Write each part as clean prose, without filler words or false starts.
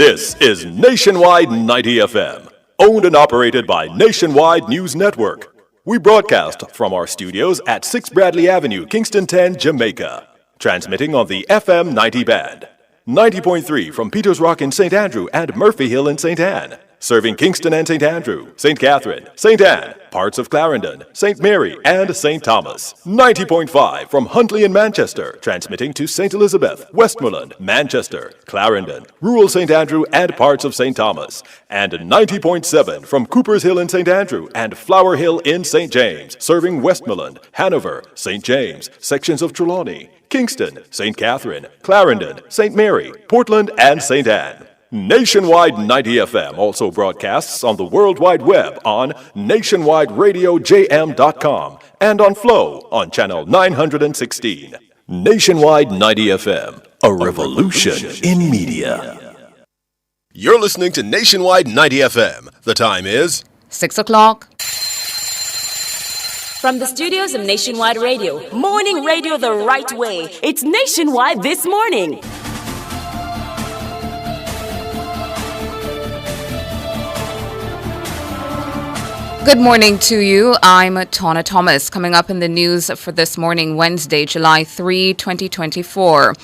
This is Nationwide 90 FM, owned and operated by Nationwide News Network. We broadcast from our studios at 6 Bradley Avenue, Kingston 10, Jamaica. Transmitting on the FM 90 band. 90.3 from Peters Rock in St. Andrew and Murphy Hill in St. Anne. Serving Kingston and St. Andrew, St. Catherine, St. Anne, parts of Clarendon, St. Mary, and St. Thomas. 90.5 from Huntley in Manchester, transmitting to St. Elizabeth, Westmoreland, Manchester, Clarendon, rural St. Andrew, and parts of St. Thomas. And 90.7 from Cooper's Hill in St. Andrew and Flower Hill in St. James, serving Westmoreland, Hanover, St. James, sections of Trelawney, Kingston, St. Catherine, Clarendon, St. Mary, Portland, and St. Anne. Nationwide 90 FM also broadcasts on the World Wide Web on nationwideradiojm.com and on Flow on channel 916. Nationwide 90 FM, a revolution in media. You're listening to Nationwide 90 FM. The time is 6 o'clock. From the studios of Nationwide Radio, morning radio the right way. It's Nationwide This Morning. Good morning to you. I'm Tawna Thomas. Coming up in the news for this morning, Wednesday, July 3, 2024.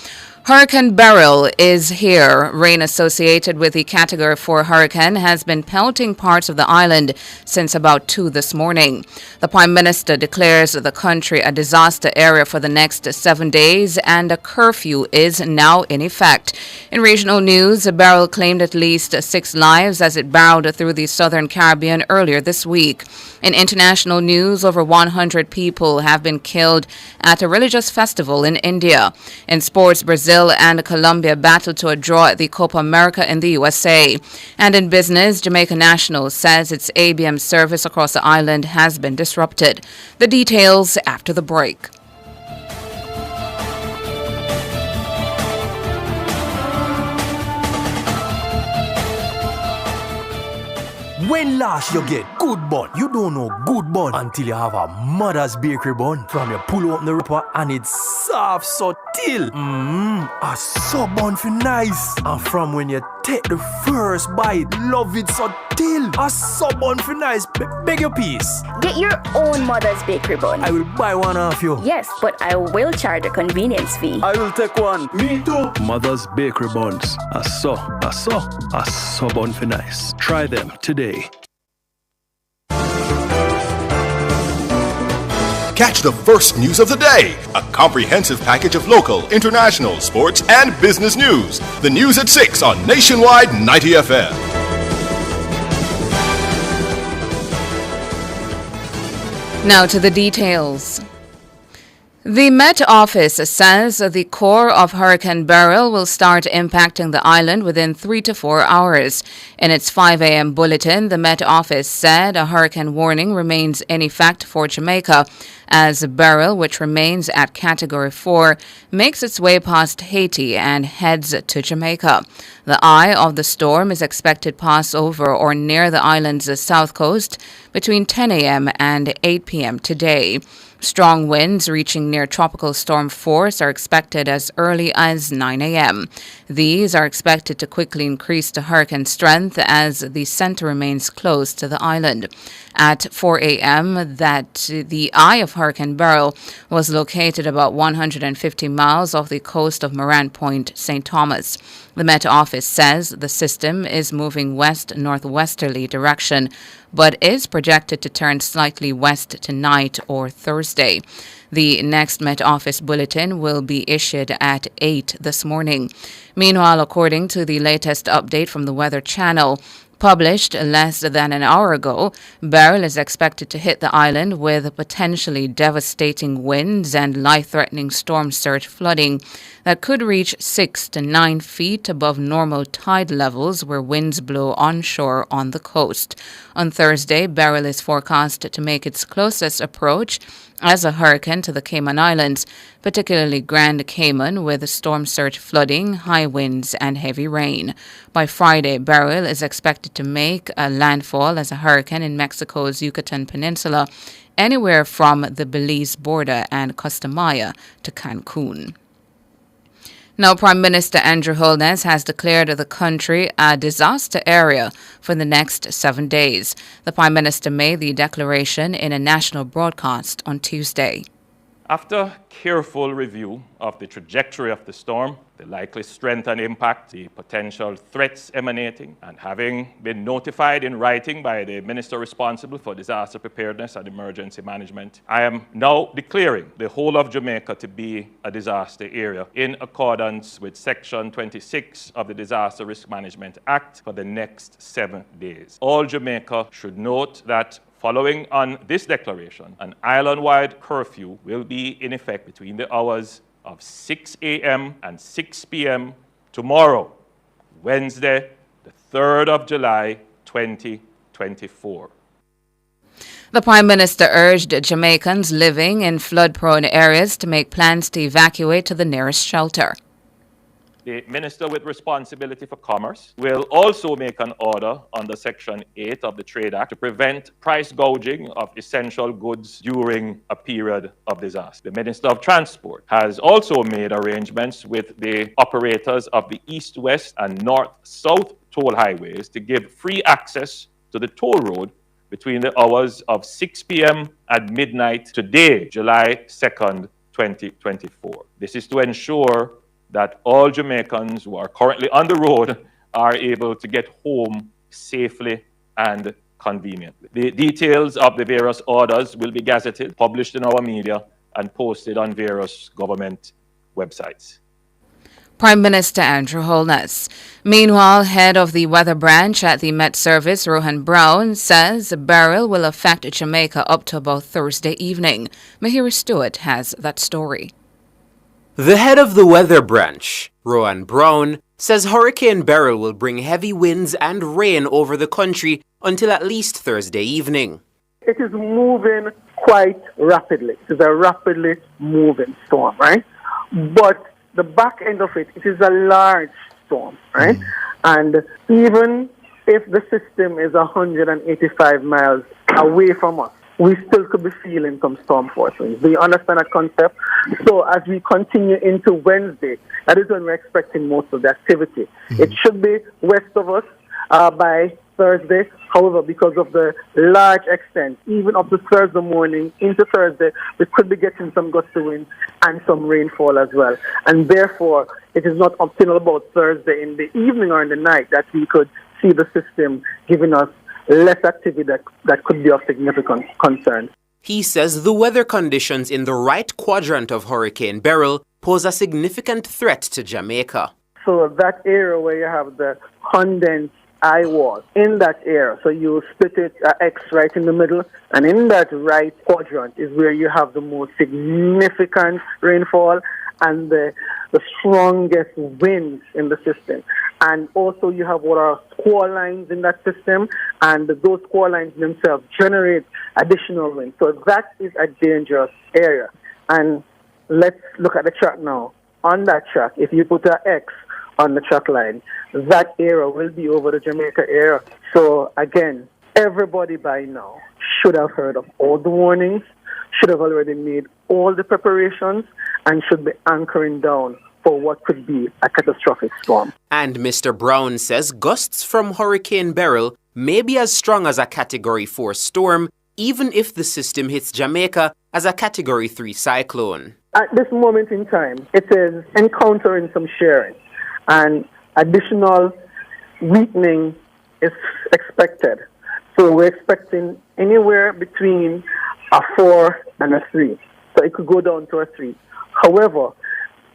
Hurricane Beryl is here. Rain associated with the Category 4 hurricane has been pelting parts of the island since about 2 this morning. The Prime Minister declares the country a disaster area for the next 7 days, and a curfew is now in effect. In regional news, Beryl claimed at least 6 lives as it barreled through the southern Caribbean earlier this week. In international news, over 100 people have been killed at a religious festival in India. In sports, Brazil and Colombia battle to a draw at the Copa America in the USA. And in business, Jamaica National says its ABM service across the island has been disrupted. The details after the break. When last you get good bun, you don't know good bun until you have a mother's bakery bun. From you pull open the wrapper and it's soft so till. A sub bun for nice. And from when you take the first bite, love it so till. A sub bun for nice. Beg your piece. Get your own mother's bakery bun. I will buy one off you. Yes, but I will charge a convenience fee. I will take one. Me too. Mother's bakery buns. A sub bun for nice. Try them today. Catch the first news of the day, a comprehensive package of local, international, sports, and business news. The news at 6 on Nationwide 90 FM. Now to the details. The Met Office says the core of Hurricane Beryl will start impacting the island within 3 to 4 hours. In its 5 a.m. bulletin, the Met Office said a hurricane warning remains in effect for Jamaica as Beryl, which remains at Category 4, makes its way past Haiti and heads to Jamaica. The eye of the storm is expected to pass over or near the island's south coast between 10 a.m. and 8 p.m. today. Strong winds reaching near tropical storm force are expected as early as 9 a.m. These are expected to quickly increase to hurricane strength as the center remains close to the island. At 4 a.m., the eye of Hurricane Beryl was located about 150 miles off the coast of Morant Point, St. Thomas. The Met Office says the system is moving west-northwesterly direction, but is projected to turn slightly west tonight or Thursday. The next Met Office bulletin will be issued at 8 this morning. Meanwhile, according to the latest update from the Weather Channel, published less than an hour ago, Beryl is expected to hit the island with potentially devastating winds and life-threatening storm surge flooding that could reach 6 to 9 feet above normal tide levels where winds blow onshore on the coast. On Thursday, Beryl is forecast to make its closest approach as a hurricane to the Cayman Islands, particularly Grand Cayman, with storm surge flooding, high winds, and heavy rain. By Friday, Beryl is expected to make a landfall as a hurricane in Mexico's Yucatan Peninsula, anywhere from the Belize border and Costa Maya to Cancun. Now, Prime Minister Andrew Holness has declared the country a disaster area for the next 7 days. The Prime Minister made the declaration in a national broadcast on Tuesday. After careful review of the trajectory of the storm, the likely strength and impact, the potential threats emanating, and having been notified in writing by the Minister responsible for disaster preparedness and emergency management, I am now declaring the whole of Jamaica to be a disaster area in accordance with Section 26 of the Disaster Risk Management Act for the next 7 days. All Jamaica should note that following on this declaration, an island-wide curfew will be in effect between the hours of 6 a.m. and 6 p.m. tomorrow, Wednesday, the 3rd of July, 2024. The Prime Minister urged Jamaicans living in flood-prone areas to make plans to evacuate to the nearest shelter. The Minister with responsibility for commerce will also make an order under Section 8 of the Trade Act to prevent price gouging of essential goods during a period of disaster. The Minister of Transport has also made arrangements with the operators of the east-west and north-south toll highways to give free access to the toll road between the hours of 6 p.m. and midnight today, July 2nd, 2024. This is to ensure that all Jamaicans who are currently on the road are able to get home safely and conveniently. The details of the various orders will be gazetted, published in our media, and posted on various government websites. Prime Minister Andrew Holness. Meanwhile, head of the weather branch at the Met Service, Rohan Brown, says Beryl will affect Jamaica up to about Thursday evening. Mahiri Stewart has that story. The head of the weather branch, Rohan Brown, says Hurricane Beryl will bring heavy winds and rain over the country until at least Thursday evening. It is moving quite rapidly. It is a rapidly moving storm, right? But the back end of it, it is a large storm, right? And even if the system is 185 miles away from us, we still could be feeling some storm force winds. Do you understand that concept? So as we continue into Wednesday, that is when we're expecting most of the activity. It should be west of us by Thursday. However, because of the large extent, even up to Thursday morning into Thursday, we could be getting some gusty winds and some rainfall as well. And therefore, it is not up till about Thursday in the evening or in the night that we could see the system giving us less activity that could be of significant concern. He says the weather conditions in the right quadrant of Hurricane Beryl pose a significant threat to Jamaica. So that area where you have the condensed eye wall, in that area, so you split it X right in the middle, and in that right quadrant is where you have the most significant rainfall and the strongest winds in the system. And also you have what are squall lines in that system, and those squall lines themselves generate additional wind. So that is a dangerous area. And let's look at the track now. On that track, if you put an X on the track line, that area will be over the Jamaica area. So again, everybody by now should have heard of all the warnings, should have already made all the preparations, and should be anchoring down for what could be a catastrophic storm. And Mr. Brown says gusts from Hurricane Beryl may be as strong as a Category 4 storm, even if the system hits Jamaica as a Category 3 cyclone. At this moment in time, it is encountering some sharing, and additional weakening is expected. So we're expecting anywhere between a 4 and a 3. So it could go down to a 3. However,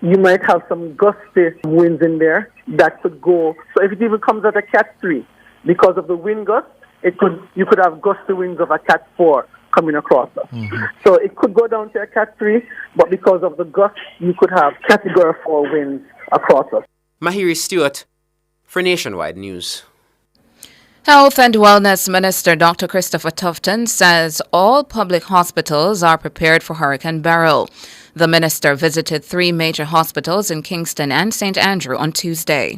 you might have some gusty winds in there that could go. So if it even comes at a Cat 3, because of the wind gust, you could have gusty winds of a Cat 4 coming across us. So it could go down to a Cat 3, but because of the gust, you could have Category 4 winds across us. Mahiri Stewart for Nationwide News. Health and Wellness Minister Dr. Christopher Tufton says all public hospitals are prepared for Hurricane Beryl. The minister visited 3 major hospitals in Kingston and St. Andrew on Tuesday.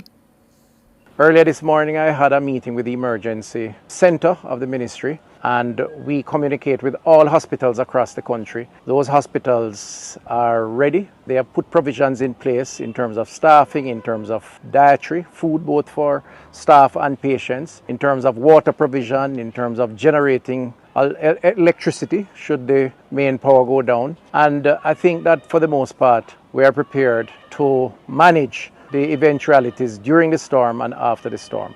Earlier this morning, I had a meeting with the emergency center of the ministry, and we communicate with all hospitals across the country. Those hospitals are ready. They have put provisions in place in terms of staffing, in terms of dietary, food both for staff and patients, in terms of water provision, in terms of generating electricity should the main power go down. And I think that for the most part, we are prepared to manage the eventualities during the storm and after the storm.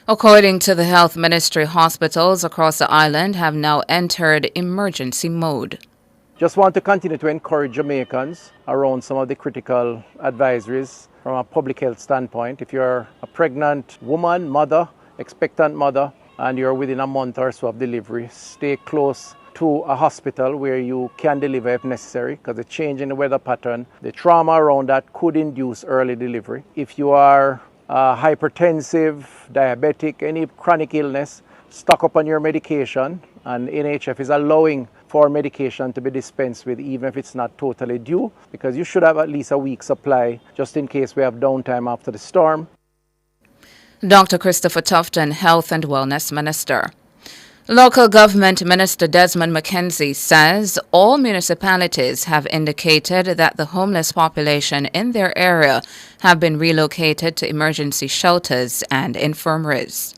According to the Health Ministry, hospitals across the island have now entered emergency mode. Just want to continue to encourage Jamaicans around some of the critical advisories from a public health standpoint. If you're a pregnant woman, mother, expectant mother, and you're within a month or so of delivery, stay close to a hospital where you can deliver if necessary, because the change in the weather pattern, the trauma around that could induce early delivery. If you are hypertensive, diabetic, any chronic illness, stock up on your medication, and NHF is allowing for medication to be dispensed with even if it's not totally due, because you should have at least a week's supply just in case we have downtime after the storm. Dr. Christopher Tufton, Health and Wellness Minister. Local Government Minister Desmond McKenzie says all municipalities have indicated that the homeless population in their area have been relocated to emergency shelters and infirmaries.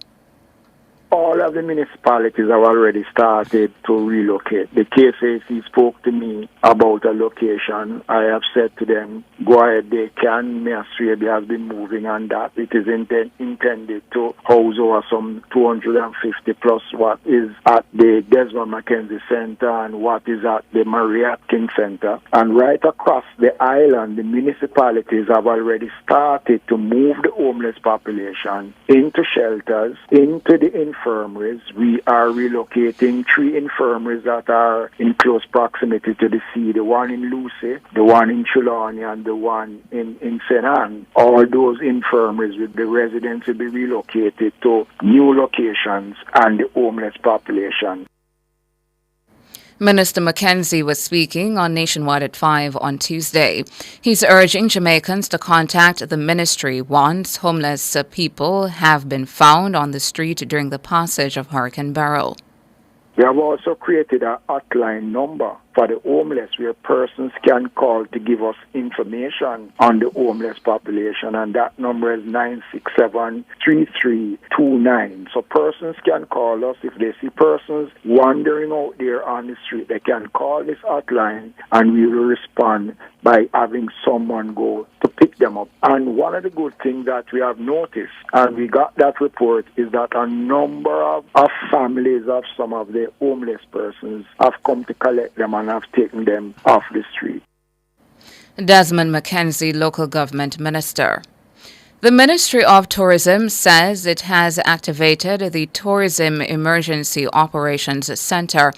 All of the municipalities have already started to relocate. The KFAC spoke to me about a location. I have said to them, go ahead, they can. Mayor has been moving on that. It is intended to house over some 250 plus what is at the Desmond McKenzie Center and what is at the Maria King Center. And right across the island, the municipalities have already started to move the homeless population into shelters, into the infirmaries. We are relocating 3 infirmaries that are in close proximity to the sea, the one in Lucy, the one in Trelawney, and the one in St. Anne. All those infirmaries with the residents will be relocated to new locations and the homeless population. Minister McKenzie was speaking on Nationwide at 5 on Tuesday. He's urging Jamaicans to contact the ministry once homeless people have been found on the street during the passage of Hurricane Beryl. We have also created a hotline number for the homeless where persons can call to give us information on the homeless population, and that number is 967-3329. So persons can call us if they see persons wandering out there on the street. They can call this hotline and we will respond by having someone go to pick them up. And one of the good things that we have noticed, and we got that report, is that a number of families of some of the homeless persons have come to collect them and have taken them off the street. Desmond McKenzie, Local Government Minister. The Ministry of Tourism says it has activated the Tourism Emergency Operations Center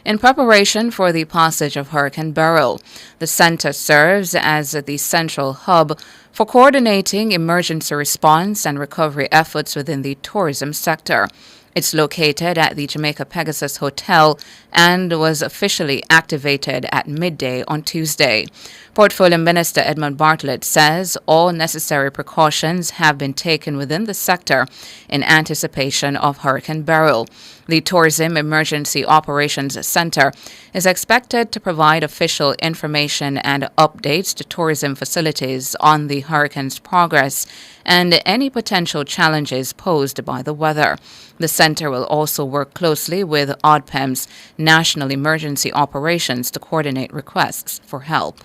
in preparation for the passage of Hurricane Beryl. The center serves as the central hub for coordinating emergency response and recovery efforts within the tourism sector. It's located at the Jamaica Pegasus Hotel and was officially activated at midday on Tuesday. Portfolio Minister Edmund Bartlett says all necessary precautions have been taken within the sector in anticipation of Hurricane Beryl. The Tourism Emergency Operations Center is expected to provide official information and updates to tourism facilities on the hurricane's progress and any potential challenges posed by the weather. The center will also work closely with ODPEM's National Emergency Operations to coordinate requests for help.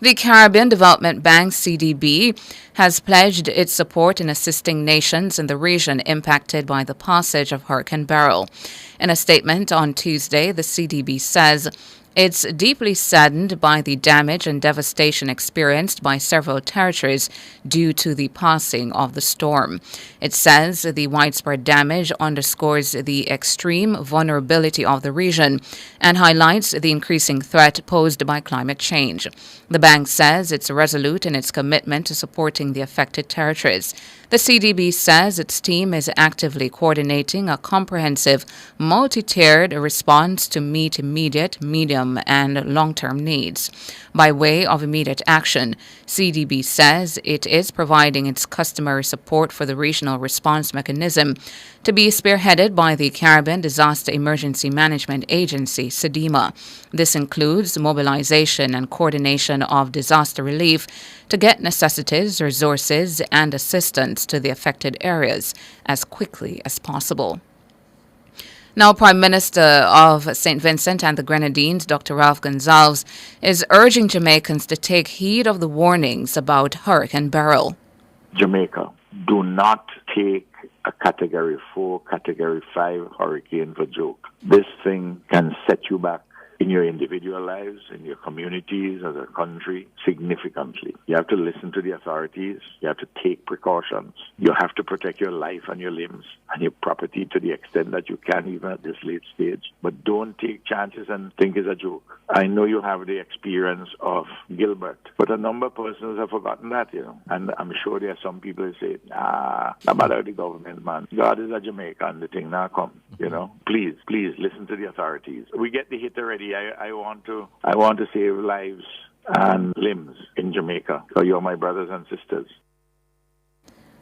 The Caribbean Development Bank, CDB, has pledged its support in assisting nations in the region impacted by the passage of Hurricane Beryl. In a statement on Tuesday, the CDB says it's deeply saddened by the damage and devastation experienced by several territories due to the passing of the storm. It says the widespread damage underscores the extreme vulnerability of the region and highlights the increasing threat posed by climate change. The bank says it's resolute in its commitment to supporting the affected territories. The CDB says its team is actively coordinating a comprehensive, multi-tiered response to meet immediate, medium, medium, and long-term needs. By way of immediate action, CDB says it is providing its customary support for the Regional Response Mechanism to be spearheaded by the Caribbean Disaster Emergency Management Agency, SEDEMA. This includes mobilization and coordination of disaster relief to get necessities, resources, and assistance to the affected areas as quickly as possible. Now, Prime Minister of St. Vincent and the Grenadines, Dr. Ralph Gonsalves, is urging Jamaicans to take heed of the warnings about Hurricane Beryl. Jamaica, do not take a Category 4, Category 5 hurricane for joke. This thing can set you back in your individual lives, in your communities, as a country, significantly. You have to listen to the authorities. You have to take precautions. You have to protect your life and your limbs and your property to the extent that you can, even at this late stage. But don't take chances and think it's a joke. I know you have the experience of Gilbert, but a number of persons have forgotten that, And I'm sure there are some people who say, no matter the government, man. God is a Jamaican, the thing now come, Please listen to the authorities. We get the hit already. I want to save lives and limbs in Jamaica. So you're my brothers and sisters.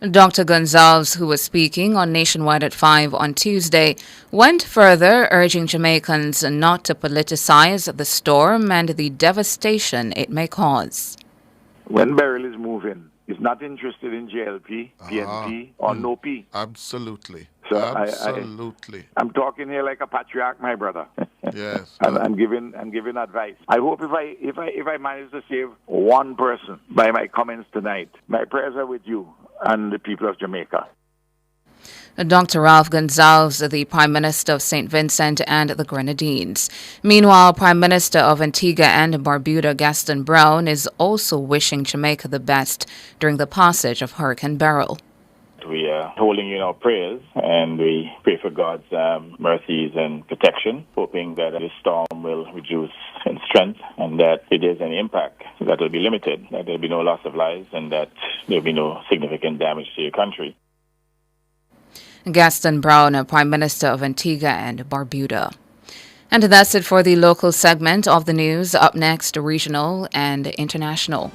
Dr. Gonsalves, who was speaking on Nationwide at 5 on Tuesday, went further, urging Jamaicans not to politicize the storm and the devastation it may cause. When Beryl is moving, he's not interested in JLP, PNP, or no P. Absolutely. So Absolutely. I'm talking here like a patriarch, my brother. Yes. And I'm giving advice. I hope if I manage to save one person by my comments tonight, my prayers are with you and the people of Jamaica. Dr. Ralph Gonsalves, the Prime Minister of St. Vincent and the Grenadines. Meanwhile, Prime Minister of Antigua and Barbuda, Gaston Brown, is also wishing Jamaica the best during the passage of Hurricane Beryl. We are holding you in our prayers, and we pray for God's mercies and protection, hoping that this storm will reduce in strength and that if there's any impact, that will be limited, that there will be no loss of lives, and that there will be no significant damage to your country. Gaston Brown, Prime Minister of Antigua and Barbuda. And that's it for the local segment of the news. Up next, regional and international.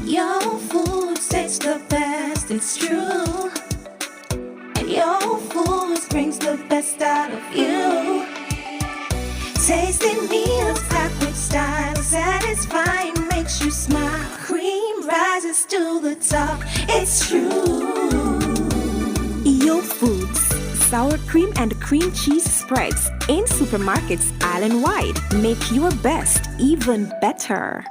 Your food tastes the best, it's true. And your food brings the best out of you. Tasty meals packed with style, satisfying, makes you smile. Cream rises to the top, it's true. Your Foods, sour cream and cream cheese spreads in supermarkets island-wide. Make your best even better.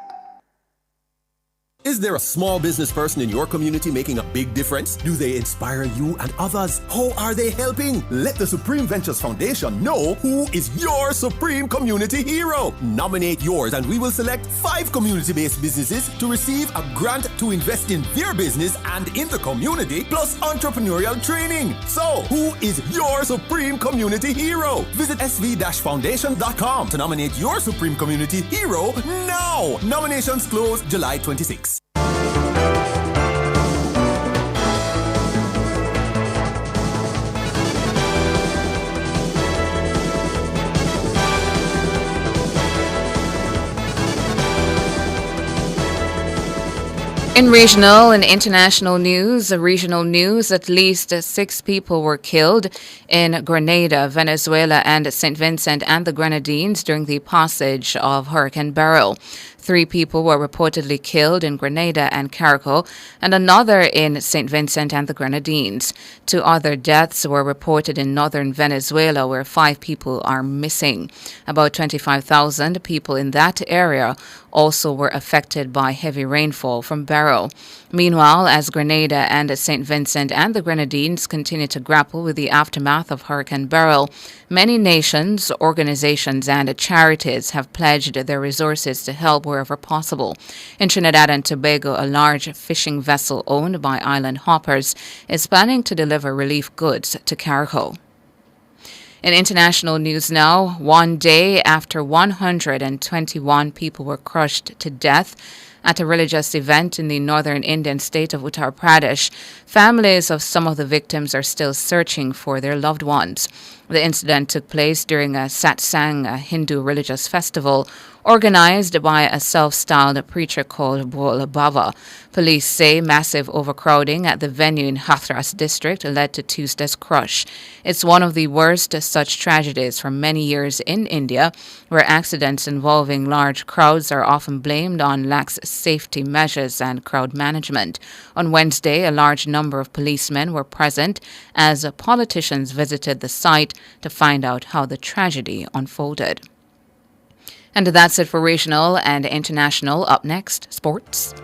Is there a small business person in your community making a big difference? Do they inspire you and others? How are they helping? Let the Supreme Ventures Foundation know who is your Supreme Community Hero. Nominate yours and we will select 5 community-based businesses to receive a grant to invest in their business and in the community, plus entrepreneurial training. So, who is your Supreme Community Hero? Visit sv-foundation.com to nominate your Supreme Community Hero now. Nominations close July 26. In regional and international news, at least 6 people were killed in Grenada, Venezuela, and St. Vincent and the Grenadines during the passage of Hurricane Beryl. 3 people were reportedly killed in Grenada and Carriacou, and another in St. Vincent and the Grenadines. 2 other deaths were reported in northern Venezuela, where 5 people are missing. About 25,000 people in that area also were affected by heavy rainfall from Beryl. Meanwhile, as Grenada and St. Vincent and the Grenadines continue to grapple with the aftermath of Hurricane Beryl, many nations, organizations, and charities have pledged their resources to help wherever possible. In Trinidad and Tobago, a large fishing vessel owned by island hoppers is planning to deliver relief goods to Carriacou. In international news now, one day after 121 people were crushed to death At a religious event in the northern Indian state of Uttar Pradesh, families of some of the victims are still searching for their loved ones. The incident took place during a satsang, a Hindu religious festival, organized by a self-styled preacher called Bol Bava. Police say massive overcrowding at the venue in Hathras district led to Tuesday's crush. It's one of the worst such tragedies for many years in India, where accidents involving large crowds are often blamed on lax safety measures and crowd management. On Wednesday, a large number of policemen were present as politicians visited the site to find out how the tragedy unfolded. And that's it for regional and international. Up next, sports.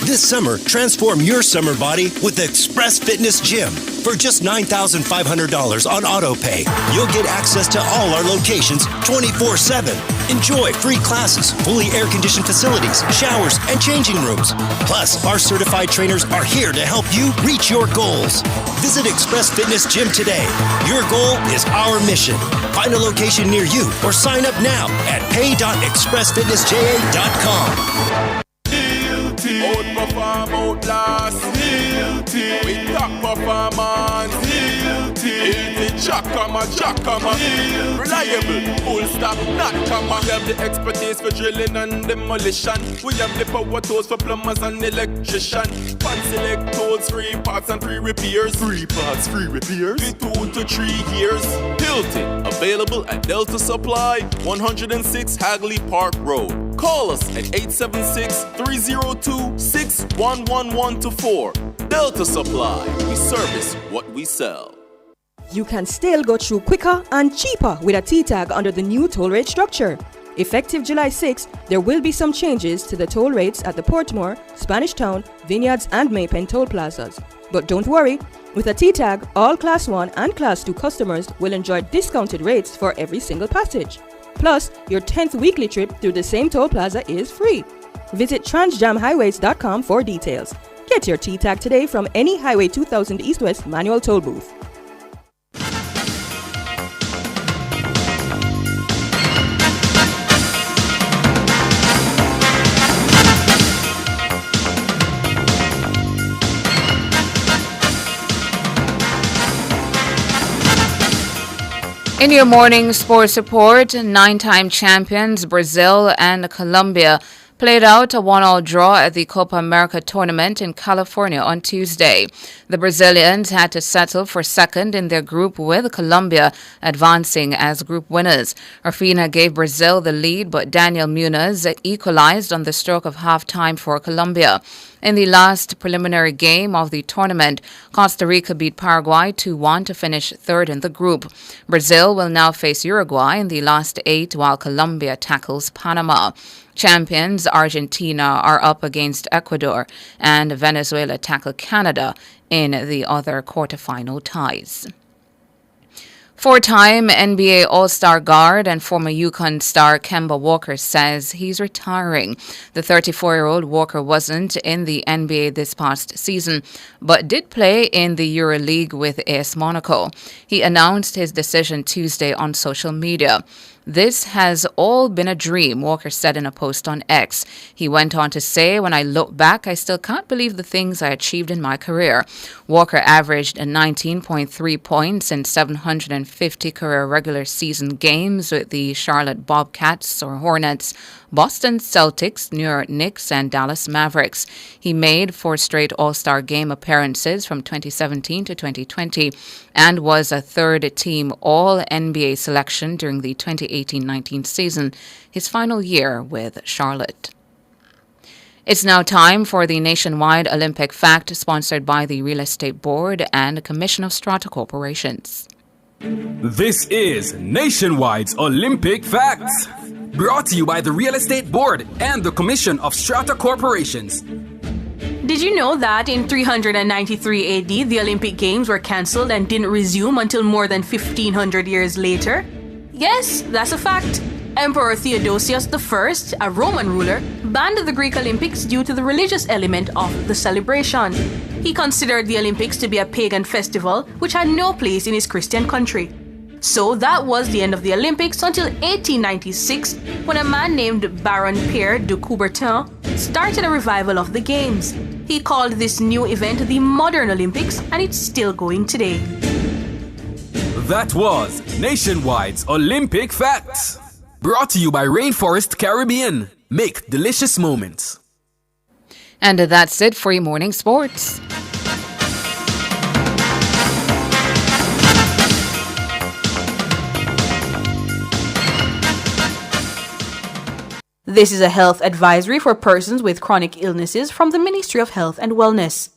This summer, transform your summer body with the Express Fitness Gym. For just $9,500 on AutoPay, you'll get access to all our locations 24/7. Enjoy free classes, fully air-conditioned facilities, showers, and changing rooms. Plus, our certified trainers are here to help you reach your goals. Visit Express Fitness Gym today. Your goal is our mission. Find a location near you or sign up now at pay.expressfitnessja.com. Outperform, outlast, with top performance, Jackama, reliable, full stop, not comma. We have the expertise for drilling and demolition. We have the power tools for plumbers and electrician. Fancy select tools, 3 parts and 3 repairs. 3 parts, 3 repairs. 2 to 3 years. Hilton, available at Delta Supply, 106 Hagley Park Road. Call us at 876-302-6111-4. Delta Supply, we service what we sell. You can still go through quicker and cheaper with a T-tag under the new toll rate structure. Effective July 6, there will be some changes to the toll rates at the Portmore, Spanish Town, Vineyards and Maypen toll plazas. But don't worry, with a T-tag, all Class 1 and Class 2 customers will enjoy discounted rates for every single passage. Plus, your 10th weekly trip through the same toll plaza is free. Visit transjamhighways.com for details. Get your T-tag today from any Highway 2000 East-West manual toll booth. In your morning sports report, 9-time champions Brazil and Colombia played out a 1-1 draw at the Copa America tournament in California on Tuesday. The Brazilians had to settle for second in their group, with Colombia advancing as group winners. Rafina gave Brazil the lead, but Daniel Munoz equalized on the stroke of halftime for Colombia. In the last preliminary game of the tournament, Costa Rica beat Paraguay 2-1 to finish third in the group. Brazil will now face Uruguay in the last 8, while Colombia tackles Panama. Champions Argentina are up against Ecuador, and Venezuela tackle Canada in the other quarterfinal ties. 4-time NBA All-Star guard and former UConn star Kemba Walker says he's retiring. The 34-year-old Walker wasn't in the NBA this past season, but did play in the EuroLeague with AS Monaco. He announced his decision Tuesday on social media. "This has all been a dream," Walker said in a post on X. He went on to say, "When I look back, I still can't believe the things I achieved in my career." Walker averaged 19.3 points in 750 career regular season games with the Charlotte Bobcats or Hornets, Boston Celtics, New York Knicks, and Dallas Mavericks. He made 4 straight All-Star Game appearances from 2017 to 2020 and was a third-team All-NBA selection during the 2018-19 season, his final year with Charlotte. It's now time for the Nationwide Olympic Fact, sponsored by the Real Estate Board and Commission of Strata Corporations. This is Nationwide's Olympic Facts, brought to you by the Real Estate Board and the Commission of Strata Corporations. Did you know that in 393 AD, the Olympic Games were cancelled and didn't resume until more than 1,500 years later? Yes, that's a fact. Emperor Theodosius I, a Roman ruler, banned the Greek Olympics due to the religious element of the celebration. He considered the Olympics to be a pagan festival which had no place in his Christian country. So that was the end of the Olympics until 1896, when a man named Baron Pierre de Coubertin started a revival of the Games. He called this new event the Modern Olympics, and it's still going today. That was Nationwide's Olympic Facts. Brought to you by Rainforest Caribbean. Make delicious moments. And that's it for your morning sports. This is a health advisory for persons with chronic illnesses from the Ministry of Health and Wellness.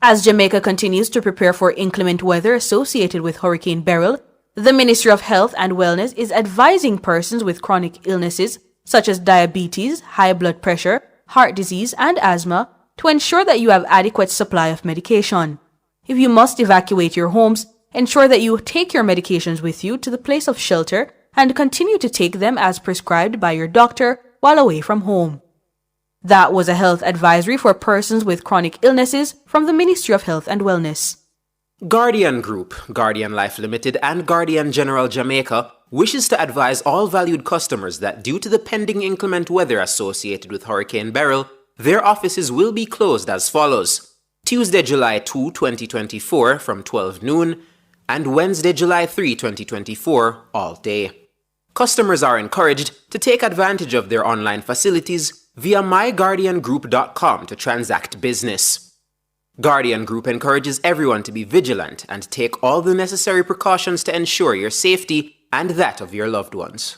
As Jamaica continues to prepare for inclement weather associated with Hurricane Beryl, the Ministry of Health and Wellness is advising persons with chronic illnesses such as diabetes, high blood pressure, heart disease, and asthma to ensure that you have adequate supply of medication. If you must evacuate your homes, ensure that you take your medications with you to the place of shelter and continue to take them as prescribed by your doctor while away from home. That was a health advisory for persons with chronic illnesses from the Ministry of Health and Wellness. Guardian Group, Guardian Life Limited, and Guardian General Jamaica wishes to advise all valued customers that due to the pending inclement weather associated with Hurricane Beryl, their offices will be closed as follows: Tuesday, July 2, 2024 from 12 noon, and Wednesday, July 3, 2024 all day. Customers are encouraged to take advantage of their online facilities via myguardiangroup.com to transact business. Guardian Group encourages everyone to be vigilant and take all the necessary precautions to ensure your safety and that of your loved ones.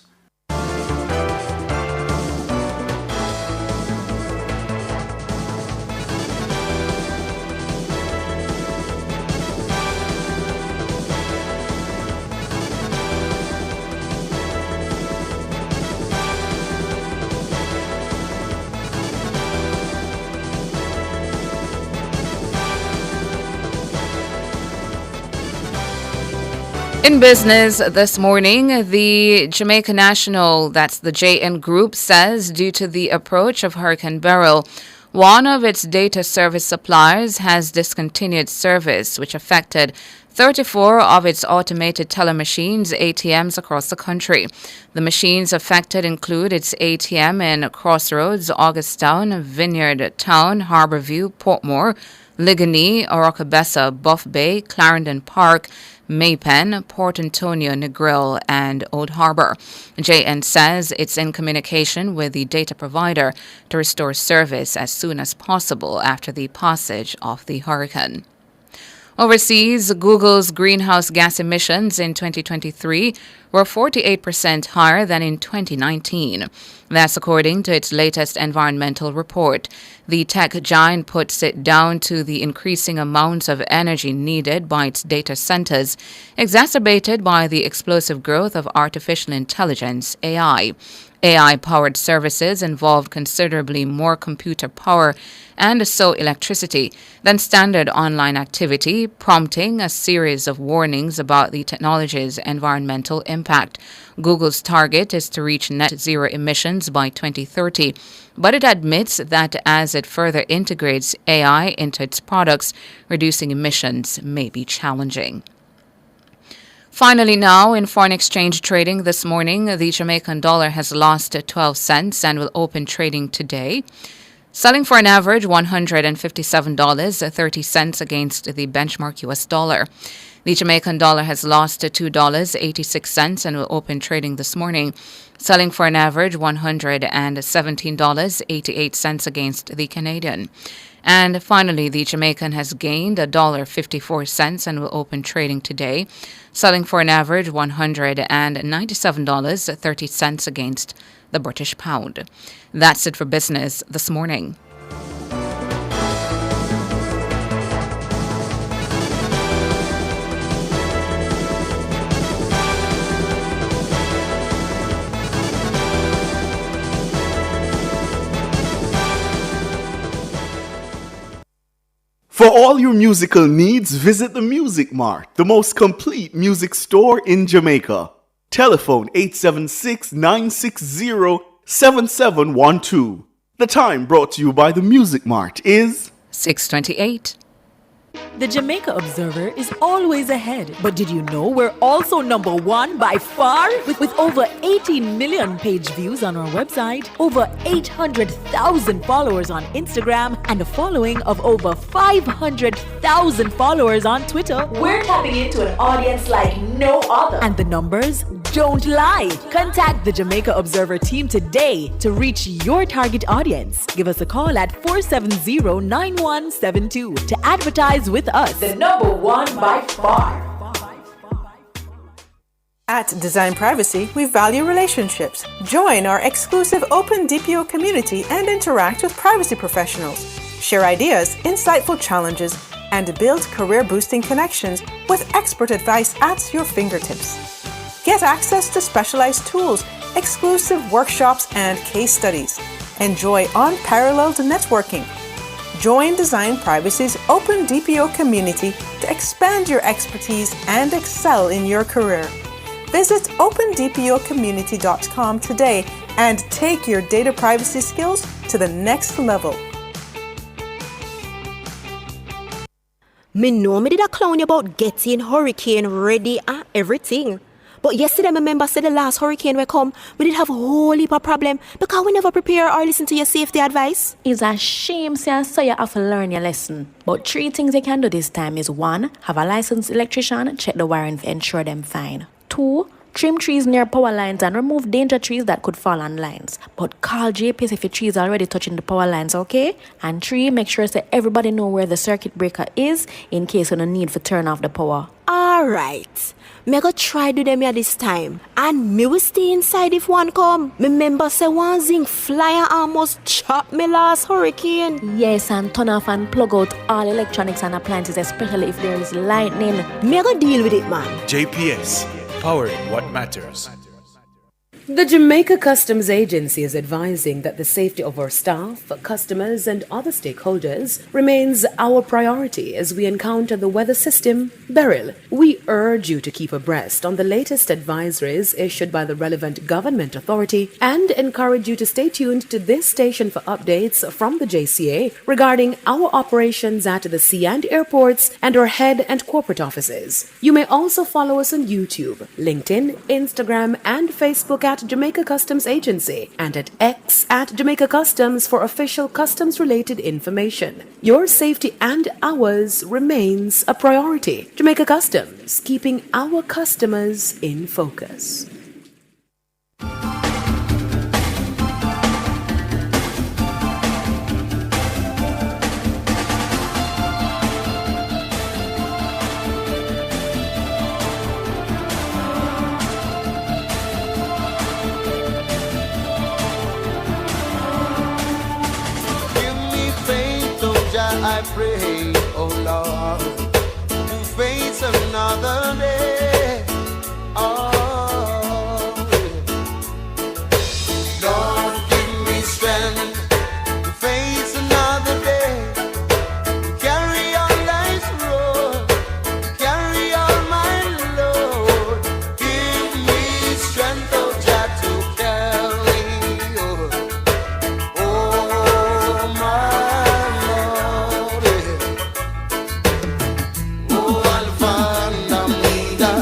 In business this morning, the Jamaica National, that's the JN Group, says due to the approach of Hurricane Beryl, one of its data service suppliers has discontinued service, which affected 34 of its automated teller machines, ATMs, across the country. The machines affected include its ATM in Crossroads, Augustown, Vineyard Town, Harborview, Portmore, Ligony, Orocabessa, Buff Bay, Clarendon Park, Maypen, Port Antonio, Negril, and Old Harbor. JN says it's in communication with the data provider to restore service as soon as possible after the passage of the hurricane. Overseas, Google's greenhouse gas emissions in 2023 were 48% higher than in 2019. That's according to its latest environmental report. The tech giant puts it down to the increasing amounts of energy needed by its data centers, exacerbated by the explosive growth of artificial intelligence, AI. AI-powered services involve considerably more computer power and so electricity than standard online activity, prompting a series of warnings about the technology's environmental impact. Google's target is to reach net zero emissions by 2030, but it admits that as it further integrates AI into its products, reducing emissions may be challenging. Finally now, in foreign exchange trading this morning, the Jamaican dollar has lost 12 cents and will open trading today, selling for an average $157.30 against the benchmark U.S. dollar. The Jamaican dollar has lost $2.86 and will open trading this morning, selling for an average $117.88 against the Canadian. And finally, the Jamaican has gained $1.54 and will open trading today, selling for an average $197.30 against the British pound. That's it for business this morning. For all your musical needs, visit the Music Mart, the most complete music store in Jamaica. Telephone 876-960-7712. The time brought to you by the Music Mart is 6:28. The Jamaica Observer is always ahead. But did you know we're also number one by far? With over 18 million page views on our website, over 800,000 followers on Instagram, and a following of over 500,000 followers on Twitter. We're tapping into an audience like no other. And the numbers don't lie. Contact the Jamaica Observer team today to reach your target audience. Give us a call at 470-9172 to advertise with us. The number one by far. At Design Privacy, we value relationships. Join our exclusive open DPO community and interact with privacy professionals. Share ideas, insightful challenges, and build career-boosting connections with expert advice at your fingertips. Get access to specialized tools, exclusive workshops, and case studies. Enjoy unparalleled networking. Join Design Privacy's open DPO community to expand your expertise and excel in your career. Visit opendpocommunity.com today and take your data privacy skills to the next level. Me know me did a clown you about getting hurricane ready and everything. But yesterday, my member said the last hurricane we come, we did have a whole heap of problem because we never prepare or listen to your safety advice. It's a shame, so you have to learn your lesson. But 3 things you can do this time is 1. Have a licensed electrician, check the wiring to ensure them fine. 2. Trim trees near power lines and remove danger trees that could fall on lines. But call JPS if your trees are already touching the power lines, okay? And 3, make sure that everybody know where the circuit breaker is in case you don't need to turn off the power. Alright. Me go try do them here this time. And me will stay inside if one come. Me member say one zinc flyer almost chop me last hurricane. Yes, and turn off and plug out all electronics and appliances, especially if there is lightning. Me go deal with it, man. JPS, powering what matters. The Jamaica Customs Agency is advising that the safety of our staff, customers, and other stakeholders remains our priority as we encounter the weather system, Beryl. We urge you to keep abreast on the latest advisories issued by the relevant government authority and encourage you to stay tuned to this station for updates from the JCA regarding our operations at the sea and airports and our head and corporate offices. You may also follow us on YouTube, LinkedIn, Instagram, and Facebook at Jamaica Customs Agency and at X at Jamaica Customs for official customs-related information. Your safety and ours remains a priority. Jamaica Customs, keeping our customers in focus. I pray, oh Lord, to face another day. Oh, Lord, give me strength to face another day, to carry on life's road, to carry on my load. Give me strength, oh Jah, to carry on. Oh, my Alpha and Omega,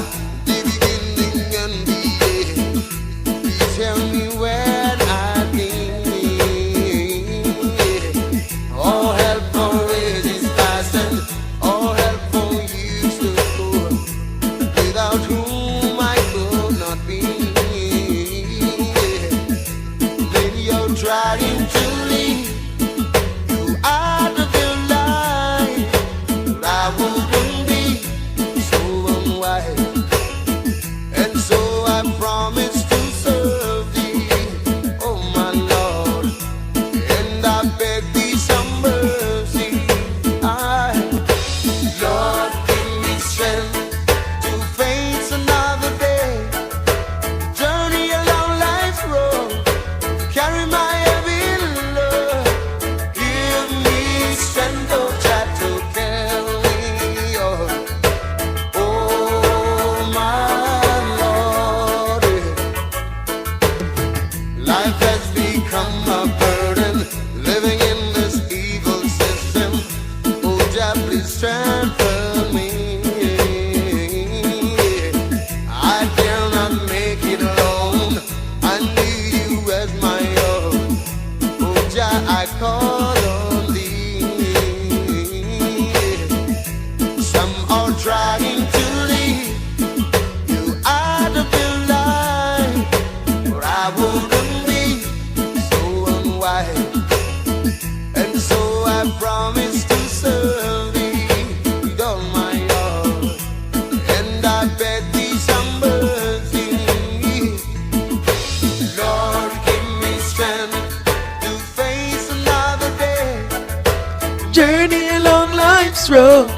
Thomas Road.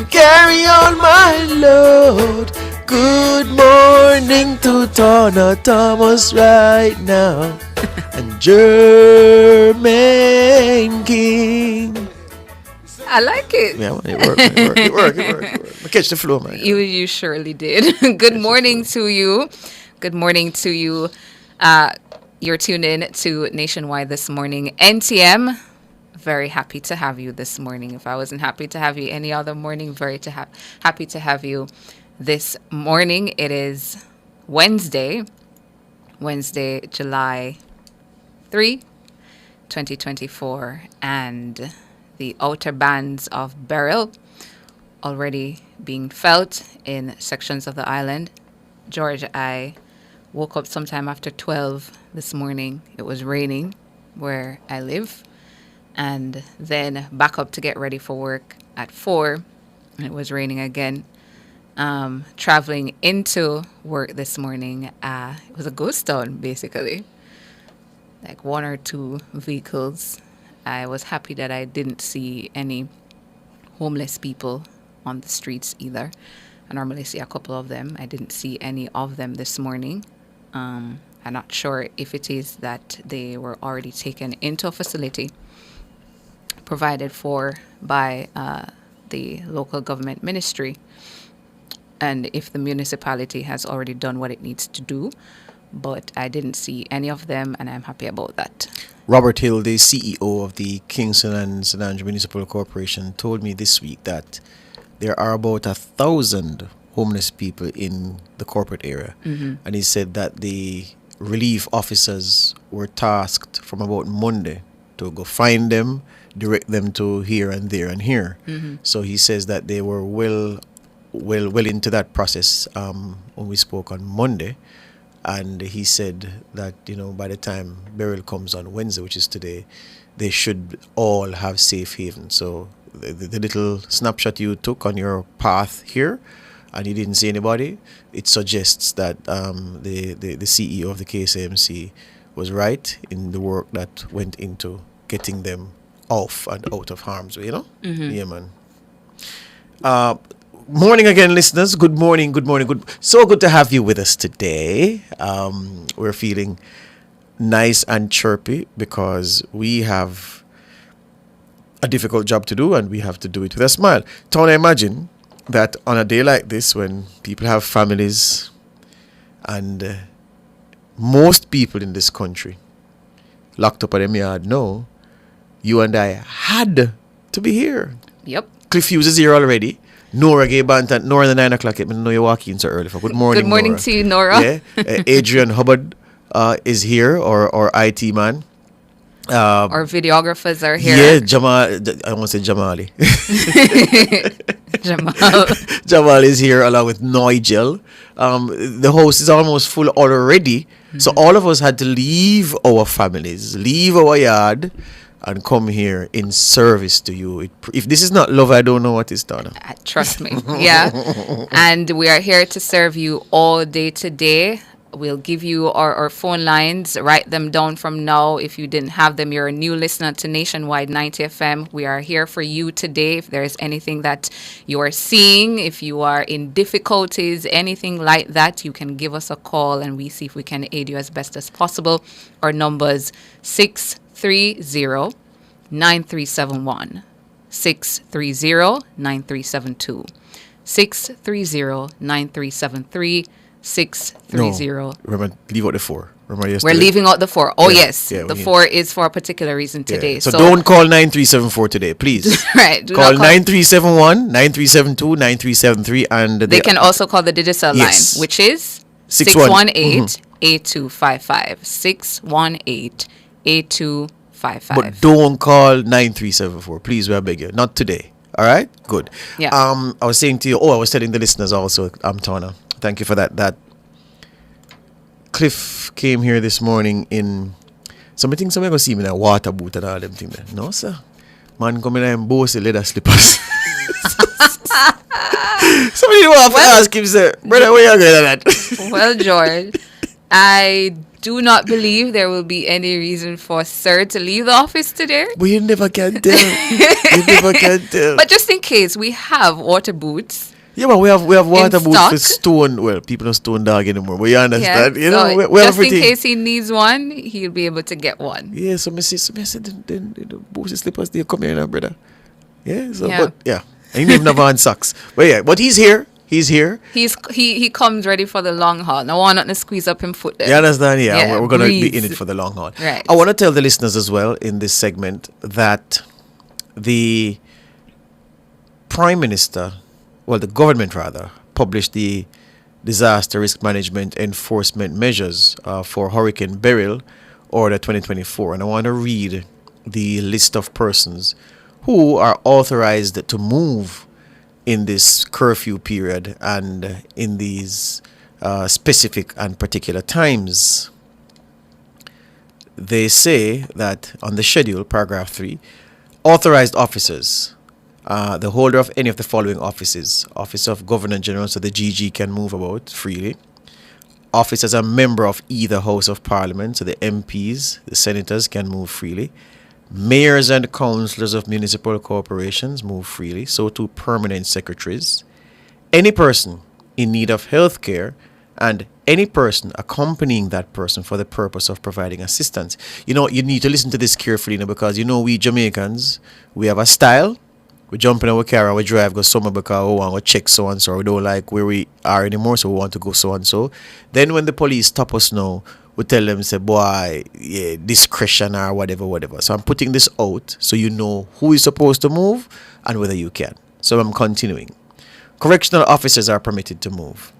Carry on my load. Good morning to Tona Thomas right now. And Jermaine King. I like it. Yeah, it worked. I catch the flow, man. You surely did. Good morning to you. Good morning to you. You're tuned in to Nationwide this morning. NTM, very happy to have you this morning. If I wasn't happy to have you any other morning, happy to have you this morning. It is Wednesday, July 3, 2024, and the outer bands of Beryl already being felt in sections of the island. George, I woke up sometime after 12 this morning. It was raining where I live, and then back up to get ready for work at 4, and it was raining again. Traveling into work this morning, it was a ghost town, basically. Like 1 or 2 vehicles. I was happy that I didn't see any homeless people on the streets either. I normally see a couple of them. I didn't see any of them this morning. I'm not sure if it is that they were already taken into a facility provided for by the local government ministry, and if the municipality has already done what it needs to do. But I didn't see any of them, and I'm happy about that. Robert Hill, the CEO of the Kingston and St. Andrew Municipal Corporation, told me this week that there are about 1,000 homeless people in the corporate area. Mm-hmm. And he said that the relief officers were tasked from about Monday to go find them, direct them to here and there and here. Mm-hmm. So he says that they were well into that process when we spoke on Monday. And he said that, by the time Beryl comes on Wednesday, which is today, they should all have safe haven. So the little snapshot you took on your path here, and you didn't see anybody, it suggests that the CEO of the KSAMC was right in the work that went into getting them off and out of harm's way, Mm-hmm. Yeah, man. Morning again, listeners. Good morning. So good to have you with us today. We're feeling nice and chirpy because we have a difficult job to do, and we have to do it with a smile. Tony, imagine that on a day like this, when people have families, and most people in this country locked up at them yard, no, you and I had to be here. Yep. Cliff Hughes is here already. Nora gave Bantan. Nora in the 9 o'clock. I know you walk in so early. For good morning. Good morning Nora. to you, Nora. Yeah. Adrian Hubbard is here, or IT man. Our videographers are here. Yeah, Jamal. I want to say Jamali. Jamal is here along with Nigel. The house is almost full already. Mm-hmm. So all of us had to leave our families, leave our yard, and come here in service to you. If this is not love, I don't know what is, Donna. Trust me. Yeah. And we are here to serve you all day today. We'll give you our phone lines. Write them down from now. If you didn't have them, you're a new listener to Nationwide 90 FM. We are here for you today. If there's anything that you are seeing, if you are in difficulties, anything like that, you can give us a call and we see if we can aid you as best as possible. Our number's 630-9371, 630-9372, 630-9373, 630. No, remember, leave out the 4. Remember We're yesterday? leaving out the 4. Oh, yeah, yes. yeah, the 4 is for a particular reason today. Yeah. So don't call 9374 today, please. Right. Call 9371, 9372, 9373, and they can also call the digital line, which is 618-8255. 618-8255. But don't call 9374, please. We beg you. Not today. All right? Good. Yeah. I was saying to you, I was telling the listeners also, Tana. Thank you for that. Cliff came here this morning in something somebody go see me in a water boot and all them things there. No, sir. Man come in and boast leather slippers. Somebody will have to ask him, sir, brother, where you going at that? Well, George, I do not believe there will be any reason for Sir to leave the office today. But you never can tell. You never can tell. But just in case, we have water boots. Yeah, but we have water boots stock. for stone. Well, people don't stone dog anymore. But you understand? Yeah, You know, so we have just in everything. case he needs one, he'll be able to get one. Yeah, so I said, then the boots and slippers, they come here now, brother. Yeah, so, Yeah. but, yeah. And he even have on socks. But yeah, but he's here. He's here. He comes ready for the long haul. No one not to squeeze up him foot there. You understand? Yeah, we're going to be breathe. in it for the long haul. Right. I want to tell the listeners as well in this segment that the Prime Minister, well, the government rather, published the disaster risk management enforcement measures for Hurricane Beryl, Order 2024. And I want to read the list of persons who are authorized to move in this curfew period and in these specific and particular times. They say that on the schedule, paragraph 3, authorized officers, the holder of any of the following offices: Office of Governor General, so the GG can move about freely. Office as a member of either House of Parliament, so the MPs, the senators can move freely. Mayors and councillors of municipal corporations move freely, so too permanent secretaries. Any person in need of health care and any person accompanying that person for the purpose of providing assistance. You know, you need to listen to this carefully, because we Jamaicans, we have a style. We jump in our car and we drive go somewhere because we want to check so and so. We don't like where we are anymore, so we want to go so and so. Then when the police stop us now, we tell them, say, boy, yeah, discretion or whatever. So I'm putting this out so you know who is supposed to move and whether you can. So I'm continuing. Correctional officers are permitted to move.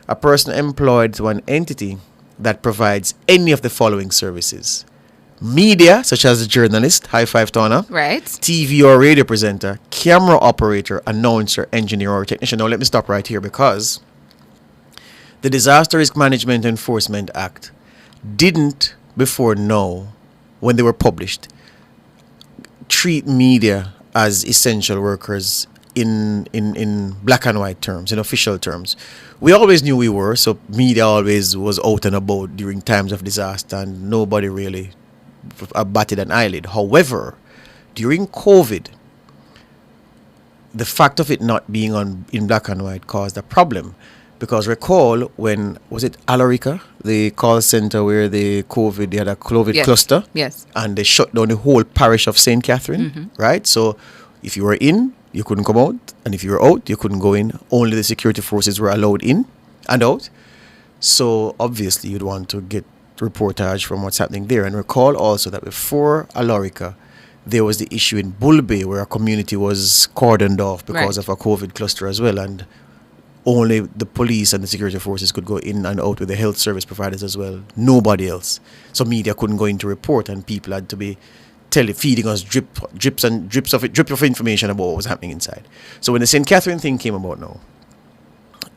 A person employed to an entity that provides any of the following services: media, such as a journalist, high five to honor, right? TV or radio presenter, camera operator, announcer, engineer, or technician. Now let me stop right here, because the Disaster Risk Management Enforcement Act didn't before now, when they were published, treat media as essential workers in black and white terms, in official terms. We always knew we were, so media always was out and about during times of disaster, and nobody really batted an eyelid. However, during COVID, the fact of it not being in black and white caused a problem. Because recall when, was it Alarica, the call center where they had a COVID cluster? Yes. And they shut down the whole parish of St. Catherine, right? So if you were in, you couldn't come out. And if you were out, you couldn't go in. Only the security forces were allowed in and out. So obviously you'd want to get reportage from what's happening there. And recall also that before Alarica, there was the issue in Bull Bay where a community was cordoned off because of a COVID cluster as well. And only the police and the security forces could go in and out with the health service providers as well. Nobody else. So media couldn't go in to report, and people had to be feeding us drips of information about what was happening inside. So when the St. Catherine thing came about now,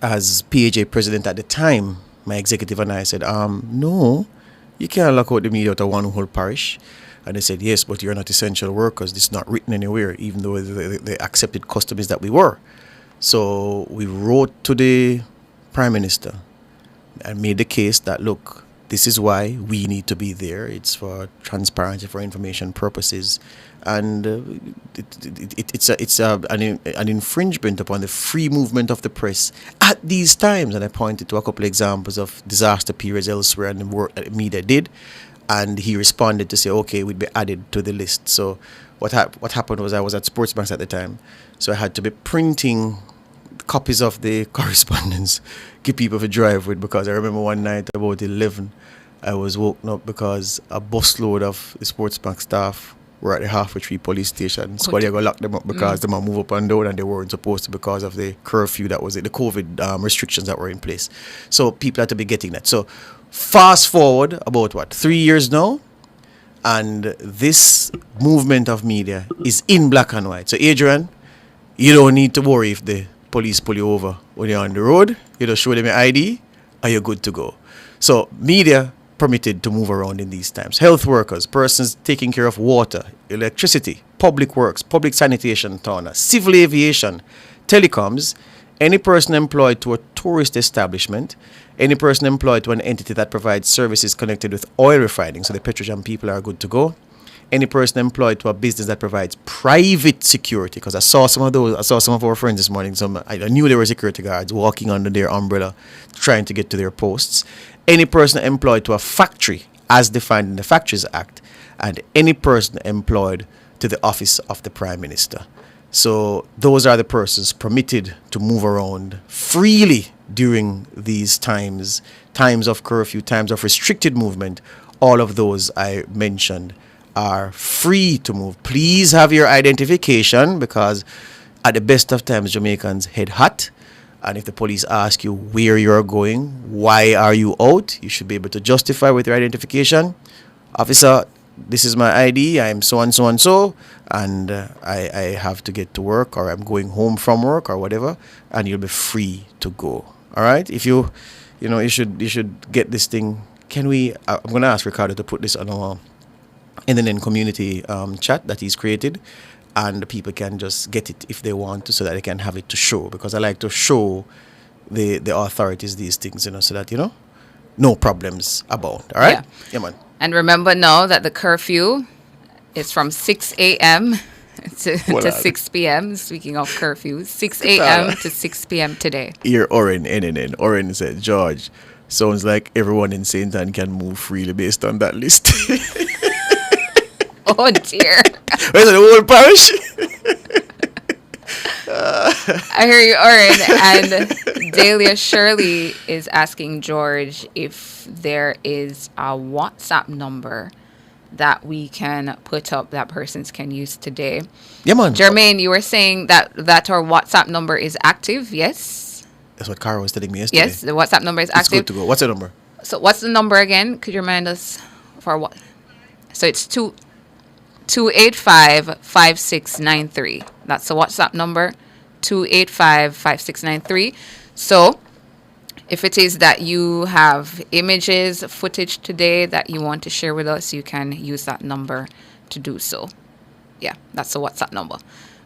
as PHA president at the time, my executive and I said, no, you can't lock out the media out of one whole parish. And they said, yes, but you're not essential workers. This is not written anywhere, even though the accepted custom is that we were. So we wrote to the Prime Minister and made the case that, look, this is why we need to be there. It's for transparency, for information purposes. And it's an infringement upon the free movement of the press at these times. And I pointed to a couple of examples of disaster periods elsewhere and the work that the media did. And he responded to say, okay, we'd be added to the list. So what happened was I was at Sportsmax at the time. So I had to be printing copies of the correspondence, give people to drive with, because I remember one night about 11, I was woken up because a busload of the Sportsmax staff were at the Halfway Tree police station. So they go lock them up because they might move up and down, and they weren't supposed to because of the curfew that was the COVID restrictions that were in place. So people had to be getting that. So fast forward about 3 years now, and this movement of media is in black and white. So Adrian, you don't need to worry if the police pull you over when you're on the road. You just show them your ID and you're good to go. So media permitted to move around in these times. Health workers, persons taking care of water, electricity, public works, public sanitation, civil aviation, telecoms, Any person employed to a tourist establishment, any person employed to an entity that provides services connected with oil refining, so the Petrojam people are good to go. Any person employed to a business that provides private security, because I saw some of our friends this morning, I knew they were security guards walking under their umbrella trying to get to their posts. Any person employed to a factory as defined in the Factories Act, and any person employed to the office of the Prime Minister. So those are the persons permitted to move around freely during these times of curfew, times of restricted movement. All of those I mentioned are free to move. Please have your identification, because at the best of times Jamaicans head hot, and if the police ask you where you're going, why are you out, you should be able to justify with your identification. Officer, this is my ID, I'm so and so and so, and I have to get to work, or I'm going home from work, or whatever, and you'll be free to go. All right? If you should get this thing. I'm going to ask Ricardo to put this on our NNN community chat that he's created, and the people can just get it if they want to, so that they can have it to show, because I like to show the authorities these things, so that, no problems abound. All right? Yeah, man. And remember now that the curfew is from 6 a.m. to 6 p.m. Speaking of curfews, 6 a.m. to 6 p.m. today. Here, Oren, NNN. Oren said, George, sounds like everyone in St. Anne can move freely based on that list. Oh, dear. Where's the whole parish? I hear you, Oren. And Dahlia Shirley is asking George if there is a WhatsApp number that we can put up that persons can use today. Yeah, man. Jermaine, you were saying that our WhatsApp number is active, yes? That's what Cara was telling me yesterday. Yes, the WhatsApp number is active. It's good to go. What's the number? So what's the number again? Could you remind us for what? So it's 285-5693. That's the WhatsApp number, 285-5693. So if it is that you have images, footage today that you want to share with us, you can use that number to do so. Yeah, that's the WhatsApp number.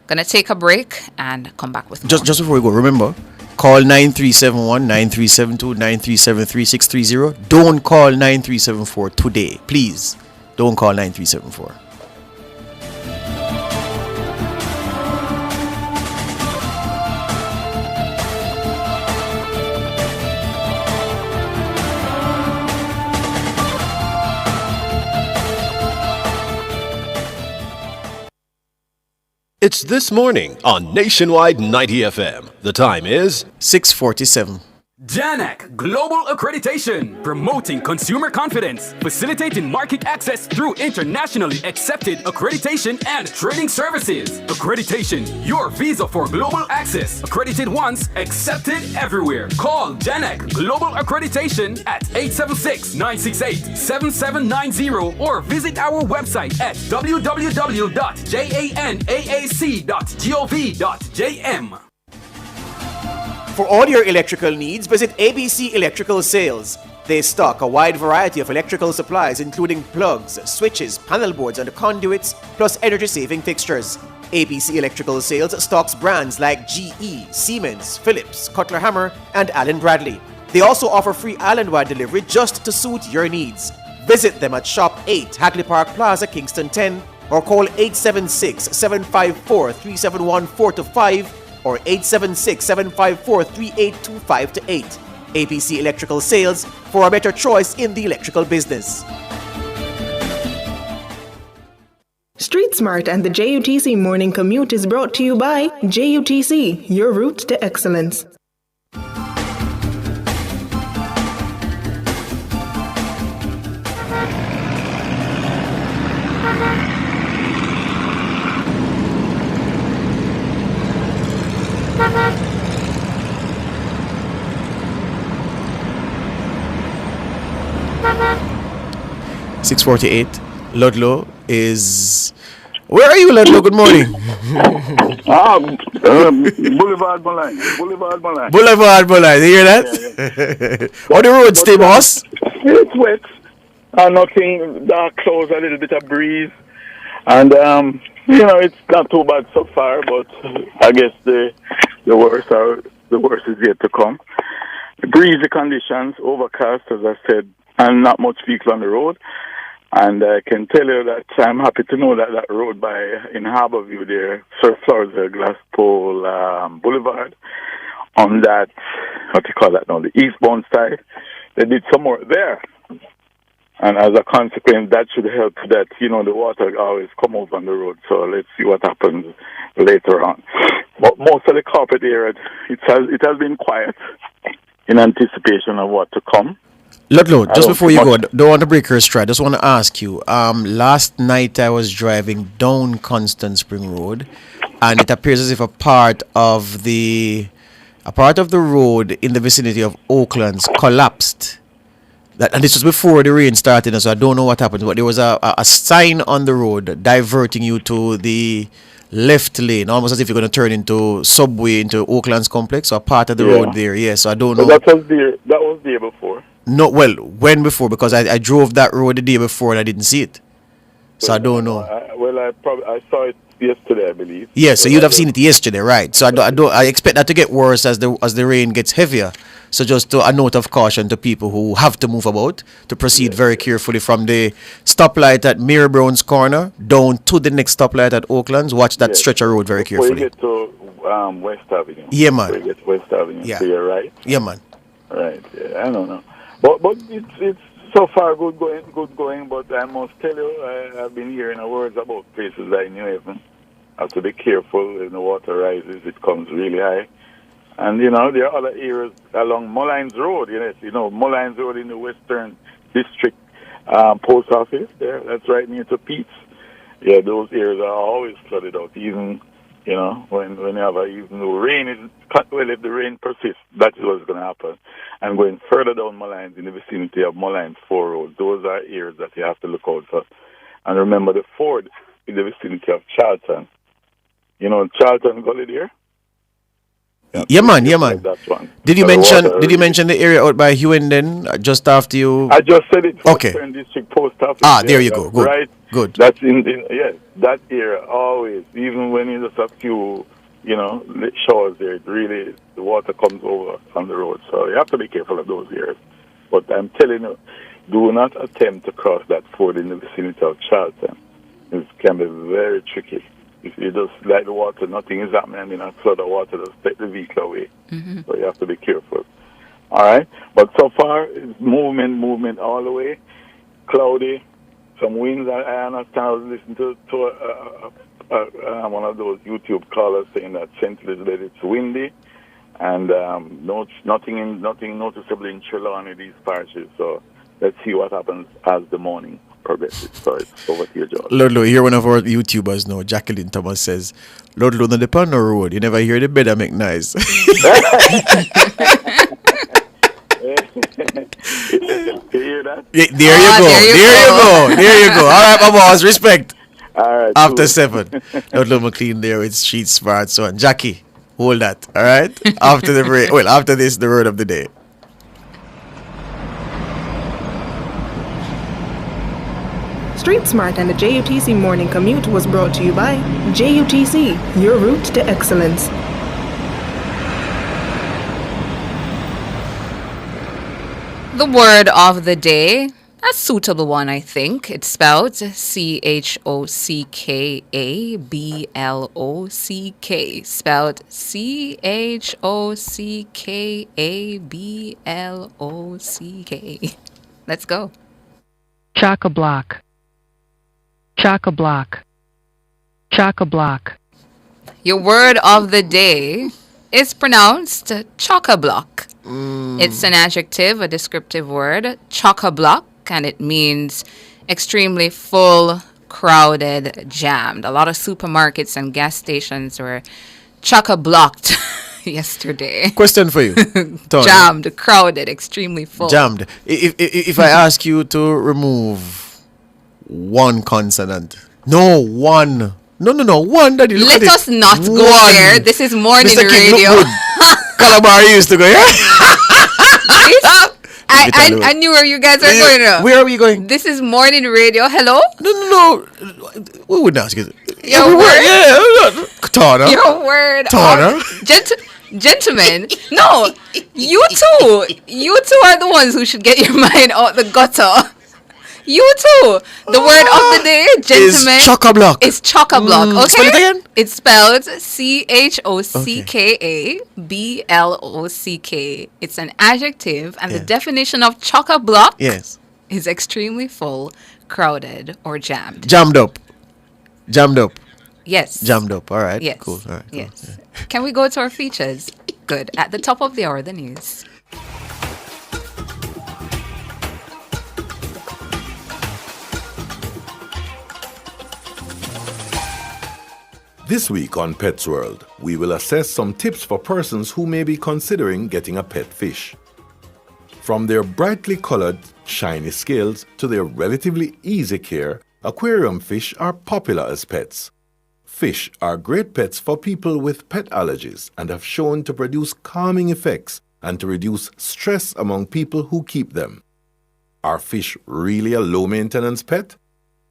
Gonna take a break and come back with more. Just before we go, remember, call 9371, 9372, 9373 630. Don't call 9374 today. Please, don't call 9374. It's This Morning on Nationwide 90 FM. The time is 6:47. JANAC Global Accreditation, promoting consumer confidence, facilitating market access through internationally accepted accreditation and training services. Accreditation, your visa for global access. Accredited once, accepted everywhere. Call JANAC Global Accreditation at 876-968-7790 or visit our website at www.janaac.gov.jm. For all your electrical needs, visit ABC Electrical Sales. They stock a wide variety of electrical supplies, including plugs, switches, panel boards, and conduits, plus energy-saving fixtures. ABC Electrical Sales stocks brands like GE, Siemens, Philips, Cutler Hammer, and Allen Bradley. They also offer free island-wide delivery just to suit your needs. Visit them at Shop 8, Hagley Park Plaza, Kingston 10, or call 876-754-3714-5 or 876-754-3825-8. ABC Electrical Sales, for a better choice in the electrical business. Street Smart and the JUTC Morning Commute is brought to you by JUTC, your route to excellence. .648. Ludlow is... Where are you, Ludlow? Good morning. Boulevard Malay. Boulevard Malay. You hear that? Yeah. On the road, stay, boss? It's wet. Nothing. Dark clouds, a little bit of breeze. And, it's not too bad so far, but I guess the worst are the worst is yet to come. Breezy conditions, overcast, as I said, and not much vehicle on the road. And I can tell you that I'm happy to know that that road in Harborview there, Sir Florida Glasspole Boulevard, on that, what do you call that now, the eastbound side, they did some work there. And as a consequence, that should help that, the water always come over on the road. So let's see what happens later on. But most of the carpet area, it has been quiet in anticipation of what to come. Ludlow, just before you go, don't want to break your stride. Just want to ask you. Last night I was driving down Constant Spring Road, and it appears as if a part of the road in the vicinity of Oaklands collapsed. And this was before the rain started, so I don't know what happened. But there was a sign on the road diverting you to the left lane, almost as if you're going to turn into subway into Oaklands complex, or a part of the road there. Yeah, so I don't know. That was there before. No, well, when before? Because I drove that road the day before and I didn't see it. So I don't know. I saw it yesterday, I believe. Yeah, so you'd have seen it yesterday, right? So I expect that to get worse as the rain gets heavier. So just a note of caution to people who have to move about to proceed very carefully from the stoplight at Mary Brown's Corner down to the next stoplight at Oaklands. Watch that stretch of road very carefully. Before you get to West Avenue. Yeah, man. Before you get to West Avenue. Yeah. So you're right. Yeah, man. Right. Yeah, I don't know. But it's so far good going. But I must tell you, I've been hearing words about places like New Haven. Have to be careful when the water rises; it comes really high. And there are other areas along Mullines Road. Mullines Road in the Western District Post Office. There, that's right near to Pete's. Yeah, those areas are always flooded out. Even when you have even though rain is if the rain persists, that is what's going to happen. And going further down Mullines in the vicinity of Mullines 4 Road, those are areas that you have to look out for. And remember the Ford in the vicinity of Charlton. Charlton Gully there. Yeah, man. That's one. Did you mention the area out by Huenden just after you? I just said it. Okay. Western District Post Office. There you go. Good. Right. Good. That's that area always. Even when you just a few, showers there, the water comes over on the road. So you have to be careful of those areas. But I'm telling you, do not attempt to cross that ford in the vicinity of Charlton. It can be very tricky. If you just like the water, nothing is happening. A flood of water just take the vehicle away. Mm-hmm. So you have to be careful. All right? But so far, it's movement all the way. Cloudy. Some winds. I understand. I was listening to one of those YouTube callers saying that St. Elizabeth, it's windy. And nothing noticeable in Trelawney, these parishes. So let's see what happens as the morning progresses. So it's over to you, George. Ludlow, here one of our YouTubers now, Jacqueline Thomas says, Ludlow, on the Pano Road, you never hear the better make noise. You hear that? Yeah, there you go. All right, my boss, respect. All right. After cool. 7, Ludlow McLean there with Street Smart. So, Jackie, hold that. All right. After the break, after this, the word of the day. Street Smart and the JUTC Morning Commute was brought to you by JUTC, your route to excellence. The word of the day, a suitable one, I think. It's spelled CHOCKABLOCK. Spelled CHOCKABLOCK. Let's go. Chock-a-block. Chock-a-block. Chock-a-block. Your word of the day is pronounced chock-a-block. It's an adjective, a descriptive word, chock-a-block, and it means extremely full, crowded, jammed. A lot of supermarkets and gas stations were chock-a-blocked yesterday. Question for you. Tony. Jammed, crowded, extremely full. Jammed. If I ask you to remove one consonant. One. One. Daddy, look Let at us not one. go there. This is morning Mr. King, radio. look good. Calamari used to go, yeah? I knew where you guys are going now. Where are we going? This is morning radio. Hello? No. We wouldn't ask you. Your word. Yeah. Tana. Your word. Tana. Gentlemen, no, you two are the ones who should get your mind out the gutter. You too. The word of the day, gentlemen, is chock-a-block. It's chock-a-block. Okay. Spell it again. It's spelled CHOCKABLOCK. It's an adjective, and the definition of chock-a-block is extremely full, crowded, or jammed. Jammed up. Yes. Jammed up. All right. Yes. Cool. All right. Cool. Yes. Yeah. Can we go to our features? Good. At the top of the hour, the news. This week on Pets World, we will assess some tips for persons who may be considering getting a pet fish. From their brightly colored, shiny scales to their relatively easy care, aquarium fish are popular as pets. Fish are great pets for people with pet allergies and have shown to produce calming effects and to reduce stress among people who keep them. Are fish really a low-maintenance pet?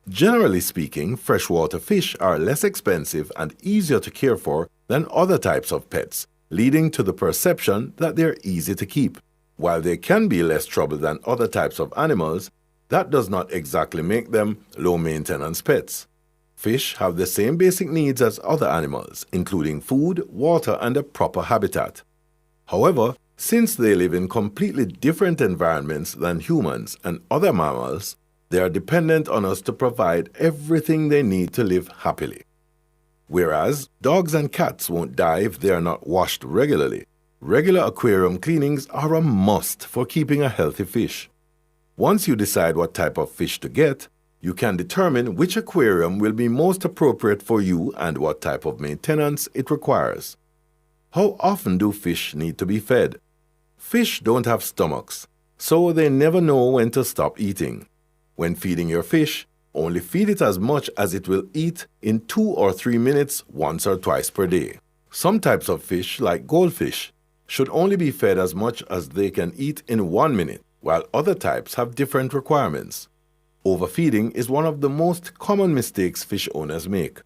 Generally speaking, freshwater fish are less expensive and easier to care for than other types of pets, leading to the perception that they're easy to keep. While they can be less trouble than other types of animals, that does not exactly make them low-maintenance pets. Fish have the same basic needs as other animals, including food, water, and a proper habitat. However, since they live in completely different environments than humans and other mammals, they are dependent on us to provide everything they need to live happily. Whereas dogs and cats won't die if they are not washed regularly, regular aquarium cleanings are a must for keeping a healthy fish. Once you decide what type of fish to get, you can determine which aquarium will be most appropriate for you and what type of maintenance it requires. How often do fish need to be fed? Fish don't have stomachs, so they never know when to stop eating. When feeding your fish, only feed it as much as it will eat in 2 or 3 minutes once or twice per day. Some types of fish, like goldfish, should only be fed as much as they can eat in 1 minute, while other types have different requirements. Overfeeding is one of the most common mistakes fish owners make.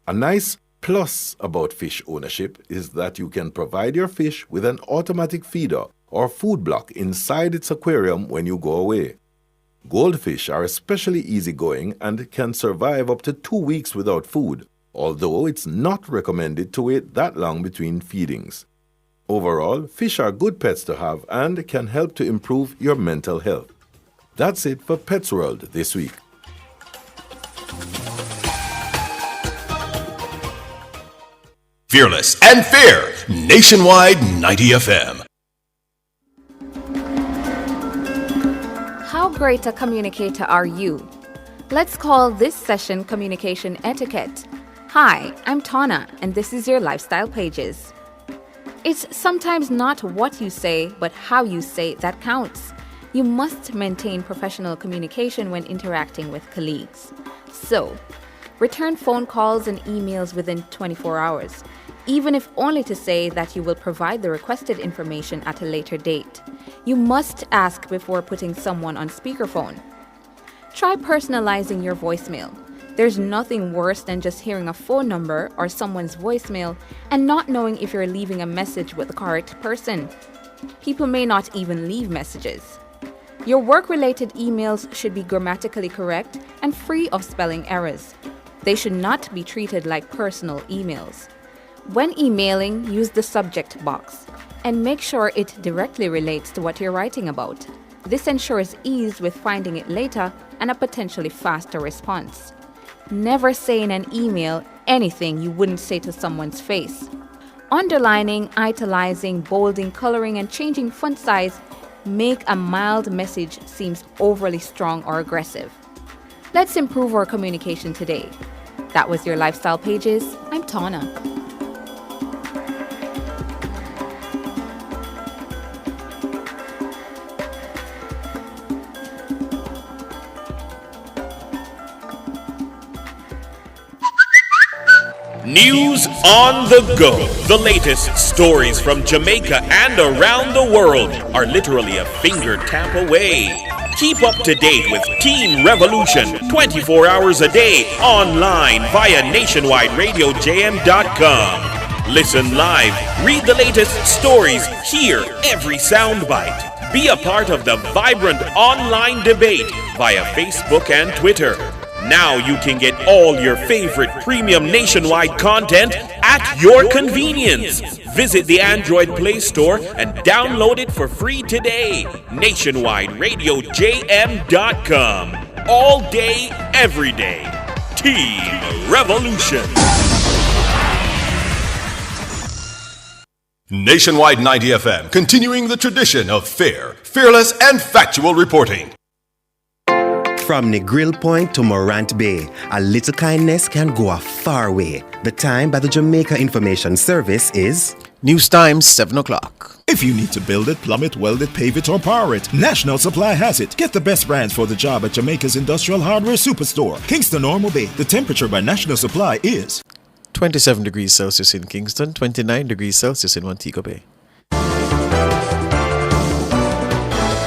A nice plus about fish ownership is that you can provide your fish with an automatic feeder or food block inside its aquarium when you go away. Goldfish are especially easygoing and can survive up to 2 weeks without food, although it's not recommended to wait that long between feedings. Overall, fish are good pets to have and can help to improve your mental health. That's it for Pets World this week. Fearless and fair, nationwide 90 FM. How great a communicator are you? Let's call this session Communication Etiquette. Hi, I'm Tana, and this is your Lifestyle Pages. It's sometimes not what you say, but how you say that counts. You must maintain professional communication when interacting with colleagues. So, return phone calls and emails within 24 hours, even if only to say that you will provide the requested information at a later date. You must ask before putting someone on speakerphone. Try personalizing your voicemail. There's nothing worse than just hearing a phone number or someone's voicemail and not knowing if you're leaving a message with the correct person. People may not even leave messages. Your work-related emails should be grammatically correct and free of spelling errors. They should not be treated like personal emails. When emailing, use the subject box and make sure it directly relates to what you're writing about. This ensures ease with finding it later and a potentially faster response. Never say in an email anything you wouldn't say to someone's face. Underlining, italicizing, bolding, coloring, and changing font size make a mild message seem overly strong or aggressive. Let's improve our communication today. That was your Lifestyle Pages. I'm Tana. News on the go. The latest stories from Jamaica and around the world are literally a finger tap away. Keep up to date with Teen Revolution 24 hours a day online via nationwideradiojm.com. Listen live, read the latest stories, hear every soundbite. Be a part of the vibrant online debate via Facebook and Twitter. Now you can get all your favorite premium nationwide content at your convenience. Visit the Android Play Store and download it for free today. NationwideRadioJM.com. All day, every day. Team Revolution. Nationwide 90 FM, continuing the tradition of fair, fearless, and factual reporting. From Negril Point to Morant Bay, a little kindness can go a far way. The time by the Jamaica Information Service is... News time, 7 o'clock. If you need to build it, plumb it, weld it, pave it, or power it, National Supply has it. Get the best brands for the job at Jamaica's Industrial Hardware Superstore, Kingston Normal Bay. The temperature by National Supply is... 27 degrees Celsius in Kingston, 29 degrees Celsius in Montego Bay.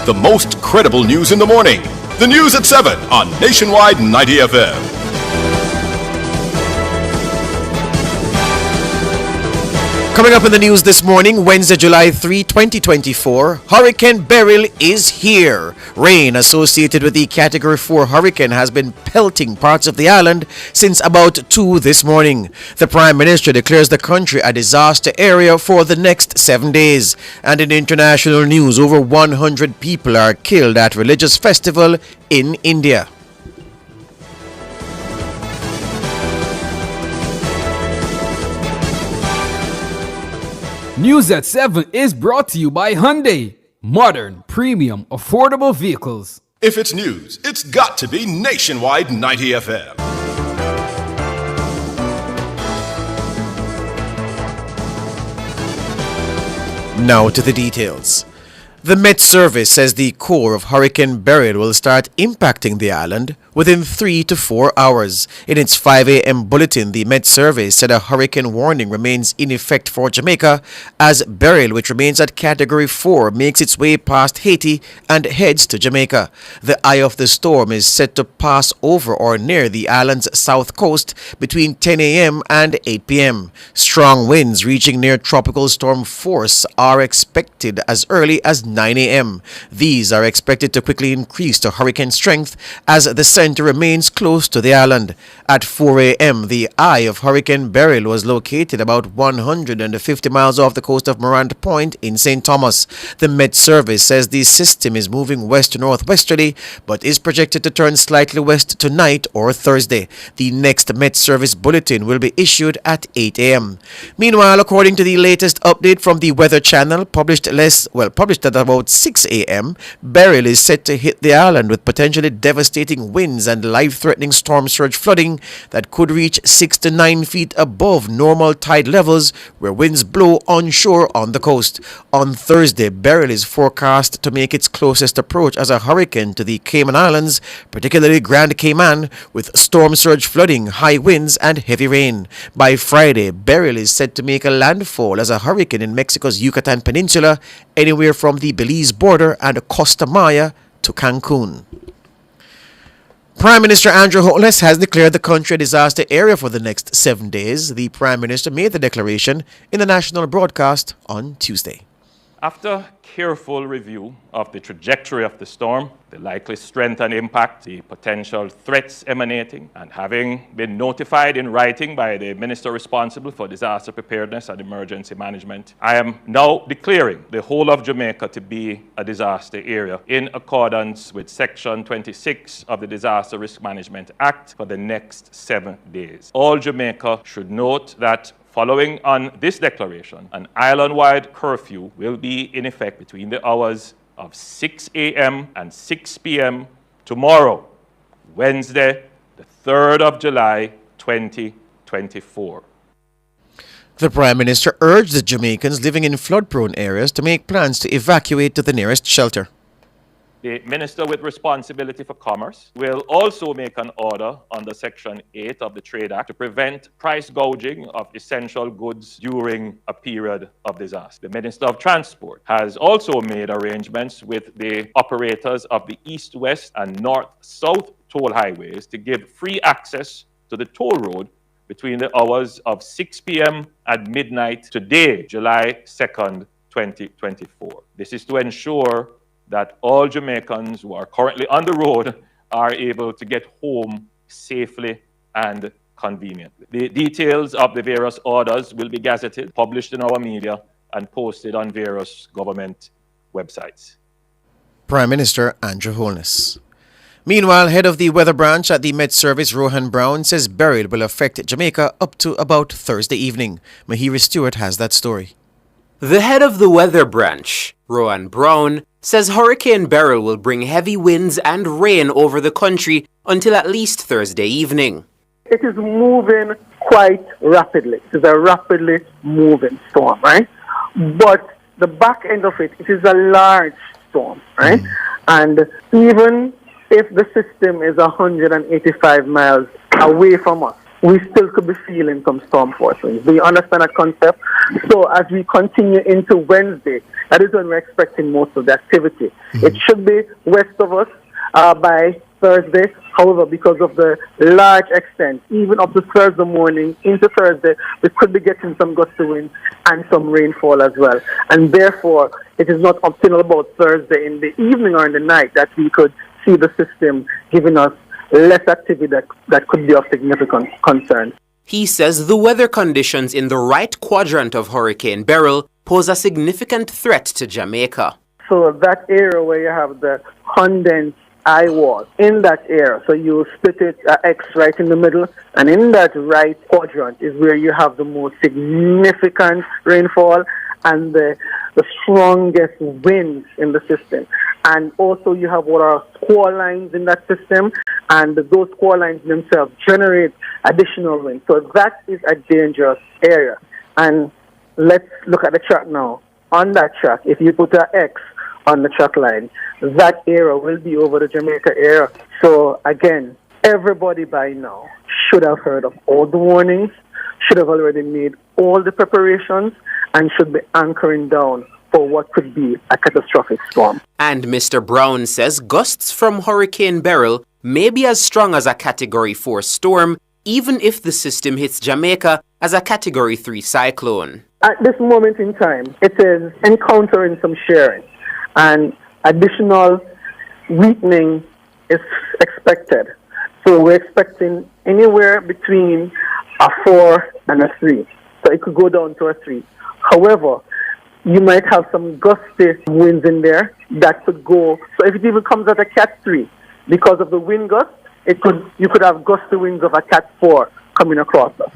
The most credible news in the morning. The news at 7 on Nationwide 90 FM. Coming up in the news this morning, Wednesday, July 3, 2024, Hurricane Beryl is here. Rain associated with the Category 4 hurricane has been pelting parts of the island since about 2 this morning. The Prime Minister declares the country a disaster area for the next 7 days. And in international news, over 100 people are killed at religious festival in India. News at 7 is brought to you by Hyundai. Modern, premium, affordable vehicles. If it's news, it's got to be Nationwide 90 FM. Now to the details. The Met Service says the core of Hurricane Beryl will start impacting the island within 3 to 4 hours. In its 5 a.m. bulletin, the Met Service said a hurricane warning remains in effect for Jamaica as Beryl, which remains at Category 4, makes its way past Haiti and heads to Jamaica. The eye of the storm is set to pass over or near the island's south coast between 10 a.m. and 8 p.m. Strong winds reaching near tropical storm force are expected as early as 9 a.m. These are expected to quickly increase to hurricane strength as the center remains close to the island. At 4 a.m., the eye of Hurricane Beryl was located about 150 miles off the coast of Morant Point in St. Thomas. The Met Service says the system is moving west to northwesterly but is projected to turn slightly west tonight or Thursday. The next Met Service bulletin will be issued at 8 a.m. Meanwhile, according to the latest update from the Weather Channel, published at about 6 a.m., Beryl is set to hit the island with potentially devastating winds and life-threatening storm surge flooding that could reach 6 to 9 feet above normal tide levels where winds blow onshore on the coast. On Thursday, Beryl is forecast to make its closest approach as a hurricane to the Cayman Islands, particularly Grand Cayman, with storm surge flooding, high winds, and heavy rain. By Friday, Beryl is set to make a landfall as a hurricane in Mexico's Yucatan Peninsula, anywhere from the Belize border and Costa Maya to Cancun. Prime Minister Andrew Holness has declared the country a disaster area for the next 7 days. The Prime Minister made the declaration in the national broadcast on Tuesday. After careful review of the trajectory of the storm, the likely strength and impact, the potential threats emanating, and having been notified in writing by the Minister responsible for disaster preparedness and emergency management, I am now declaring the whole of Jamaica to be a disaster area in accordance with Section 26 of the Disaster Risk Management Act for the next 7 days. All Jamaica should note that following on this declaration, an island-wide curfew will be in effect between the hours of 6 a.m. and 6 p.m. tomorrow, Wednesday, the 3rd of July, 2024. The Prime Minister urged the Jamaicans living in flood-prone areas to make plans to evacuate to the nearest shelter. The Minister with responsibility for commerce will also make an order under Section 8 of the Trade Act to prevent price gouging of essential goods during a period of disaster. The Minister of Transport has also made arrangements with the operators of the east-west and north-south toll highways to give free access to the toll road between the hours of 6 p.m. and midnight today, July 2nd, 2024. This is to ensure that all Jamaicans who are currently on the road are able to get home safely and conveniently. The details of the various orders will be gazetted, published in our media, and posted on various government websites. Prime Minister Andrew Holness. Meanwhile, head of the weather branch at the Met Service, Rohan Brown, says Beryl will affect Jamaica up to about Thursday evening. Mahiri Stewart has that story. The head of the weather branch, Rohan Brown, says Hurricane Beryl will bring heavy winds and rain over the country until at least Thursday evening. It is moving quite rapidly. It is a rapidly moving storm, right? But the back end of it is a large storm, right? And even if the system is 185 miles away from us, we still could be feeling some storm force winds. Do you understand that concept? So as we continue into Wednesday, that is when we're expecting most of the activity. It should be west of us by Thursday. However, because of the large extent, even up to Thursday morning into Thursday, we could be getting some gusty winds and some rainfall as well. And therefore, it is not up till about Thursday in the evening or in the night that we could see the system giving us less activity that could be of significant concern. He says the weather conditions in the right quadrant of Hurricane Beryl pose a significant threat to Jamaica. So that area where you have the condensed eye wall, in that area, so you split it X right in the middle, and in that right quadrant is where you have the most significant rainfall and the strongest winds in the system. And also you have what are squall lines in that system, and those squall lines themselves generate additional wind. So that is a dangerous area. And let's look at the track now. On that track, if you put an X on the track line, that area will be over the Jamaica area. So again, everybody by now should have heard of all the warnings, should have already made all the preparations, and should be anchoring down for what could be a catastrophic storm. And Mr. Brown says gusts from Hurricane Beryl may be as strong as a Category 4 storm, even if the system hits Jamaica as a Category 3 cyclone. At this moment in time, it is encountering some sharing, and additional weakening is expected. So we're expecting anywhere between a 4 and a 3. So it could go down to a 3. However, you might have some gusty winds in there that could go. So if it even comes at a Cat 3, because of the wind gust, you could have gusty winds of a Cat 4 coming across us.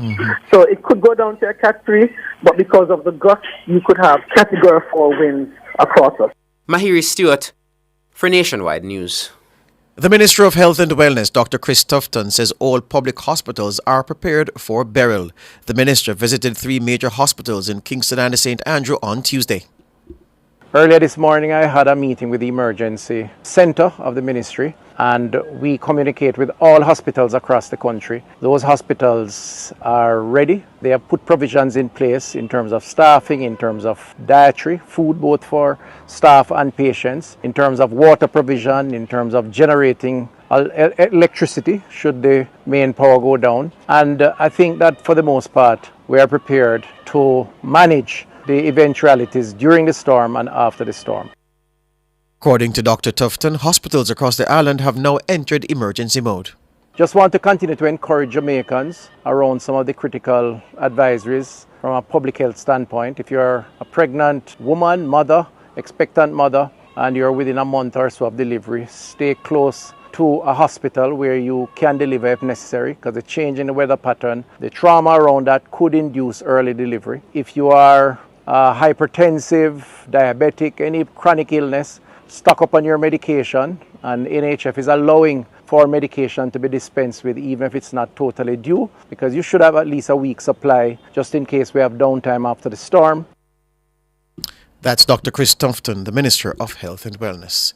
So it could go down to a Cat 3, but because of the gust, you could have Category 4 winds across us. Mahiri Stewart for Nationwide News. The Minister of Health and Wellness, Dr. Chris Tufton, says all public hospitals are prepared for Beryl. The minister visited 3 major hospitals in Kingston and St. Andrew on Tuesday. Earlier this morning, I had a meeting with the emergency center of the ministry, and we communicate with all hospitals across the country. Those hospitals are ready. They have put provisions in place in terms of staffing, in terms of dietary, food both for staff and patients, in terms of water provision, in terms of generating electricity should the main power go down. And I think that for the most part, we are prepared to manage the eventualities during the storm and after the storm. According to Dr. Tufton, hospitals across the island have now entered emergency mode. Just want to continue to encourage Jamaicans around some of the critical advisories from a public health standpoint. If you're a pregnant woman, mother, expectant mother, and you're within a month or so of delivery, stay close to a hospital where you can deliver if necessary, because the change in the weather pattern, the trauma around that could induce early delivery. If you are hypertensive, diabetic, any chronic illness, stock up on your medication, and NHF is allowing for medication to be dispensed with even if it's not totally due, because you should have at least a week's supply just in case we have downtime after the storm. That's Dr. Chris Tufton, the Minister of Health and Wellness.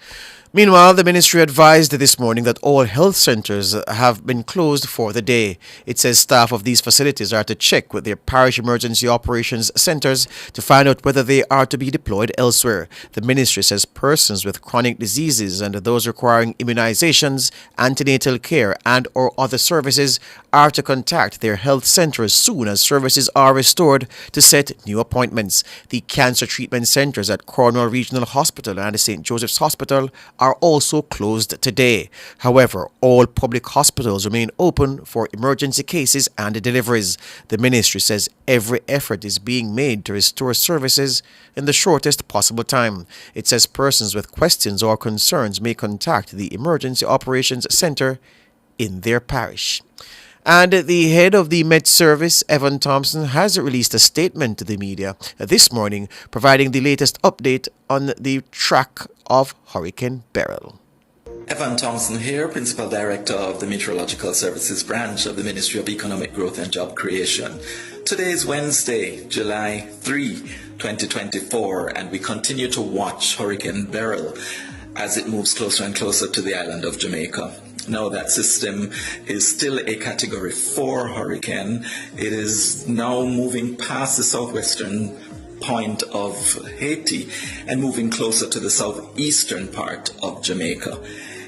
Meanwhile, the ministry advised this morning that all health centres have been closed for the day. It says staff of these facilities are to check with their parish emergency operations centres to find out whether they are to be deployed elsewhere. The ministry says persons with chronic diseases and those requiring immunizations, antenatal care and or other services are to contact their health centre as soon as services are restored to set new appointments. The cancer treatment centres at Cornwall Regional Hospital and the St. Joseph's Hospital are also closed today. However, all public hospitals remain open for emergency cases and deliveries. The ministry says every effort is being made to restore services in the shortest possible time. It says persons with questions or concerns may contact the Emergency Operations Centre in their parish. And the head of the Met Service, Evan Thompson, has released a statement to the media this morning providing the latest update on the track of Hurricane Beryl. Evan Thompson here, Principal Director of the Meteorological Services Branch of the Ministry of Economic Growth and Job Creation. Today is Wednesday, July 3, 2024, and we continue to watch Hurricane Beryl as it moves closer and closer to the island of Jamaica. Now that system is still a Category 4 hurricane. It is now moving past the southwestern point of Haiti and moving closer to the southeastern part of Jamaica.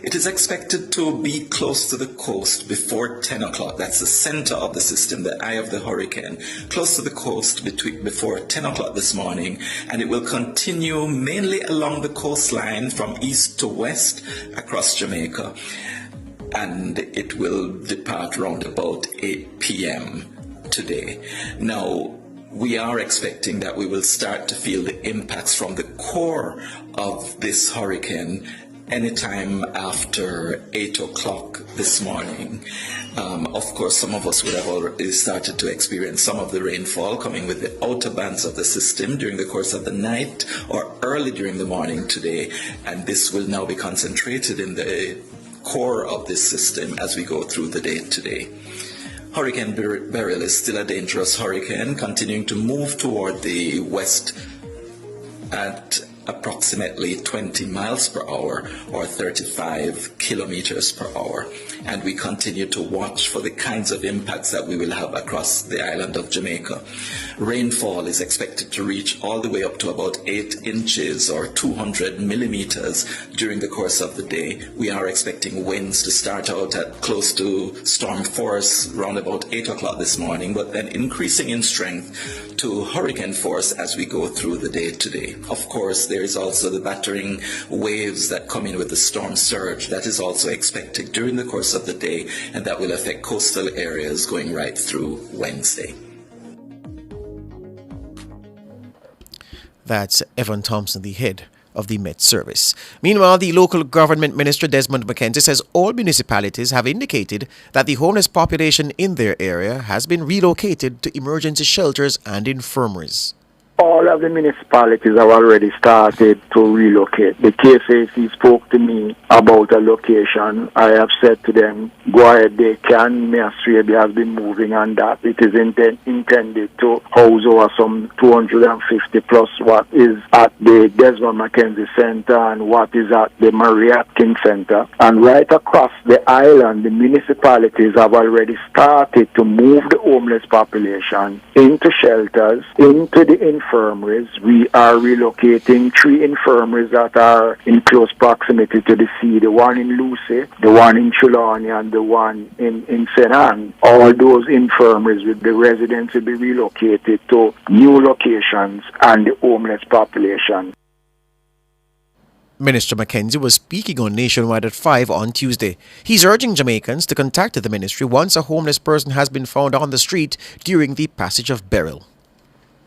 It is expected to be close to the coast before 10 o'clock. That's the center of the system, the eye of the hurricane, close to the coast before 10 o'clock this morning, and it will continue mainly along the coastline from east to west across Jamaica. And it will depart around about 8 p.m. today. Now, we are expecting that we will start to feel the impacts from the core of this hurricane anytime after 8 o'clock this morning. Of course, some of us would have already started to experience some of the rainfall coming with the outer bands of the system during the course of the night or early during the morning today, and this will now be concentrated in the core of this system as we go through the day today. Hurricane Beryl is still a dangerous hurricane, continuing to move toward the west at approximately 20 miles per hour or 35 kilometers per hour. And we continue to watch for the kinds of impacts that we will have across the island of Jamaica. Rainfall is expected to reach all the way up to about 8 inches or 200 millimeters during the course of the day. We are expecting winds to start out at close to storm force around about 8 o'clock this morning, but then increasing in strength to hurricane force as we go through the day today. Of course, there is also the battering waves that come in with the storm surge. That is also expected during the course of the day, and that will affect coastal areas going right through Wednesday. That's Evan Thompson, the head of the Met Service. Meanwhile, the local government minister Desmond McKenzie says all municipalities have indicated that the homeless population in their area has been relocated to emergency shelters and infirmaries. All of the municipalities have already started to relocate. The KFAC spoke to me about a location. I have said to them, go ahead, they can. Ministry has been moving on that. It is intended to house over some 250 plus what is at the Desmond McKenzie Center and what is at the Mary Atkins Center. And right across the island, the municipalities have already started to move the homeless population into shelters, into the infirmaries. We are relocating 3 infirmaries that are in close proximity to the sea, the one in Lucy, the one in Trelawney, and the one in St. Anne. All those infirmaries with the residents will be relocated to new locations and the homeless population. Minister McKenzie was speaking on Nationwide at 5 on Tuesday. He's urging Jamaicans to contact the ministry once a homeless person has been found on the street during the passage of Beryl.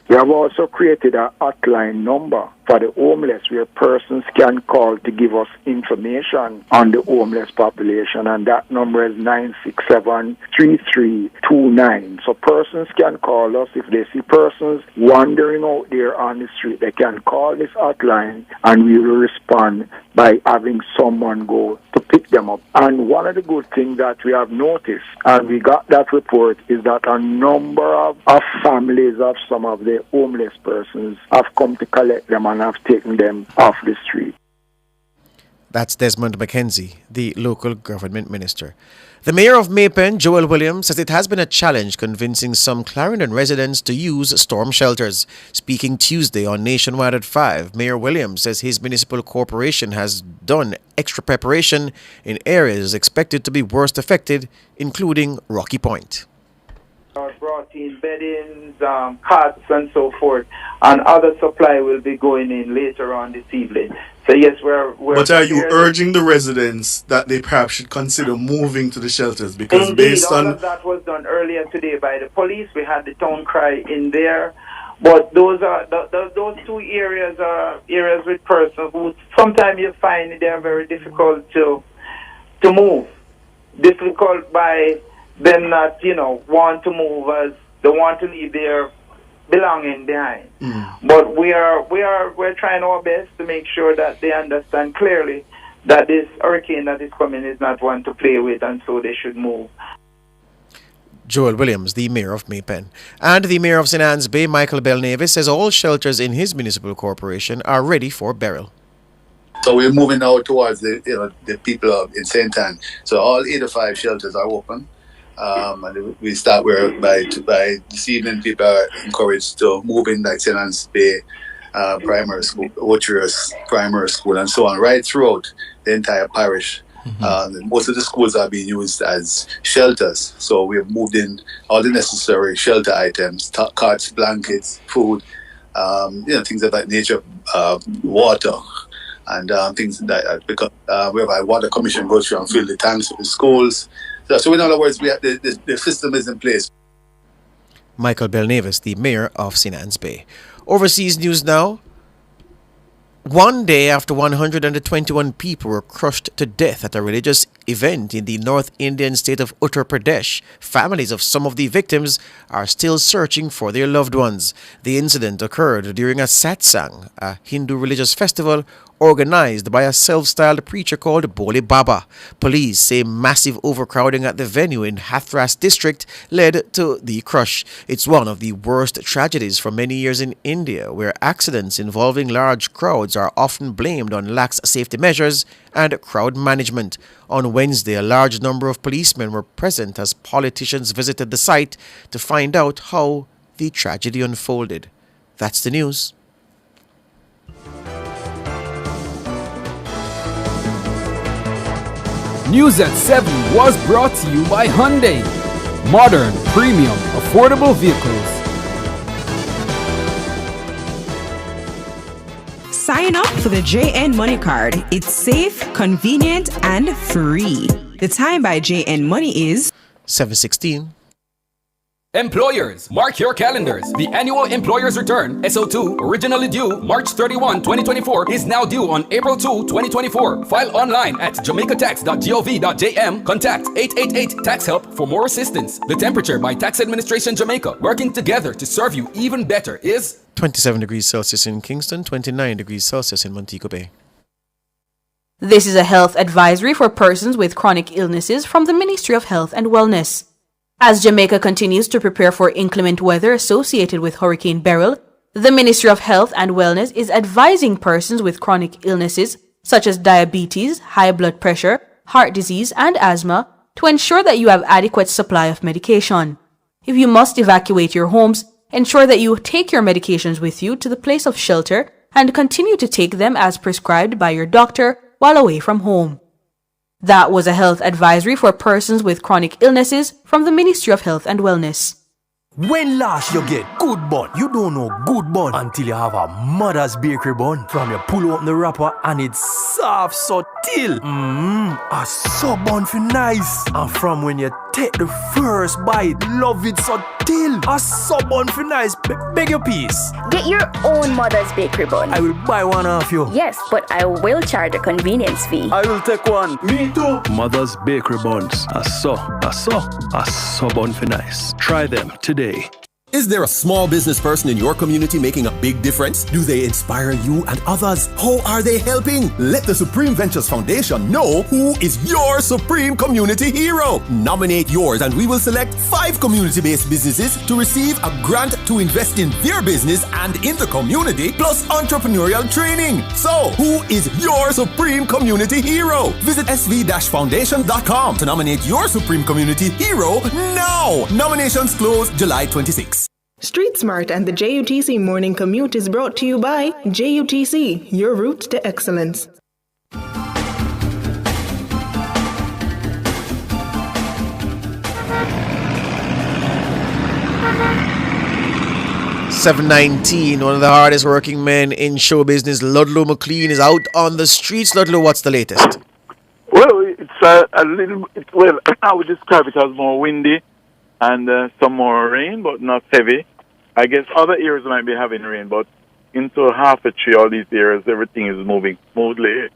We have also created a hotline number for the homeless where persons can call to give us information on the homeless population, and that number is 967-3329. So persons can call us if they see persons wandering out there on the street. They can call this hotline and we will respond by having someone go to pick pick them up. And one of the good things that we have noticed, and we got that report, is that a number of families of some of the homeless persons have come to collect them and have taken them off the street. That's Desmond McKenzie, the local government minister. The mayor of Maypen, Joel Williams, says it has been a challenge convincing some Clarendon residents to use storm shelters. Speaking Tuesday on Nationwide at 5, Mayor Williams says his municipal corporation has done extra preparation in areas expected to be worst affected, including Rocky Point. Brought in beddings, cots and so forth, and other supply will be going in later on this evening. So yes, we're But are you urging the residents that they perhaps should consider moving to the shelters? Because Indeed, based all on of that was done earlier today by the police. We had the town cry in there. But those are those two areas are areas with persons who sometimes you find they are very difficult to move. Difficult by them not, want to move as they want to leave their belonging behind. But we're trying our best to make sure that they understand clearly that this hurricane that is coming is not one to play with, and so they should move. Joel Williams, the mayor of Maypen. And the mayor of St. Anne's Bay, Michael Belnavis, says all shelters in his municipal corporation are ready for Beryl. So we're moving now towards the people in St. Anne. So all 85 shelters are open. And we start by this evening, people are encouraged to move in, like St. Anne's Bay Primary School, Ocherous Primary School, and so on, right throughout the entire parish. Most of the schools are being used as shelters. So we have moved in all the necessary shelter items, cots, blankets, food, things of that nature, water, and things like that. Because we have a water commission go through and fill the tanks of the schools. So in other words, we have the system is in place. Michael Belnavis, the mayor of St. Anne's Bay. Overseas news now. One day after 121 people were crushed to death at a religious event in the North Indian state of Uttar Pradesh, families of some of the victims are still searching for their loved ones. The incident occurred during a satsang, a Hindu religious festival organized by a self-styled preacher called Bole Baba. Police say massive overcrowding at the venue in Hathras district led to the crush. It's one of the worst tragedies for many years in India, where accidents involving large crowds are often blamed on lax safety measures and crowd management. On Wednesday, a large number of policemen were present as politicians visited the site to find out how the tragedy unfolded. That's the news. News at 7 was brought to you by Hyundai. Modern, premium, affordable vehicles. Sign up for the JN Money Card. It's safe, convenient, and free. The time by JN Money is 7:16. Employers, mark your calendars. The annual Employers Return, SO2, originally due March 31, 2024, is now due on April 2, 2024. File online at jamaicatax.gov.jm. Contact 888-TAX-HELP for more assistance. The temperature by Tax Administration Jamaica, working together to serve you even better, is 27 degrees Celsius in Kingston, 29 degrees Celsius in Montego Bay. This is a health advisory for persons with chronic illnesses from the Ministry of Health and Wellness. As Jamaica continues to prepare for inclement weather associated with Hurricane Beryl, the Ministry of Health and Wellness is advising persons with chronic illnesses such as diabetes, high blood pressure, heart disease, and asthma to ensure that you have adequate supply of medication. If you must evacuate your homes, ensure that you take your medications with you to the place of shelter and continue to take them as prescribed by your doctor while away from home. That was a health advisory for persons with chronic illnesses from the Ministry of Health and Wellness. When last you get good bun, you don't know good bun until you have a mother's bakery bun. From you pull open the wrapper and it's soft so till. A sub bun for nice. And from when you take the first bite, love it so till. A sub bun for nice. Beg your piece. Get your own mother's bakery bun. I will buy one off you. Yes, but I will charge a convenience fee. I will take one. Me too. Mother's bakery buns. A sub bun for nice. Try them today. Is there a small business person in your community making a big difference? Do they inspire you and others? How are they helping? Let the Supreme Ventures Foundation know who is your Supreme Community Hero. Nominate yours and we will select 5 community-based businesses to receive a grant to invest in their business and in the community, plus entrepreneurial training. So, who is your Supreme Community Hero? Visit sv-foundation.com to nominate your Supreme Community Hero now. Nominations close July 26. Street Smart and the JUTC Morning Commute is brought to you by JUTC, your route to excellence. 719, one of the hardest working men in show business, Ludlow McLean, is out on the streets. Ludlow, what's the latest? Well, it's a little, well, I would describe it as more windy and some more rain, but not heavy. I guess other areas might be having rain, but into half a tree, all these areas, everything is moving smoothly.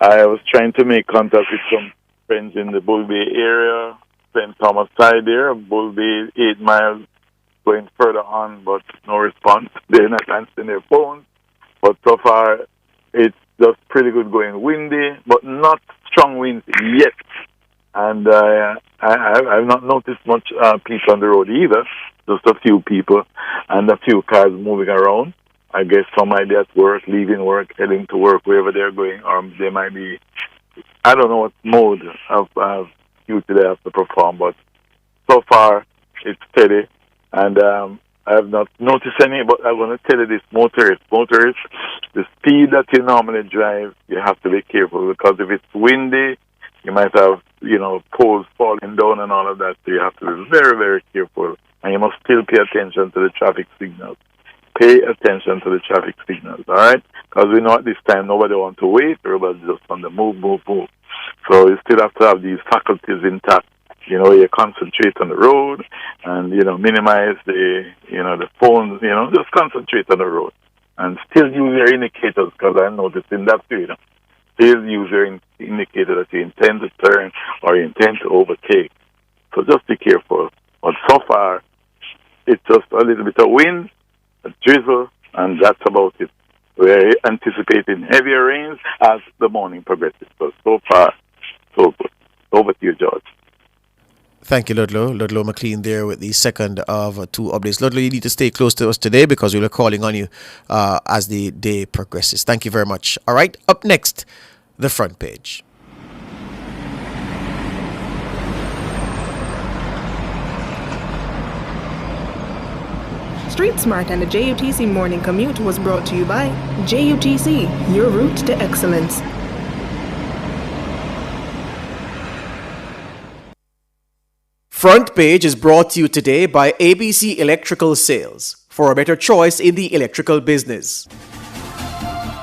I was trying to make contact with some friends in the Bull Bay area, St. Thomas side there, Bull Bay, 8 miles, going further on, but no response. They're not answering their phones. But so far, it's just pretty good going windy, but not strong winds yet. And I've not noticed much people on the road either, just a few people and a few cars moving around. I guess some might be at work, leaving work, heading to work, wherever they're going, or they might be, I don't know what mode of duty they have to perform, but so far it's steady. And I have not noticed any, but I want to tell you this, motorists, the speed that you normally drive, you have to be careful, because if it's windy, you might have, poles falling down and all of that, so you have to be very, very careful. And you must still pay attention to the traffic signals. Pay attention to the traffic signals, all right? Because we know at this time nobody wants to wait, everybody's just on the move. So you still have to have these faculties intact. You concentrate on the road and, minimize the phones, just concentrate on the road. And still use your indicators, because I noticed in that too, still use your indicator that you intend to turn or you intend to overtake. So just be careful. But so far, it's just a little bit of wind, a drizzle, and that's about it. We're anticipating heavier rains as the morning progresses. So far, so good. Over to you, George. Thank you, Ludlow. Ludlow McLean there with the second of 2 updates. Ludlow, you need to stay close to us today because we'll be calling on you as the day progresses. Thank you very much. All right, up next, the front page. Street Smart and the JUTC Morning Commute was brought to you by JUTC, your route to excellence. Front page is brought to you today by ABC Electrical Sales, for a better choice in the electrical business.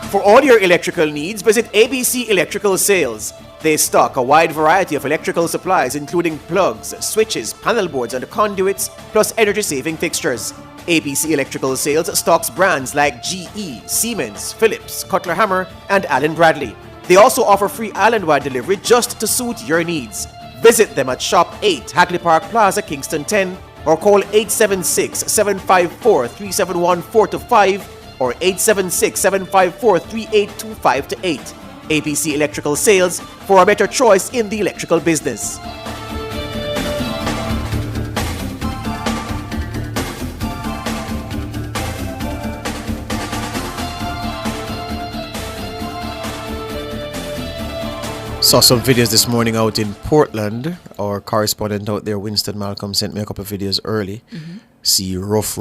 For all your electrical needs, visit ABC Electrical Sales. They stock a wide variety of electrical supplies, including plugs, switches, panel boards, and conduits, plus energy-saving fixtures. ABC Electrical Sales stocks brands like GE, Siemens, Philips, Cutler Hammer, and Allen Bradley. They also offer free island-wide delivery just to suit your needs. Visit them at Shop 8, Hagley Park Plaza, Kingston 10, or call 876-754-3714-5 or 876-754-3825-8. ABC Electrical Sales, for a better choice in the electrical business. Saw some videos this morning out in Portland. Our correspondent out there, Winston Malcolm, sent me a couple of videos early. See rough,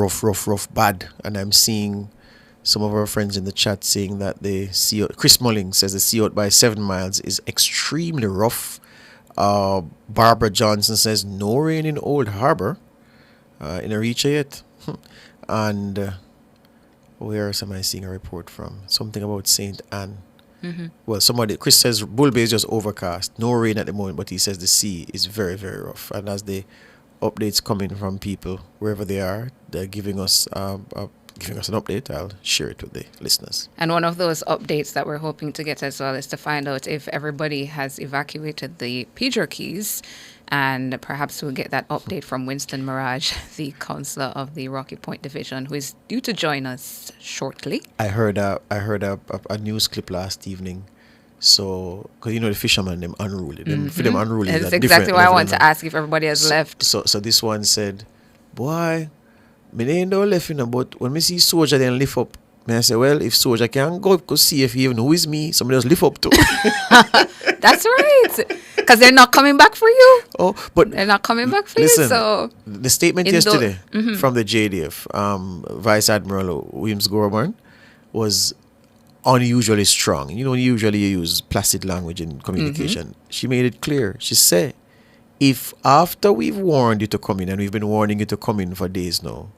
bad. And I'm seeing some of our friends in the chat saying that the sea out, Chris Mulling says the sea out by 7 miles is extremely rough. Barbara Johnson says no rain in Old Harbor in Aricha yet. And where else am I seeing a report from? Something about St. Anne. Well, Chris says Bull Bay is just overcast. No rain at the moment, but he says the sea is very, very rough. And as the updates coming from people, wherever they are, they're giving us giving us an update. I'll share it with the listeners. And one of those updates that we're hoping to get as well is to find out if everybody has evacuated the Pedro Keys. And perhaps we'll get that update from Winston Mirage, the councillor of the Rocky Point Division, who is due to join us shortly. I heard a news clip last evening. So, because the fishermen, them unruly. For them unruly. That's exactly why I want to ask if everybody has left. So this one said, boy, me ain't no left, but when me see soldier then lift up, me I say, well, if soldier can go up, go see if he even who is me, somebody else lift up too. That's right. Because they're not coming back for you. Oh, but they're not coming back for listen, you. So the statement yesterday from the JDF, Vice Admiral Williams Gorman, was unusually strong. Usually you use placid language in communication. She made it clear. She said, if after we've warned you to come in, and we've been warning you to come in for days now,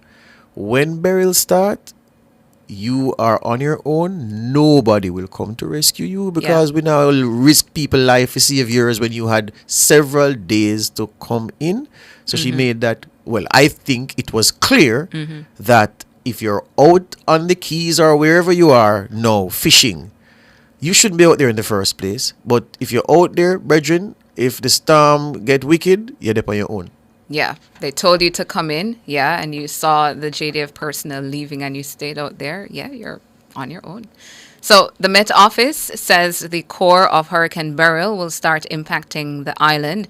when Beryl start, you are on your own. Nobody will come to rescue you because we now risk people life for save yours when you had several days to come in. So she made that, well, I think it was clear that if you're out on the Keys or wherever you are now fishing, you shouldn't be out there in the first place. But if you're out there, brethren, if the storm get wicked, you're there on your own. Yeah, they told you to come in, and you saw the JDF personnel leaving and you stayed out there, you're on your own. So the Met Office says the core of Hurricane Beryl will start impacting the island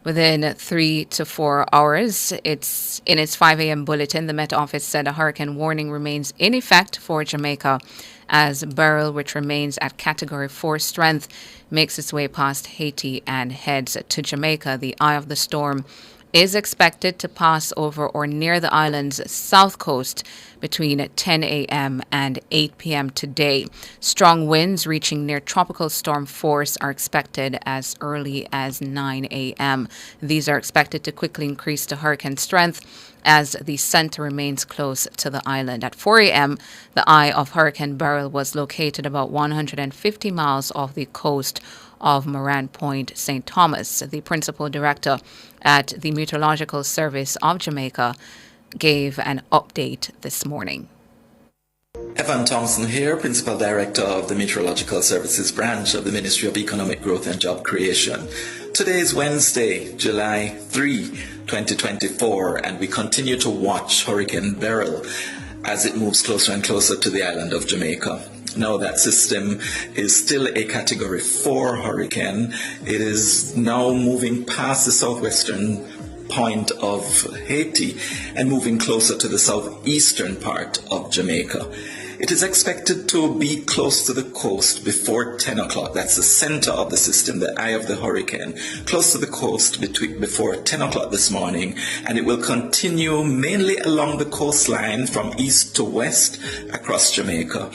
within 3 to 4 hours. It's in its 5 a.m. bulletin. The Met Office said a hurricane warning remains in effect for Jamaica as Beryl, which remains at Category 4 strength, makes its way past Haiti and heads to Jamaica. The eye of the storm is expected to pass over or near the island's south coast between 10 a.m. and 8 p.m. today. Strong winds reaching near tropical storm force are expected as early as 9 a.m. These are expected to quickly increase to hurricane strength as the center remains close to the island. At 4 a.m., the eye of Hurricane Beryl was located about 150 miles off the coast of Morant Point, St. Thomas. The principal director at the Meteorological Service of Jamaica gave an update this morning. Evan Thompson here, Principal Director of the Meteorological Services Branch of the Ministry of Economic Growth and Job Creation. Today is Wednesday, July 3, 2024, and we continue to watch Hurricane Beryl as it moves closer and closer to the island of Jamaica. Now that system is still a Category 4 hurricane. It is now moving past the southwestern point of Haiti and moving closer to the southeastern part of Jamaica. It is expected to be close to the coast before 10 o'clock. That's the center of the system, the eye of the hurricane, close to the coast before 10 o'clock this morning. And it will continue mainly along the coastline from east to west across Jamaica.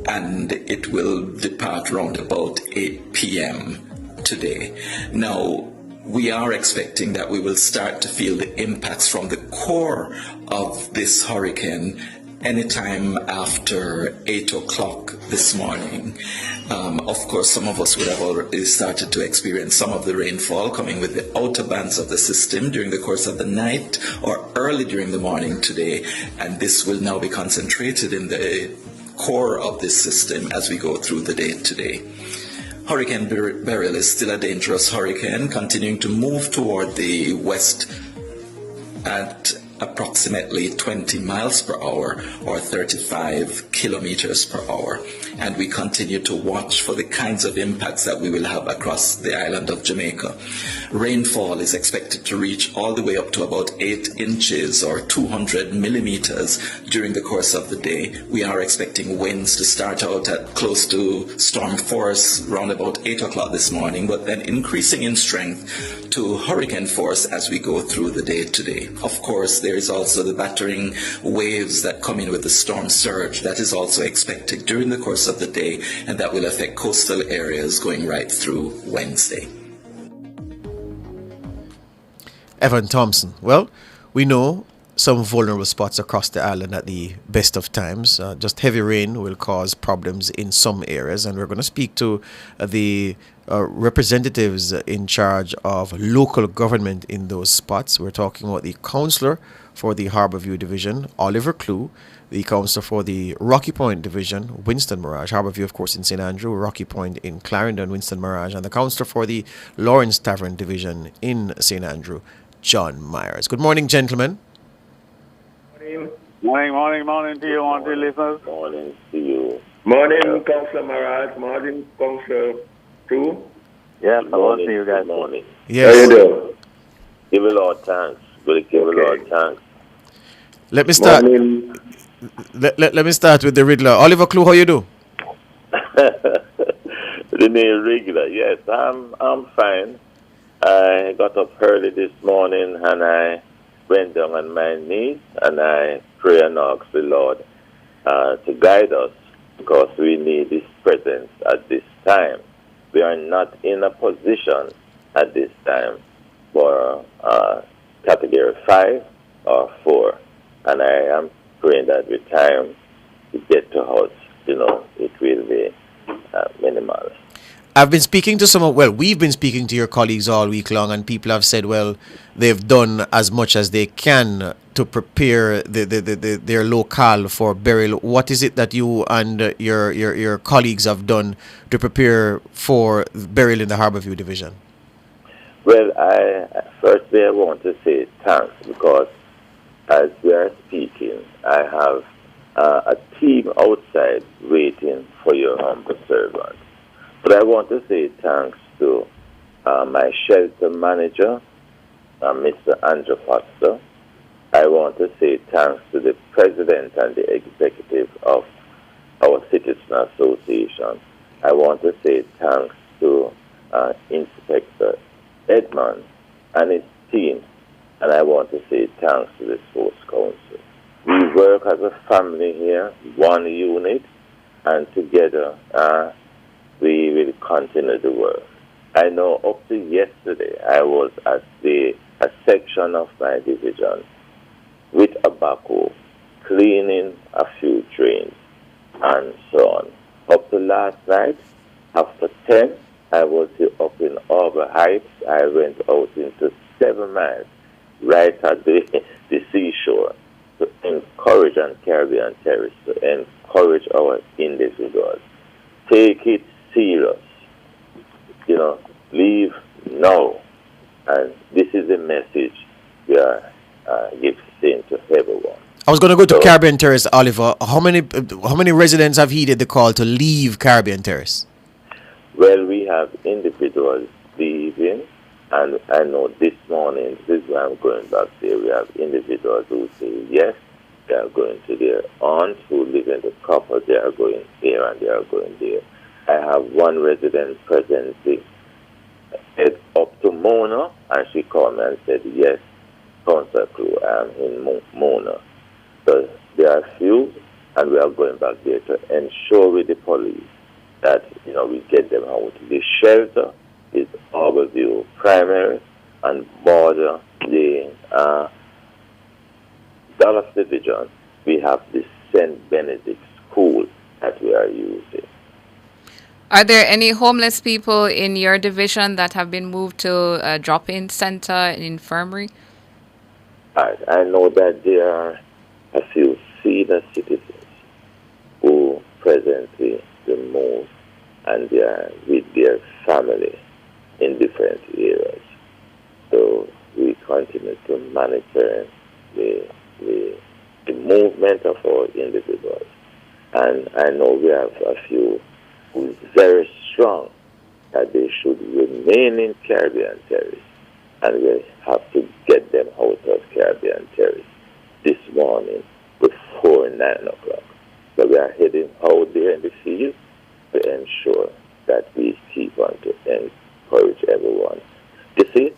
And it will depart around about 8 p.m. today. Now, we are expecting that we will start to feel the impacts from the core of this hurricane anytime after 8 o'clock this morning. Of course, some of us would have already started to experience some of the rainfall coming with the outer bands of the system during the course of the night or early during the morning today. And this will now be concentrated in the core of this system as we go through the day today. Hurricane Beryl is still a dangerous hurricane, continuing to move toward the west at approximately 20 miles per hour or 35 kilometers per hour. And we continue to watch for the kinds of impacts that we will have across the island of Jamaica. Rainfall is expected to reach all the way up to about 8 inches or 200 millimeters during the course of the day. We are expecting winds to start out at close to storm force around about 8 o'clock this morning, but then increasing in strength to hurricane force as we go through the day today. Of course, there is also the battering waves that come in with the storm surge. That is also expected during the course of the day, and that will affect coastal areas going right through Wednesday. Evan Thompson. Well, we know some vulnerable spots across the island at the best of times. Just heavy rain will cause problems in some areas, and we're going to speak to the representatives in charge of local government in those spots. We're talking about the councillor for the Harbourview Division, Oliver Clue, the councillor for the Rocky Point division, Winston Mirage, Harborview, of course, in St. Andrew, Rocky Point in Clarendon, Winston Mirage, and the councillor for the Lawrence Tavern division in St. Andrew, John Myers. Good morning, gentlemen. Morning to you, on to listeners. Morning to you. Morning, Councilor Marat. Morning, Councilor Two. Yes, I want to see you guys. Morning. Yes. How you doing? Give the Lord thanks. Give the Lord thanks. Let me start. Let me start with the Riddler. Oliver Clue, how you do? The name Regular. Yes, I'm fine. I got up early this morning and I went down on my knees and I pray and ask the Lord to guide us because we need His presence at this time. We are not in a position at this time for category 5 or 4. And I am praying that with time to get to us, it will be minimal. I've been speaking to we've been speaking to your colleagues all week long, and people have said, well, they've done as much as they can to prepare their locale for Beryl. What is it that you and your colleagues have done to prepare for Beryl in the Harborview division? Well, firstly, I want to say thanks because as we are speaking, I have a team outside waiting for your humble servant. But I want to say thanks to my shelter manager, Mr. Andrew Foster. I want to say thanks to the president and the executive of our Citizen Association. I want to say thanks to Inspector Edmond and his team. And I want to say thanks to the Sports Council. We work as a family here, one unit, and together we will continue the work. I know up to yesterday I was at a section of my division with a backhoe, cleaning a few drains and so on. Up to last night, after 10, I was here up in Arbor Heights. I went out into 7 miles right at the seashore to encourage on Caribbean Terrace, to encourage our individuals. Take it serious. Leave now. And this is the message we are giving to everyone. I was going to go to Caribbean Terrace, Oliver. How many residents have heeded the call to leave Caribbean Terrace? Well, we have individuals leaving, and I know this morning, this is why I'm going back there, we have individuals who say yes, they are going to their aunts who live in the copper, they are going here and they are going there. I have one resident presently head up to Mona, and she called me and said, yes, Councilor Crew, I am in Mona. So there are a few, and we are going back there to ensure with the police that, we get them out. The shelter is Harborview Primary and border the Dallas Division. We have the St. Benedict School that we are using. Are there any homeless people in your division that have been moved to a drop-in center, an infirmary? I know that there are a few senior citizens who presently removed and they are with their family in different areas. So we continue to monitor the movement of our individuals. And I know we have a few who is very strong that they should remain in Caribbean Terrace, and we have to get them out of Caribbean Terrace this morning before 9 o'clock. So we are heading out there in the field to ensure that we keep on to encourage everyone. You see,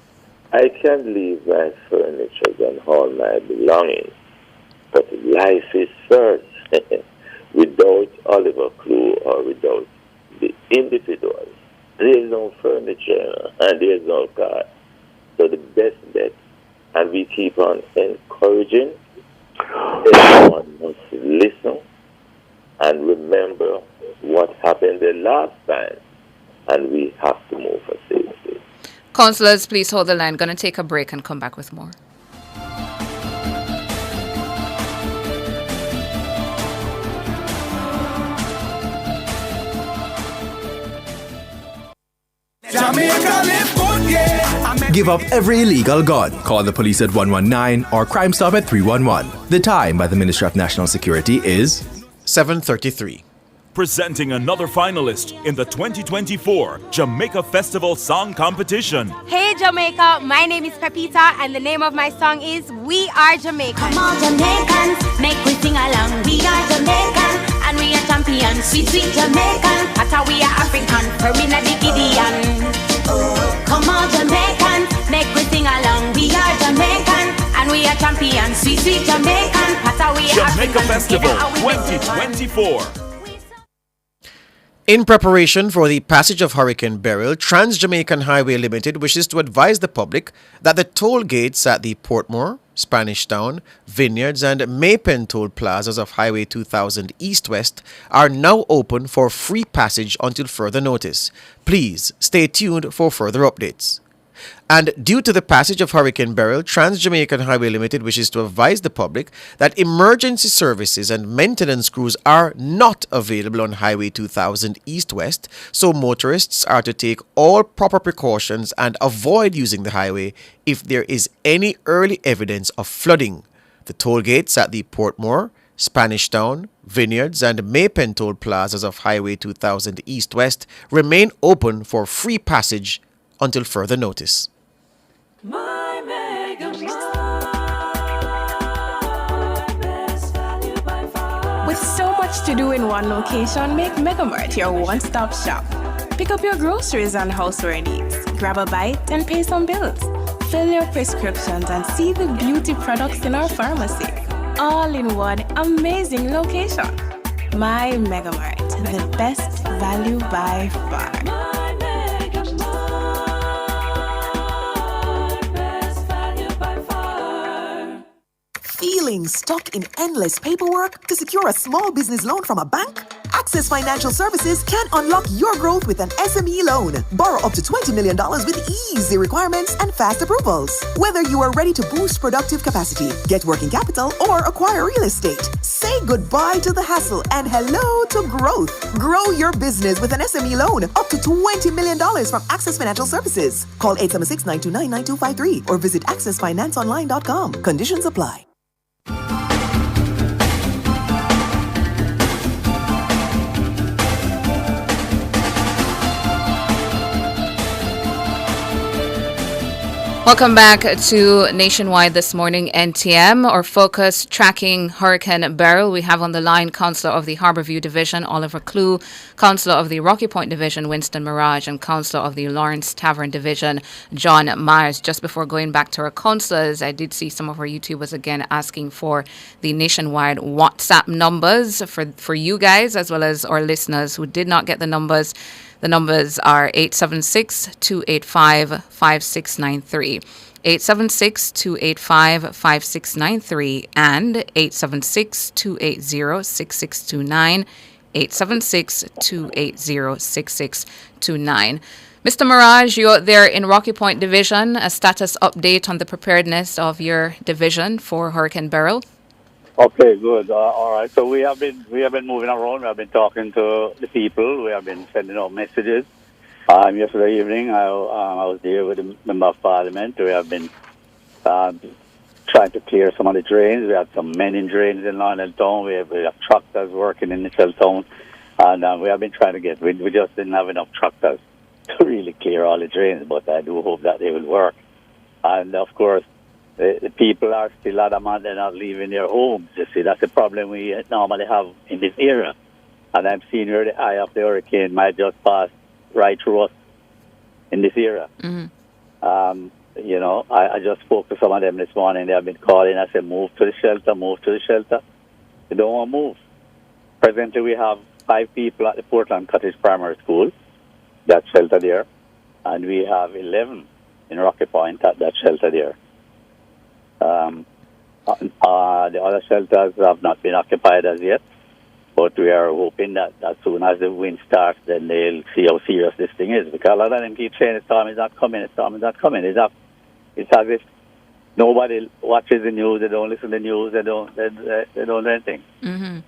I can leave my furniture and all my belongings, but life is first. Without Oliver Clue or without the individuals, there is no furniture and there is no car. So the best bet, and we keep on encouraging, everyone must listen and remember what happened the last time, and we have to move for safety. Councillors, please hold the line. Going to take a break and come back with more. Jamaica live good, yeah. Give up every illegal gun. Call the police at 119 or Crime Stop at 311. The time by the Ministry of National Security is 7:33. Presenting another finalist in the 2024 Jamaica Festival Song Competition. Hey Jamaica, my name is Pepita and the name of my song is We Are Jamaican. Come on Jamaicans, make we sing along. We are Jamaican and we are champions. Sweet, sweet Jamaican, that's how we are African. Fermina the Gideon. Oh, come on Jamaicans, make we sing along. We are Jamaican and we are champions. Sweet, sweet Jamaican, that's how we are Jamaica African. Festival 2024. In preparation for the passage of Hurricane Beryl, Trans-Jamaican Highway Limited wishes to advise the public that the toll gates at the Portmore, Spanish Town, Vineyards and Maypen toll plazas of Highway 2000 East-West are now open for free passage until further notice. Please stay tuned for further updates. And due to the passage of Hurricane Beryl, Trans-Jamaican Highway Limited wishes to advise the public that emergency services and maintenance crews are not available on Highway 2000 East-West, so motorists are to take all proper precautions and avoid using the highway if there is any early evidence of flooding. The toll gates at the Portmore, Spanish Town, Vineyards and Maypen toll plazas of Highway 2000 East-West remain open for free passage until further notice. With so much to do in one location, make Megamart your one-stop shop. Pick up your groceries and houseware needs, grab a bite and pay some bills, fill your prescriptions and see the beauty products in our pharmacy. All in one amazing location. My Megamart, the best value by far. Feeling stuck in endless paperwork to secure a small business loan from a bank? Access Financial Services can unlock your growth with an SME loan. Borrow up to $20 million with easy requirements and fast approvals. Whether you are ready to boost productive capacity, get working capital, or acquire real estate, say goodbye to the hassle and hello to growth. Grow your business with an SME loan up to $20 million from Access Financial Services. Call 876-929-9253 or visit accessfinanceonline.com. Conditions apply. Welcome back to Nationwide this morning, NTM, or focus tracking Hurricane Beryl. We have on the line Councilor of the Harbourview Division, Oliver Clue, Councilor of the Rocky Point Division, Winston Mirage, and Councilor of the Lawrence Tavern Division, John Myers. Just before going back to our councillors, I did see some of our YouTubers again asking for the Nationwide WhatsApp numbers for you guys, as well as our listeners who did not get the numbers. The numbers are 876-285-5693, 876-285-5693, and 876-280-6629, 876-280-6629. Mr. Mirage, you're out there in Rocky Point Division. A status update on the preparedness of your division for Hurricane Beryl. Okay, good. All right. So we have been moving around. We have been talking to the people. We have been sending out messages. Yesterday evening, I was there with the Member of Parliament. We have been trying to clear some of the drains. We had some men in drains in London Town. We have tractors working in the Shell Town. And we have been trying to get, we just didn't have enough tractors to really clear all the drains, but I do hope that they will work. And of course, the people are still adamant they're not leaving their homes. You see, that's the problem we normally have in this area. And I'm seeing where the eye of the hurricane might just pass right through us in this area. Mm-hmm. You know, I just spoke to some of them this morning. They have been calling. I said, move to the shelter, move to the shelter. They don't want to move. Presently, we have 5 people at the Portland Cottage Primary School, that shelter there. And we have 11 in Rocky Point at that shelter there. The other shelters have not been occupied as yet, but we are hoping that as soon as the wind starts, then they'll see how serious this thing is. Because a lot of them keep saying the storm is not coming, the storm is not coming. It's as if nobody watches the news, they don't listen to the news, they don't do anything. Mm-hmm.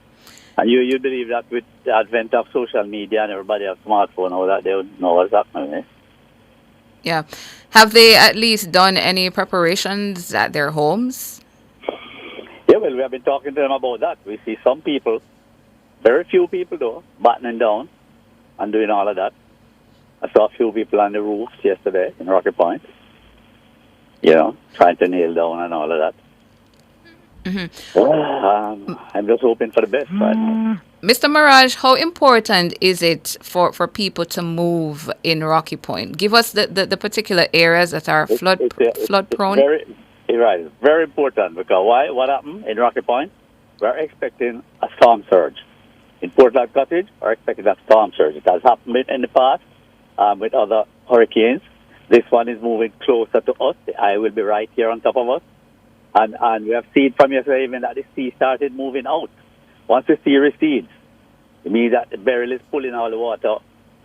And you believe that with the advent of social media and everybody has smartphone, all that they would know what's happening. Yeah. Have they at least done any preparations at their homes? Yeah, well, we have been talking to them about that. We see some people, very few people though, battening down and doing all of that. I saw a few people on the roofs yesterday in Rocky Point, trying to nail down and all of that. I'm just hoping for the best right now. Mr. Mirage, how important is it for people to move in Rocky Point? Give us the particular areas that are flood prone. It's very important because why? What happened in Rocky Point? We're expecting a storm surge. In Portland Cottage, we're expecting a storm surge. It has happened in the past with other hurricanes. This one is moving closer to us. The eye will be right here on top of us. And we have seen from yesterday even that the sea started moving out. Once the sea recedes, it means that the Beryl is pulling all the water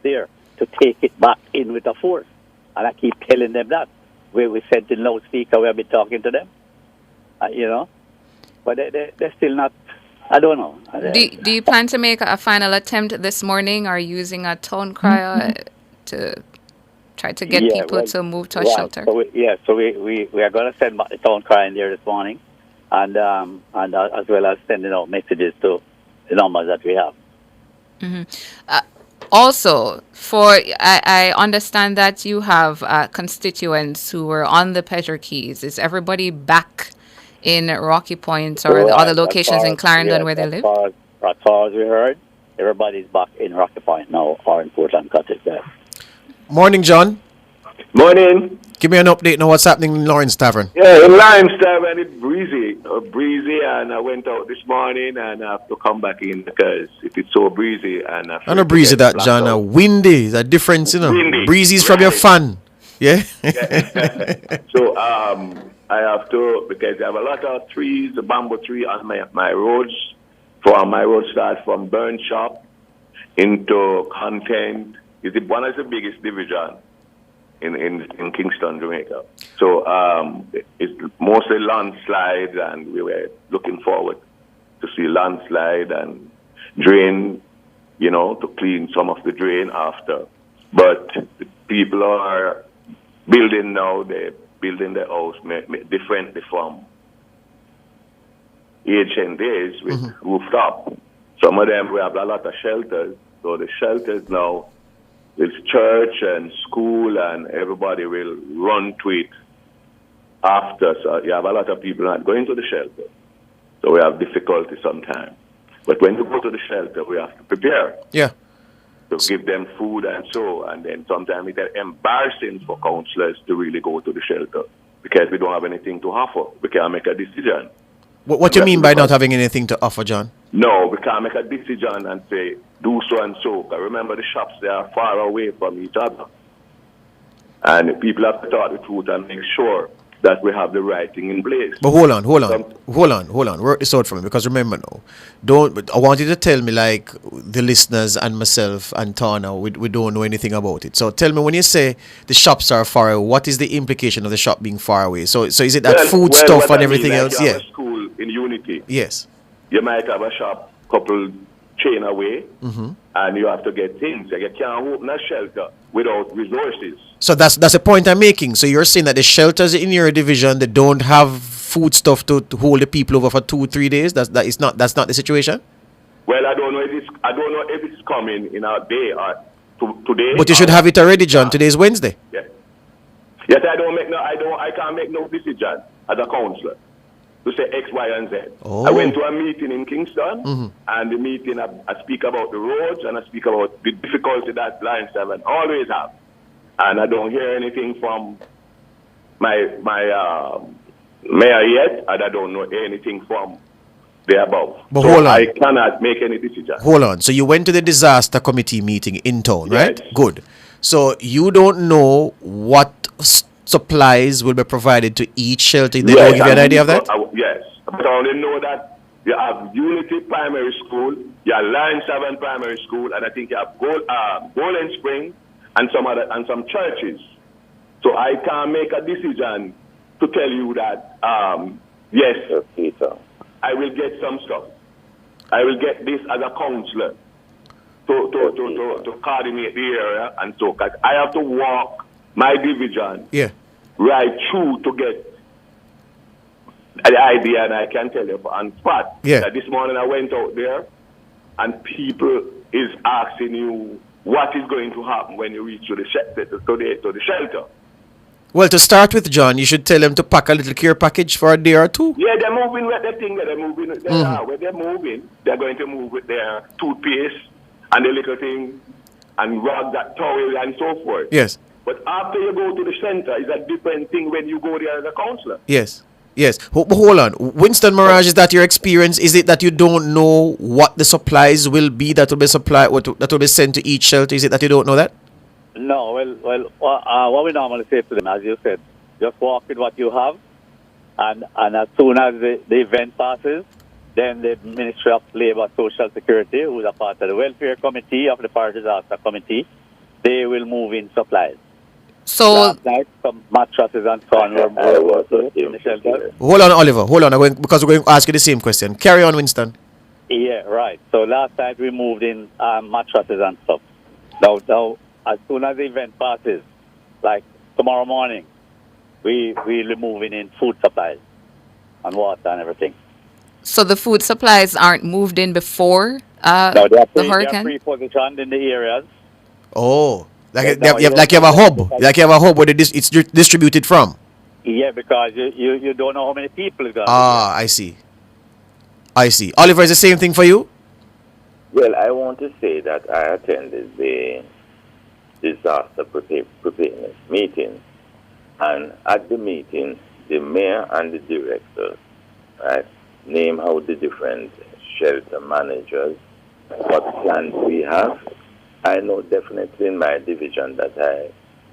there to take it back in with a force. And I keep telling them that. We sent in loudspeaker, we have been talking to them, But they're still not, I don't know. Do you plan to make a final attempt this morning or using a town crier to try to get people to move to a shelter? So we are going to send the town crier in there this morning and as well as sending out messages to the numbers that we have. Also, I understand that you have constituents who were on the Pedro Keys. Is everybody back in Rocky Point or the other locations in Clarendon where they live? As far as we heard, everybody's back in Rocky Point now or in Portland Cottage. Yeah. Morning, John. Morning. Give me an update on what's happening in Lawrence Tavern. Yeah, in Lawrence Tavern, it's breezy, and I went out this morning and I have to come back in because it is so breezy. And I know breezy that, John. Windy, is a difference, Windy. Breezy's from your fan. Yeah? So I have to, because I have a lot of trees, the bamboo tree on my roads. My road starts from Burn Shop into Content. It's one of the biggest division in Kingston, Jamaica. So it's mostly landslides, and we were looking forward to see landslide and drain, to clean some of the drain after. But the people are building now, they're building their house differently from ancient days with rooftop. Some of them, we have a lot of shelters. So the shelters now, it's church and school, and everybody will run to it after. So you have a lot of people not going to the shelter. So we have difficulty sometimes. But when you go to the shelter, we have to prepare. Yeah. To give them food and so. And then sometimes it's embarrassing for councillors to really go to the shelter because we don't have anything to offer. We can't make a decision. What do you mean by not having anything to offer, John? No, we can't make a decision and say, do so and so. Because remember, the shops, they are far away from each other. And people have to tell the truth and make sure that we have the right thing in place. But hold on. Work this out for me, because remember now, I want you to tell me, like the listeners and myself and Tana, we don't know anything about it. So tell me, when you say the shops are far away, what is the implication of the shop being far away? So is it that food stuff and everything else? You have a school in Unity. Yes. You might have a shop couple chain away, and you have to get things. You can't open a shelter without resources. So that's the point I'm making. So you're saying that the shelters in your division, they don't have food stuff to hold the people over for 2-3 days. That's not the situation. Well, I don't know if it's coming in a day or today. But you should have it already, John. Today is Wednesday. Yeah. Yes, I can't make no decision as a councillor to say X, Y, and Z. Oh. I went to a meeting in Kingston, and the meeting I speak about the roads and I speak about the difficulty that Lawrence Tavern always have. And I don't hear anything from my mayor yet, and I don't know anything from the above. But so hold on. I cannot make any decision. Hold on. So you went to the disaster committee meeting in town, right? Yes. Good. So you don't know what supplies will be provided to each shelter. They don't give you an idea of that? Yes. But I only know that you have Unity Primary School, you have Lawrence Tavern Primary School, and I think you have Golden Spring and some churches. So I can't make a decision to tell you that yes, Peter, I will get some stuff. I will get this as a councillor to coordinate the area and so. Cause I have to walk my division Yeah. right through to get the idea, and I can tell you on spot that this morning I went out there and people is asking you what is going to happen when you reach to the shelter. Well, to start with, John, you should tell them to pack a little care package for a day or two. Yeah, they're moving with the thing that they're moving. When they're moving, they're going to move with their toothpaste and the little thing and rub that towel and so forth. Yes. But after you go to the center, it's a different thing when you go there as a counselor. Yes. Yes. Hold on. Winston Mirage, is that your experience? Is it that you don't know what the supplies will be that will be supplied, that will be sent to each shelter? Is it that you don't know that? No, what we normally say to them, as you said, just walk with what you have, and as soon as the event passes, then the Ministry of Labour Social Security, who is a part of the welfare committee of the parish disaster committee, they will move in supplies. So last night, some mattresses and so on were in the shelter. Hold on, Oliver. Hold on. Because we're going to ask you the same question. Carry on, Winston. Yeah, right. So last night we moved in mattresses and stuff. Now, as soon as the event passes, like tomorrow morning, we'll be moving in food supplies and water and everything. So the food supplies aren't moved in before No, the they are hurricane? pre-positioned in the areas. Oh, like you have a hub. Like you have a hub where it's distributed from. Yeah, because you don't know how many people is going to I see. Oliver, is the same thing for you? Well, I want to say that I attended the disaster preparedness meeting, and at the meeting, the mayor and the directors, right, name out the different shelter managers, what plans we have. I know definitely in my division that I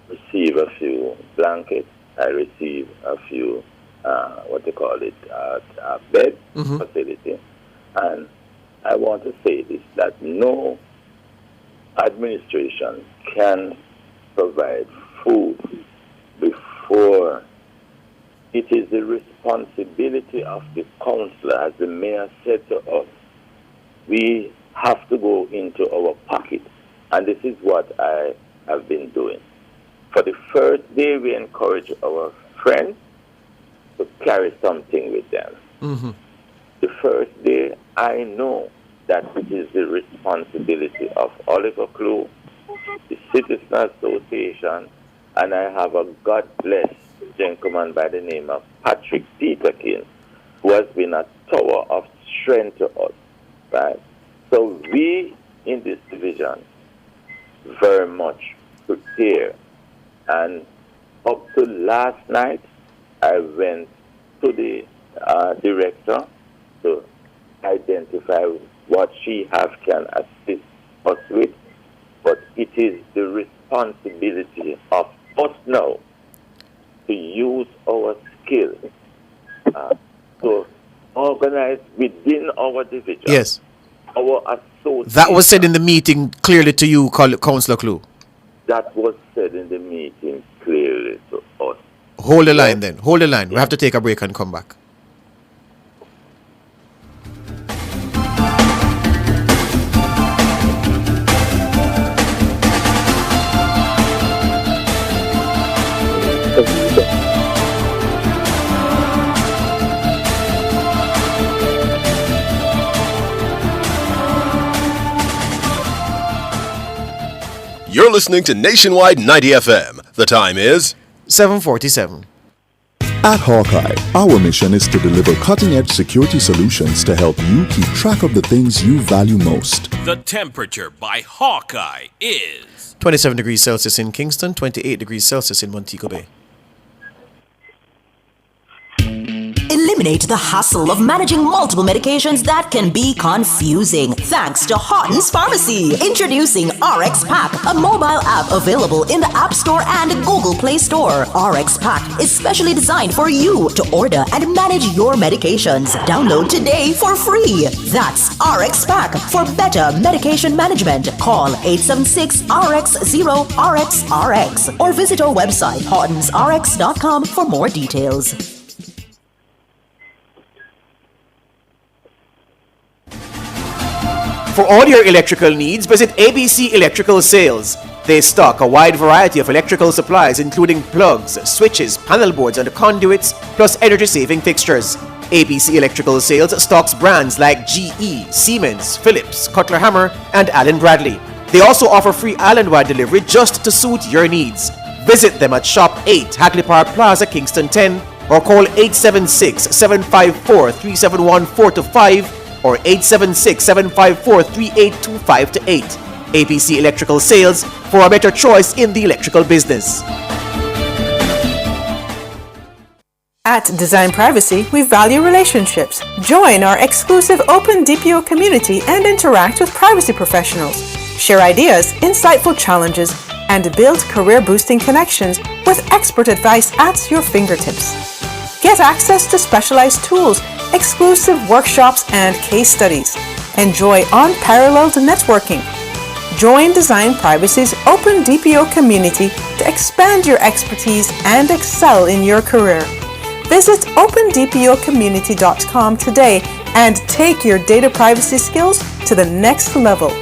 receive a few blankets, I receive a few, bed facility, and I want to say this, that no administration can provide food before it is the responsibility of the councillor, as the mayor said to us. We have to go into our pocket, and this is what I have been doing. For the first day, we encourage our friends to carry something with them. Mm-hmm. The first day, I know that it is the responsibility of Oliver Clue, the Citizen Association, and I have a God-blessed gentleman by the name of Patrick Peterkin, who has been a tower of strength to us, right? So we in this division very much prepare, and up to last night, I went to the director to identify what she can assist us with, but it is the responsibility of us now to use our skills to organize within our division. Yes. Our association. That was said in the meeting clearly to you, Councillor Clue. That was said in the meeting clearly to us. Hold the line then. Hold the line. We have to take a break and come back. You're listening to Nationwide 90 FM. The time is 7:47. At Hawkeye, our mission is to deliver cutting-edge security solutions to help you keep track of the things you value most. The temperature by Hawkeye is 27 degrees Celsius in Kingston, 28 degrees Celsius in Montego Bay. Eliminate the hassle of managing multiple medications that can be confusing. Thanks to Horton's Pharmacy. Introducing RX Pack, a mobile app available in the App Store and Google Play Store. RX Pack is specially designed for you to order and manage your medications. Download today for free. That's RX Pack for better medication management. Call 876-RX-0-RX-RX or visit our website, hortonsrx.com for more details. For all your electrical needs, visit ABC Electrical Sales. They stock a wide variety of electrical supplies including plugs, switches, panel boards and conduits, plus energy-saving fixtures. ABC Electrical Sales stocks brands like GE, Siemens, Philips, Cutler Hammer and Allen Bradley. They also offer free island-wide delivery just to suit your needs. Visit them at Shop 8, Hagley Park Plaza, Kingston 10, or call 876-754-3714-5 or 876-754-3825-8. ABC Electrical Sales, for a better choice in the electrical business. At Design Privacy, we value relationships. Join our exclusive open DPO community and interact with privacy professionals. Share ideas, insightful challenges, and build career-boosting connections with expert advice at your fingertips. Get access to specialized tools, exclusive workshops, and case studies. Enjoy unparalleled networking. Join Design Privacy's open DPO community to expand your expertise and excel in your career. Visit opendpocommunity.com today and take your data privacy skills to the next level.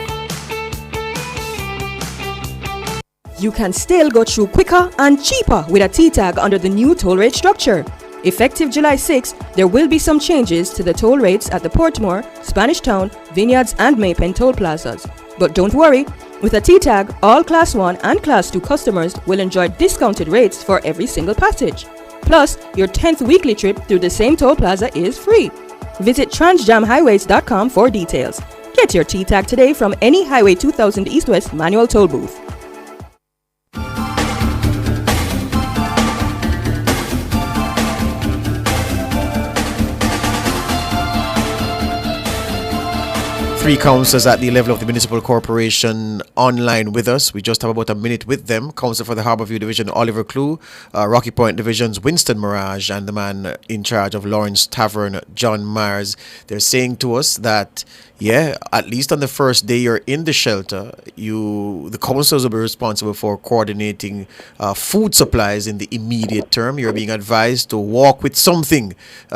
You can still go through quicker and cheaper with a T-tag under the new toll rate structure. Effective July 6th, there will be some changes to the toll rates at the Portmore, Spanish Town, Vineyards and Maypen toll plazas. But don't worry, with a T-tag, all Class 1 and Class 2 customers will enjoy discounted rates for every single passage. Plus, your 10th weekly trip through the same toll plaza is free. Visit transjamhighways.com for details. Get your T-tag today from any Highway 2000 East-West manual toll booth. Three councillors at the level of the municipal corporation online with us. We just have about a minute with them. Councillor for the Harbourview Division, Oliver Clue, Rocky Point Division's Winston Mirage, and the man in charge of Lawrence Tavern, John Myers. They're saying to us that, yeah, at least on the first day you're in the shelter, the councillors will be responsible for coordinating food supplies in the immediate term. You're being advised to walk with something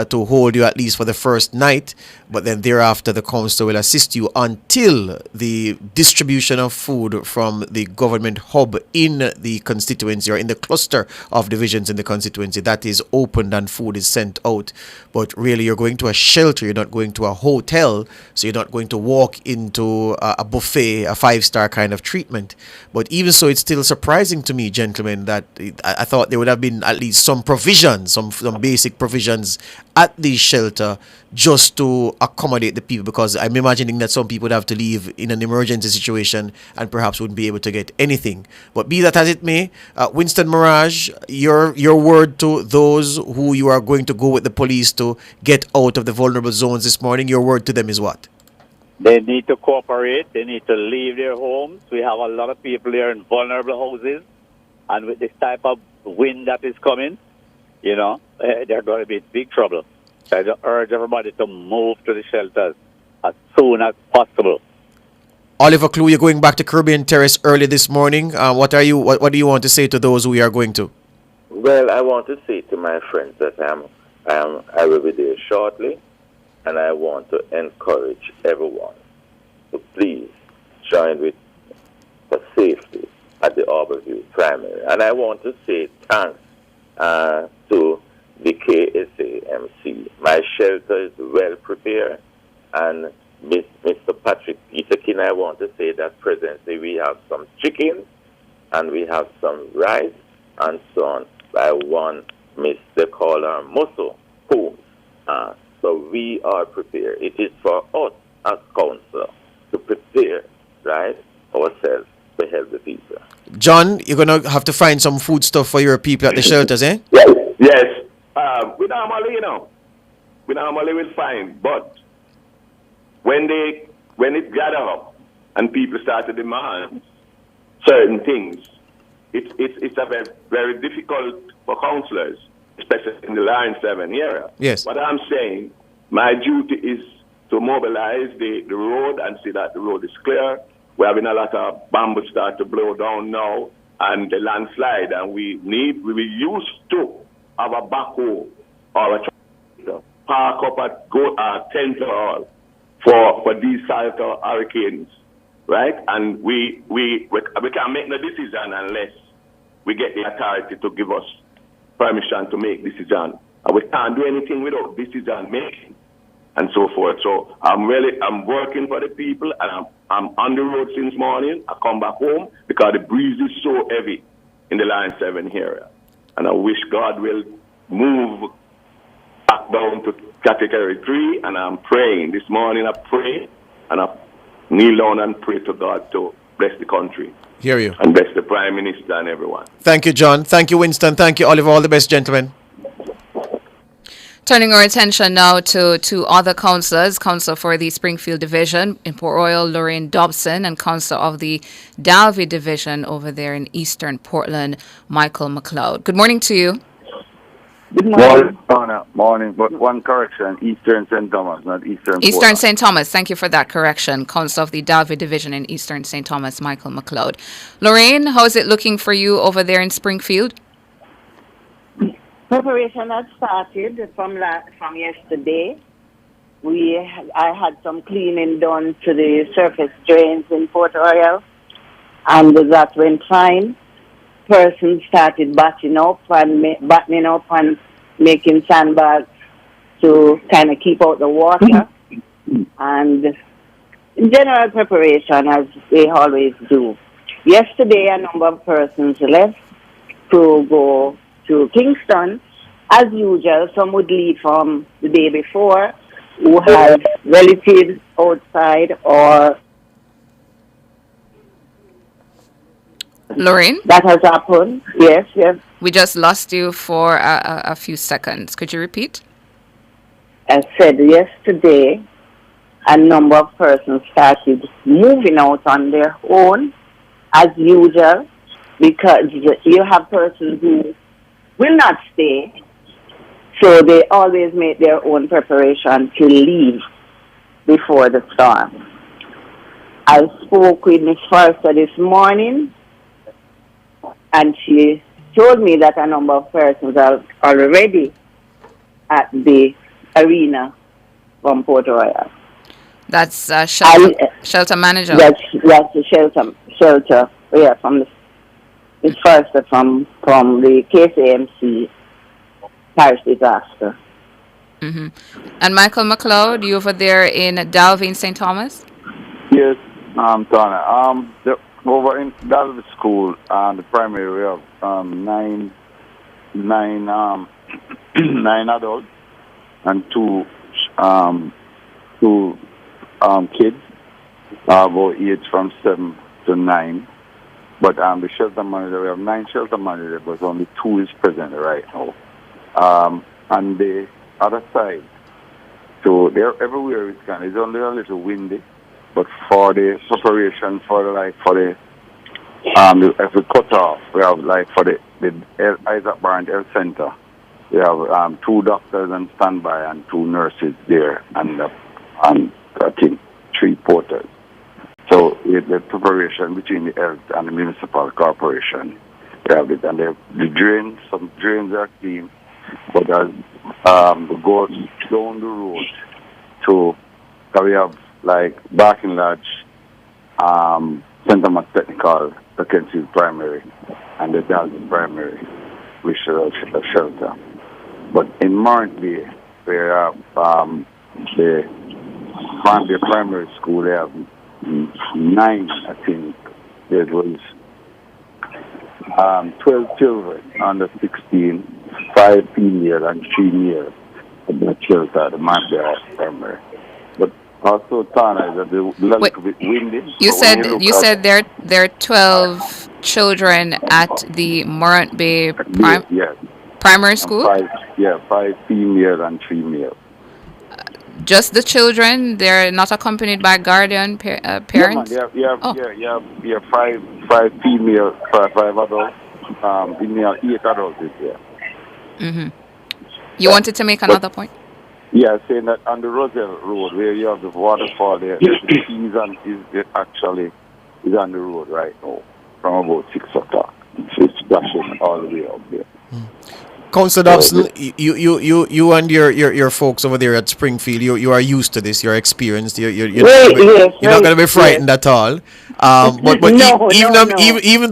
to hold you at least for the first night, but then thereafter the councillor will assist you until the distribution of food from the government hub in the constituency or in the cluster of divisions in the constituency that is opened and food is sent out. But really you're going to a shelter, you're not going to a hotel, so you're not going to walk into a buffet, a five-star kind of treatment. But even so, it's still surprising to me, gentlemen, that I thought there would have been at least some provisions, some basic provisions at the shelter just to accommodate the people, because I'm imagining that some people would have to leave in an emergency situation and perhaps wouldn't be able to get anything. But be that as it may, Winston Mirage, your word to those who you are going to go with the police to get out of the vulnerable zones this morning, your word to them is what? They need to cooperate. They need to leave their homes. We have a lot of people here in vulnerable houses. And with this type of wind that is coming, they're going to be in big trouble. So I urge everybody to move to the shelters as soon as possible. Oliver Clue, you're going back to Caribbean Terrace early this morning. What do you want to say to those who we are going to? Well, I want to say to my friends that I will be there shortly, and I want to encourage everyone to please join with for safety at the Harbourview Primary. And I want to say thanks to the KSAMC. My shelter is well prepared, and Mr. Patrick Peterkin, I want to say that presently we have some chicken and we have some rice and so on by one Mr. Caller Musso Holmes. So we are prepared. It is for us as council to prepare, right, ourselves to help the people. John, you're going to have to find some food stuff for your people at the shelters, eh? Yes. We normally will find, but when it gather up and people start to demand certain things, it's a very, very difficult for councillors, especially in the Line 7 area. Yes. What I'm saying, my duty is to mobilize the road and see that the road is clear. We're having a lot of bamboo start to blow down now and the landslide, and we used to have a backhoe or a tractor park up at Tent Hall for these type of hurricanes, right? And we can't make no decision unless we get the authority to give us permission to make decision. And we can't do anything without decision making and so forth. So I'm working for the people, and I'm on the road since morning. I come back home because the breeze is so heavy in the Line 7 area. And I wish God will move back down to Category 3, and I'm praying. This morning I pray, and I kneel down and pray to God to bless the country. Hear you. And bless the Prime Minister and everyone. Thank you, John. Thank you, Winston. Thank you, Oliver. All the best, gentlemen. Turning our attention now to two other councillors, Councillor for the Springfield Division in Port Royal, Lorraine Dobson, and Councillor of the Dalvey Division over there in Eastern Portland, Michael McLeod. Good morning to you. Good morning. Morning, but one correction, Eastern St. Thomas, not Eastern Eastern St. Thomas, thank you for that correction. Councillor of the Dalvey Division in Eastern St. Thomas, Michael McLeod. Lorraine, how is it looking for you over there in Springfield? Preparation has started from yesterday. I had some cleaning done to the surface drains in Port Royal, and that went fine. Persons started battening up and making sandbags to kind of keep out the water, and in general preparation as they always do. Yesterday, a number of persons left to go to Kingston. As usual, some would leave from the day before who had relatives outside or... Lorraine? That has happened, yes. We just lost you for a few seconds. Could you repeat? I said yesterday, a number of persons started moving out on their own, as usual, because you have persons who will not stay, so they always make their own preparation to leave before the storm. I spoke with Ms. Forster this morning, and she told me that a number of persons are already at the arena from Port Royal. That's shelter manager. That's the shelter. Yeah, from Ms. Forster from the KCMC parish disaster. Mm-hmm. And Michael McLeod, you over there in Dalvey in St. Thomas? Yes, Tana. Over in Dalvey School, the primary, we have nine adults and two kids, about age from 7 to 9. But the shelter manager, we have 9 shelter managers, but only 2 is present right now. And the other side, so they're everywhere it's kind. It's only a little windy, but for the preparation if we cut off, we have for the Isaac Barnes Health Center, we have 2 doctors on standby and 2 nurses there, and I think 3 porters. So the preparation between the health and the municipal corporation, we have it, and the drains, some drains are clean, but as we go down the road to, we have Barking Lodge, St. Thomas Technical, the Kensington Primary, and the Dalton Primary, which is a shelter. But in Morantby, where the primary school, they have 9, I think. There was 12 children under 16, 5 female and 3 male at that shelter, the Morantby Primary. But also, Tana, is a little bit windy. You said there are 12 children at the Morantby primary school? 5 female and 3 male. Just the children? They're not accompanied by guardian parents? Yeah, 5 female, 5 adults. 8 adults is there. Mm-hmm. You wanted to make another point? Yeah, saying that on the Roselle Road, where you have the waterfall there, the season is actually on the road right now from about 6 o'clock. So it's splashing all the way up there. Councilor Dobson, you and your folks over there at Springfield, you are used to this. You're experienced. You're not going to be frightened at all. But even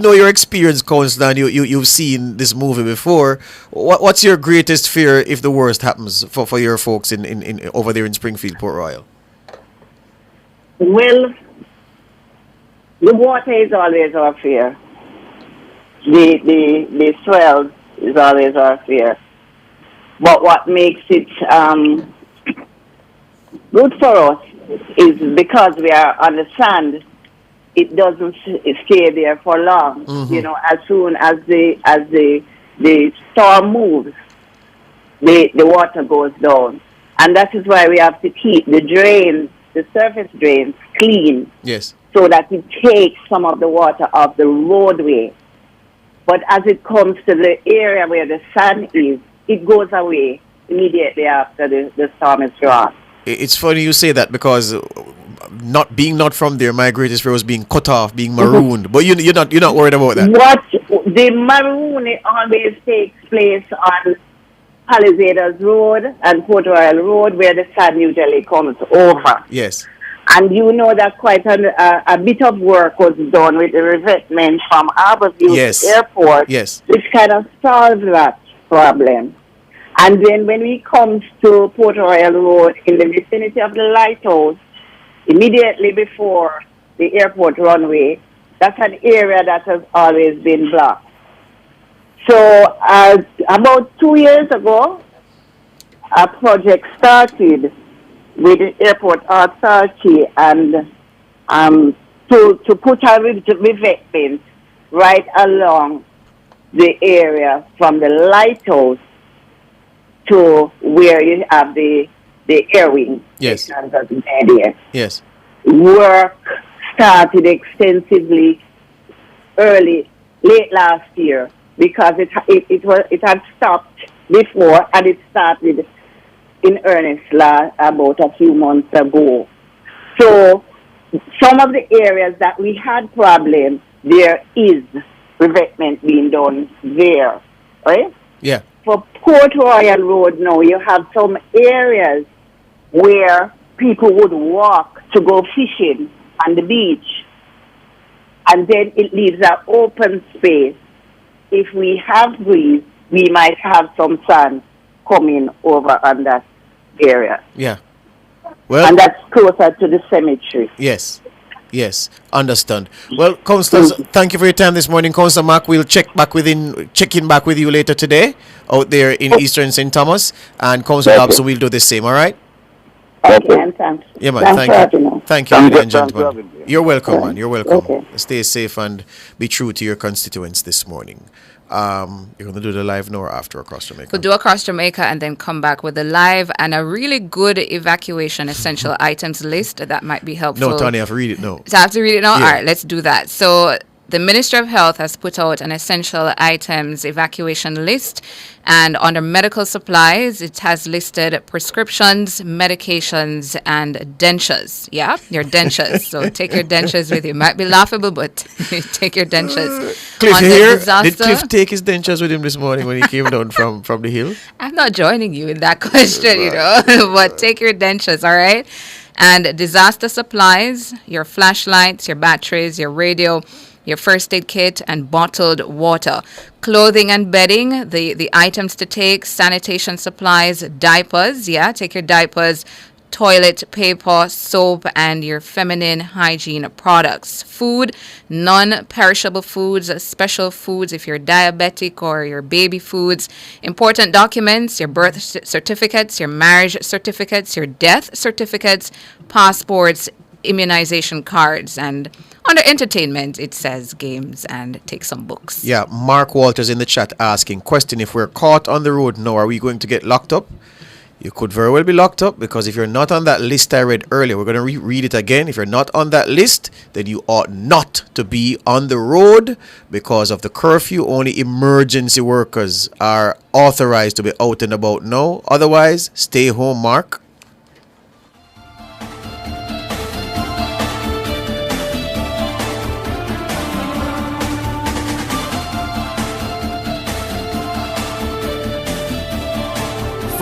though you're experienced, Councilor, and you've seen this movie before, what's your greatest fear if the worst happens for your folks in over there in Springfield, Port Royal? Well, the water is always our fear. The swell is always our fear. But what makes it good for us is because we are on the sand, it doesn't stay there for long. Mm-hmm. You know, as soon as the storm moves, the water goes down. And that is why we have to keep the drains, the surface drains, clean. Yes. So that it takes some of the water off the roadway. But as it comes to the area where the sand is, it goes away immediately after the storm is gone. It's funny you say that because not from there, my greatest fear was being cut off, being marooned. But you're not worried about that. What the maroon always takes place on Palisades Road and Port Royal Road, where the sand usually comes over. Yes. And you know that quite a bit of work was done with the revetment from Harborview Airport, which kind of solved that problem. And then when we come to Port Royal Road, in the vicinity of the lighthouse, immediately before the airport runway, that's an area that has always been blocked. So about 2 years ago, a project started with the airport authority and to put a revetment right along the area from the lighthouse to where you have the air wing. Yes. Yes. Work started extensively late last year because it had stopped before and it started in earnest about a few months ago. So some of the areas that we had problems, there is revetment being done there, right? Yeah. For Port Royal Road now, you have some areas where people would walk to go fishing on the beach, and then it leaves an open space. If we have breeze, we might have some sand coming over on that area. Yeah. Well, and that's closer to the cemetery. Yes, understand. Well, Councilor, thank you for your time this morning. Councilor Mark, we'll check in back with you later today out there in Eastern St. Thomas, and Councilor Dobson will do the same, all right? Okay, and thanks. Yeah, man, thank you, ladies and gentlemen. You're welcome, man. You're welcome. Okay. Stay safe and be true to your constituents this morning. You're going to do the live now or after Across Jamaica? We'll do Across Jamaica and then come back with the live and a really good evacuation essential items list that might be helpful. No, Tony, I have to read it now. So I have to read it now? Yeah. All right, let's do that. So the Ministry of Health has put out an essential items evacuation list, and under medical supplies, it has listed prescriptions, medications, and dentures. Yeah, your dentures. So take your dentures with you. Might be laughable, but take your dentures. Cliff, On you the hear? disaster- Did Cliff take his dentures with him this morning when he came down from the hill? I'm not joining you in that question, you know, but take your dentures, all right? And disaster supplies, your flashlights, your batteries, your radio, your first aid kit, and bottled water. Clothing and bedding, the items to take, sanitation supplies, diapers, take your diapers, toilet paper, soap, and your feminine hygiene products. Food, non-perishable foods, special foods if you're diabetic or your baby foods. Important documents, your birth certificates, your marriage certificates, your death certificates, passports, immunization cards, and under entertainment, it says games and take some books. Yeah, Mark Walters in the chat asking, question, if we're caught on the road now, are we going to get locked up? You could very well be locked up, because if you're not on that list I read earlier, we're going to read it again. If you're not on that list, then you ought not to be on the road because of the curfew. Only emergency workers are authorized to be out and about now. Otherwise, stay home, Mark.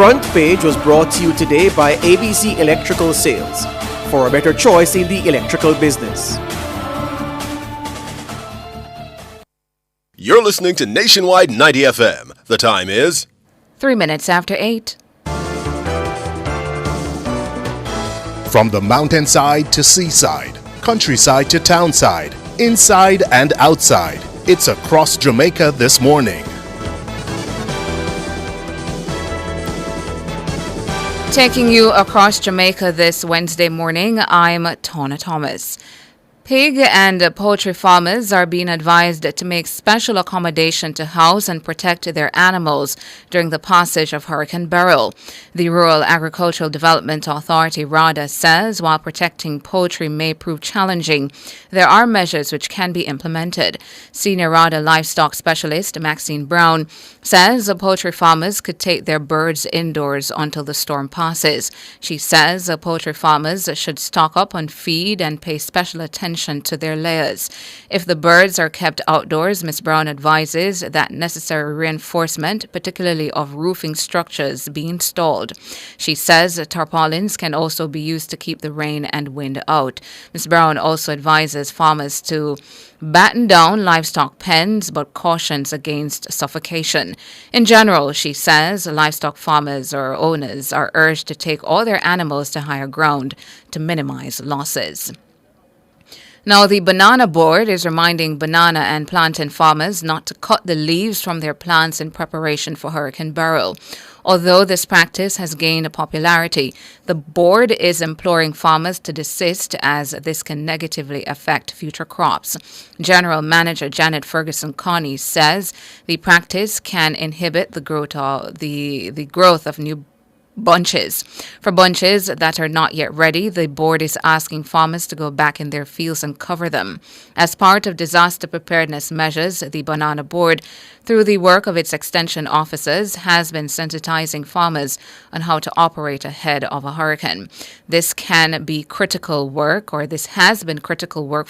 Front Page was brought to you today by ABC Electrical Sales, for a better choice in the electrical business. You're listening to Nationwide 90 FM. The time is 3 minutes after 8. From the mountainside to seaside, countryside to townside, inside and outside, it's across Jamaica this morning. Taking you across Jamaica this Wednesday morning, I'm Tona Thomas. Pig and poultry farmers are being advised to make special accommodation to house and protect their animals during the passage of Hurricane Beryl. The Rural Agricultural Development Authority, RADA, says while protecting poultry may prove challenging, there are measures which can be implemented. Senior RADA livestock specialist Maxine Brown says poultry farmers could take their birds indoors until the storm passes. She says poultry farmers should stock up on feed and pay special attention to their layers. If the birds are kept outdoors, Ms. Brown advises that necessary reinforcement, particularly of roofing structures, be installed. She says tarpaulins can also be used to keep the rain and wind out. Ms. Brown also advises farmers to batten down livestock pens but cautions against suffocation. In general, she says livestock farmers or owners are urged to take all their animals to higher ground to minimize losses. Now, the Banana Board is reminding banana and plantain farmers not to cut the leaves from their plants in preparation for Hurricane Beryl. Although this practice has gained popularity, the board is imploring farmers to desist as this can negatively affect future crops. General Manager Janet Ferguson Connie says the practice can inhibit the growth of new bunches. For bunches that are not yet ready, the board is asking farmers to go back in their fields and cover them. As part of disaster preparedness measures, the Banana Board, through the work of its extension officers, has been sensitizing farmers on how to operate ahead of a hurricane. This has been critical work for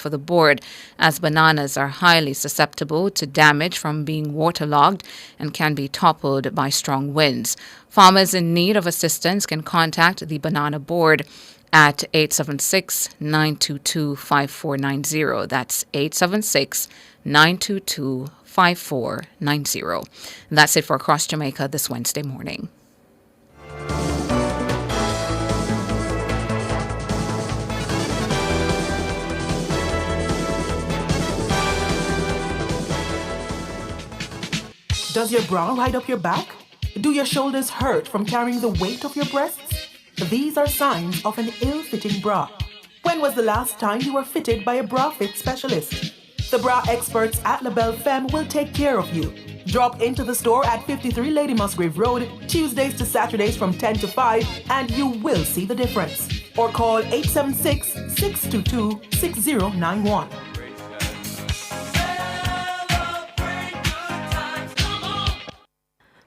the board, as bananas are highly susceptible to damage from being waterlogged and can be toppled by strong winds. Farmers in need of assistance can contact the Banana Board at 876-922-5490. That's 876-922-5490. That's it for Across Jamaica this Wednesday morning. Does your bra ride up your back? Do your shoulders hurt from carrying the weight of your breasts? These are signs of an ill-fitting bra. When was the last time you were fitted by a bra fit specialist? The bra experts at LaBelle Femme will take care of you. Drop into the store at 53 Lady Musgrave Road, Tuesdays to Saturdays from 10 to 5, and you will see the difference. Or call 876-622-6091.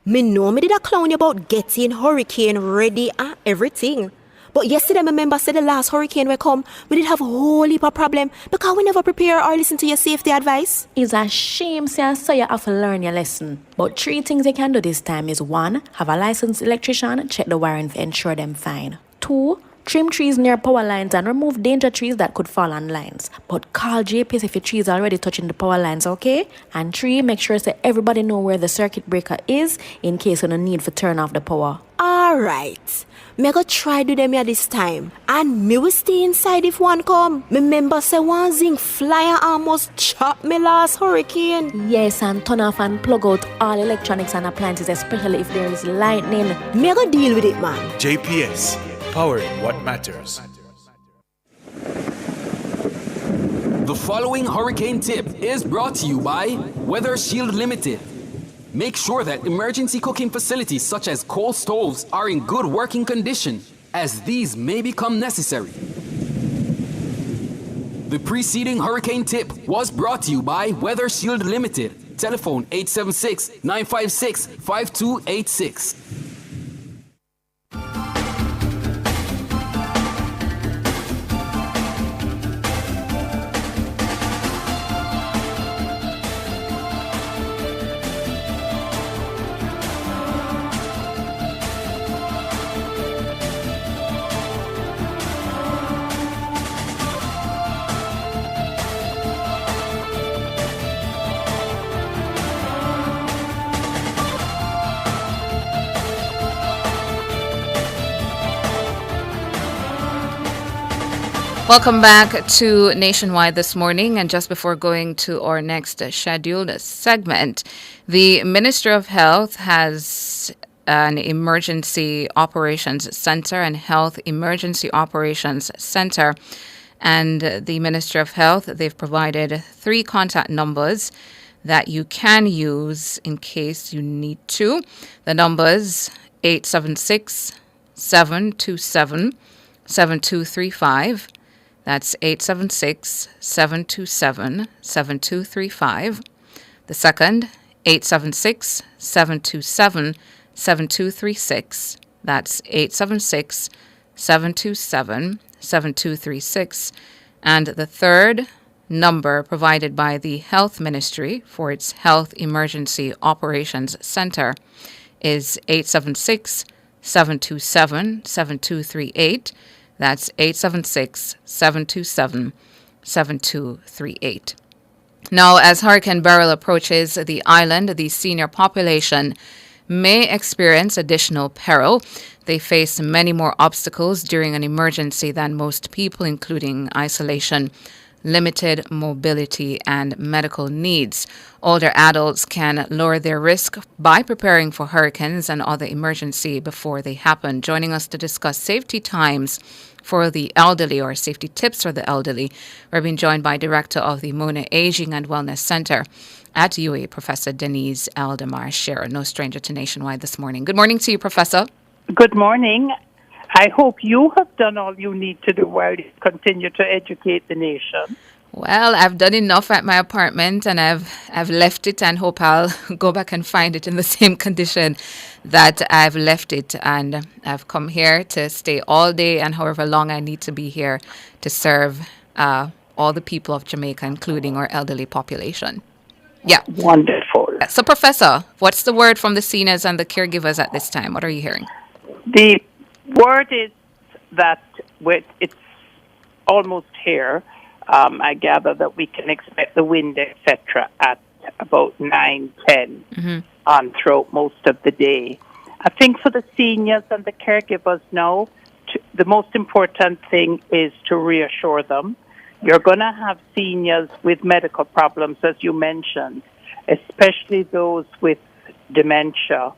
Me know me did a clown you about getting hurricane ready and everything. But yesterday, my member said the last hurricane will come, we did have a whole heap of problem because we never prepare or listen to your safety advice. It's a shame, so you have to learn your lesson. But 3 things you can do this time is 1, have a licensed electrician, check the wiring to ensure them fine. 2, trim trees near power lines and remove danger trees that could fall on lines. But call JPS if your trees are already touching the power lines, okay? And 3, make sure that everybody know where the circuit breaker is in case you need to turn off the power. Alright. Me go try do them here this time. And me will stay inside if one come. Me remember say one zinc flyer almost chopped me last hurricane. Yes, and turn off and plug out all electronics and appliances, especially if there is lightning. Me go deal with it, man. JPS, powering what matters. The following hurricane tip is brought to you by Weather Shield Limited. Make sure that emergency cooking facilities such as coal stoves are in good working condition, as these may become necessary. The preceding hurricane tip was brought to you by Weather Shield Limited. Telephone 876-956-5286. Welcome back to Nationwide this morning. And just before going to our next scheduled segment, the Minister of Health has an Emergency Operations Center and Health Emergency Operations Center. And the Minister of Health, they've provided 3 contact numbers that you can use in case you need to. The numbers 876-727-7235. That's 876-727-7235. The second, 876-727-7236. That's 876-727-7236. And the third number provided by the Health Ministry for its Health Emergency Operations Center is 876-727-7238. That's 876-727-7238. Now, as Hurricane Beryl approaches the island, the senior population may experience additional peril. They face many more obstacles during an emergency than most people, including isolation, limited mobility, and medical needs. Older adults can lower their risk by preparing for hurricanes and other emergency before they happen. Joining us to discuss safety times for the elderly, or safety tips for the elderly, we're being joined by Director of the Mona Aging and Wellness Center at UA, Professor Denise Aldemar Scherer, no stranger to Nationwide this morning. Good morning to you, Professor. Good morning. I hope you have done all you need to do while you continue to educate the nation. Well, I've done enough at my apartment, and I've left it, and hope I'll go back and find it in the same condition that I've left it. And I've come here to stay all day and however long I need to be here to serve all the people of Jamaica, including our elderly population. Yeah. Wonderful. So, Professor, what's the word from the seniors and the caregivers at this time? What are you hearing? The word is that it's almost here. I gather that we can expect the wind, etc., at about 9:10 on throughout most of the day. I think for the seniors and the caregivers now, the most important thing is to reassure them. You're going to have seniors with medical problems, as you mentioned, especially those with dementia,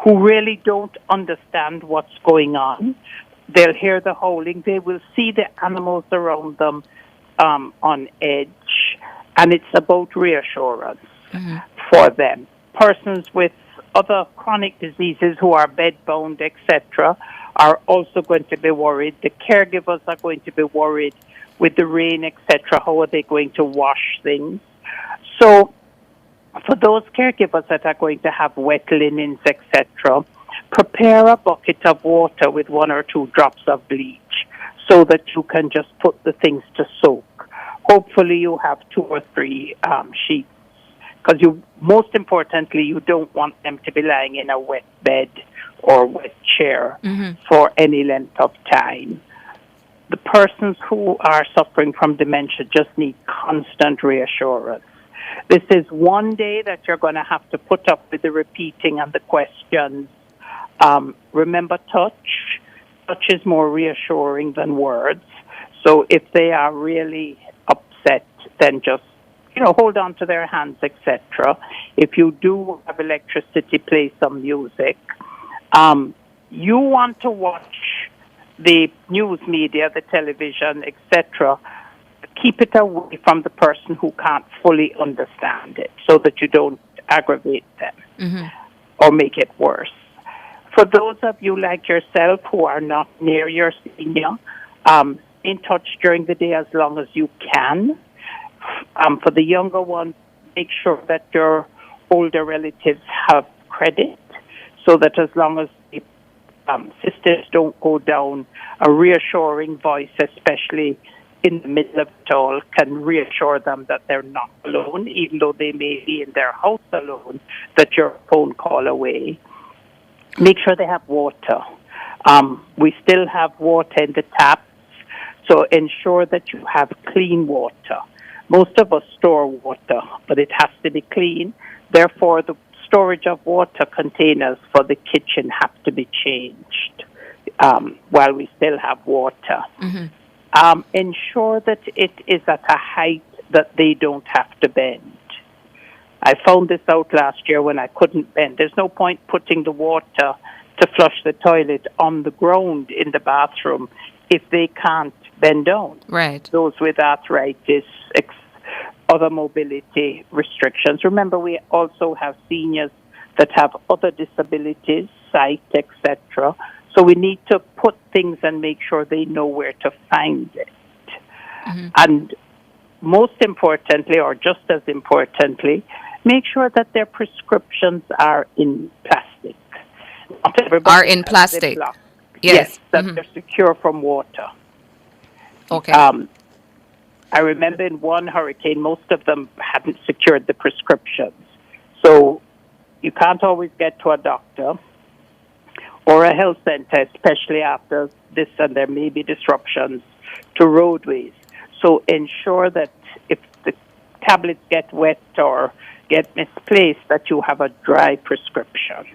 who really don't understand what's going on. They'll hear the howling. They will see the animals around them on edge. And it's about reassurance for them. Persons with other chronic diseases who are bedbound, etc., are also going to be worried. The caregivers are going to be worried with the rain, etc. How are they going to wash things? So for those caregivers that are going to have wet linens, etc., prepare a bucket of water with 1 or 2 drops of bleach so that you can just put the things to soak. Hopefully you have 2 or 3 sheets, because most importantly, you don't want them to be lying in a wet bed or wet chair for any length of time. The persons who are suffering from dementia just need constant reassurance. This is one day that you're going to have to put up with the repeating and the questions. Remember touch. Touch is more reassuring than words. So if they are really upset, then just, hold on to their hands, etc. If you do have electricity, play some music. You want to watch the news media, the television, etc. Keep it away from the person who can't fully understand it, so that you don't aggravate them or make it worse. For those of you like yourself who are not near your senior, in touch during the day as long as you can. For the younger ones, make sure that your older relatives have credit, so that as long as the sisters don't go down, a reassuring voice, especially in the middle of it all, can reassure them that they're not alone, even though they may be in their house alone, that you're a phone call away. Make sure they have water. We still have water in the taps, so ensure that you have clean water. Most of us store water, but it has to be clean. Therefore, the storage of water containers for the kitchen have to be changed while we still have water. Ensure that it is at a height that they don't have to bend. I found this out last year when I couldn't bend. There's no point putting the water to flush the toilet on the ground in the bathroom if they can't bend down. Right. Those with arthritis, other mobility restrictions. Remember, we also have seniors that have other disabilities, sight, etc. So we need to put things and make sure they know where to find it. And most importantly, or just as importantly, make sure that their prescriptions are in plastic. Not everybody Are in has plastic. Ziploc. Yes. That they're secure from water. Okay. I remember in one hurricane, most of them hadn't secured the prescriptions. So you can't always get to a doctor or a health center, especially after this, and there may be disruptions to roadways. So ensure that if the tablets get wet or get misplaced, that you have a dry prescription.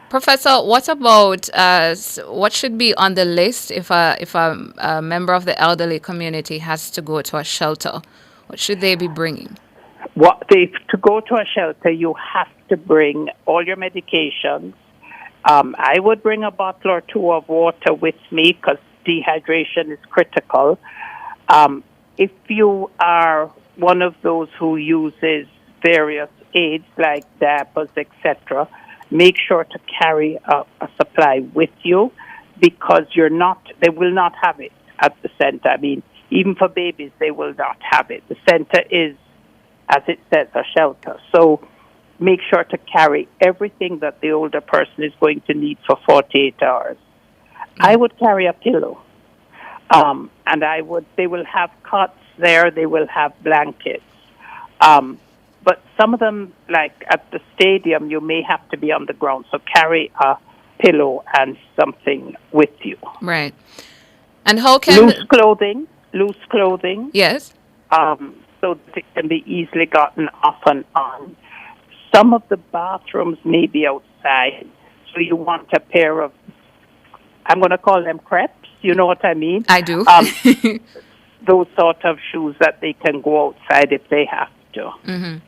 Professor, what about what should be on the list if a member of the elderly community has to go to a shelter? What should they be bringing? To go to a shelter, you have to bring all your medications. I would bring a bottle or two of water with me because dehydration is critical. If you are one of those who uses various aids like diapers, etc., make sure to carry a supply with you because they will not have it at the center. I mean, even for babies, they will not have it. The center is, as it says, a shelter. So make sure to carry everything that the older person is going to need for 48 hours. I would carry a pillow. And they will have cots there, they will have blankets. But some of them, like at the stadium, you may have to be on the ground. So carry a pillow and something with you. Right. And how can... Loose clothing. Yes. So that it can be easily gotten off and on. Some of the bathrooms may be outside. So you want a pair of, I'm going to call them crepes. You know what I mean? I do. Those sort of shoes that they can go outside if they have to.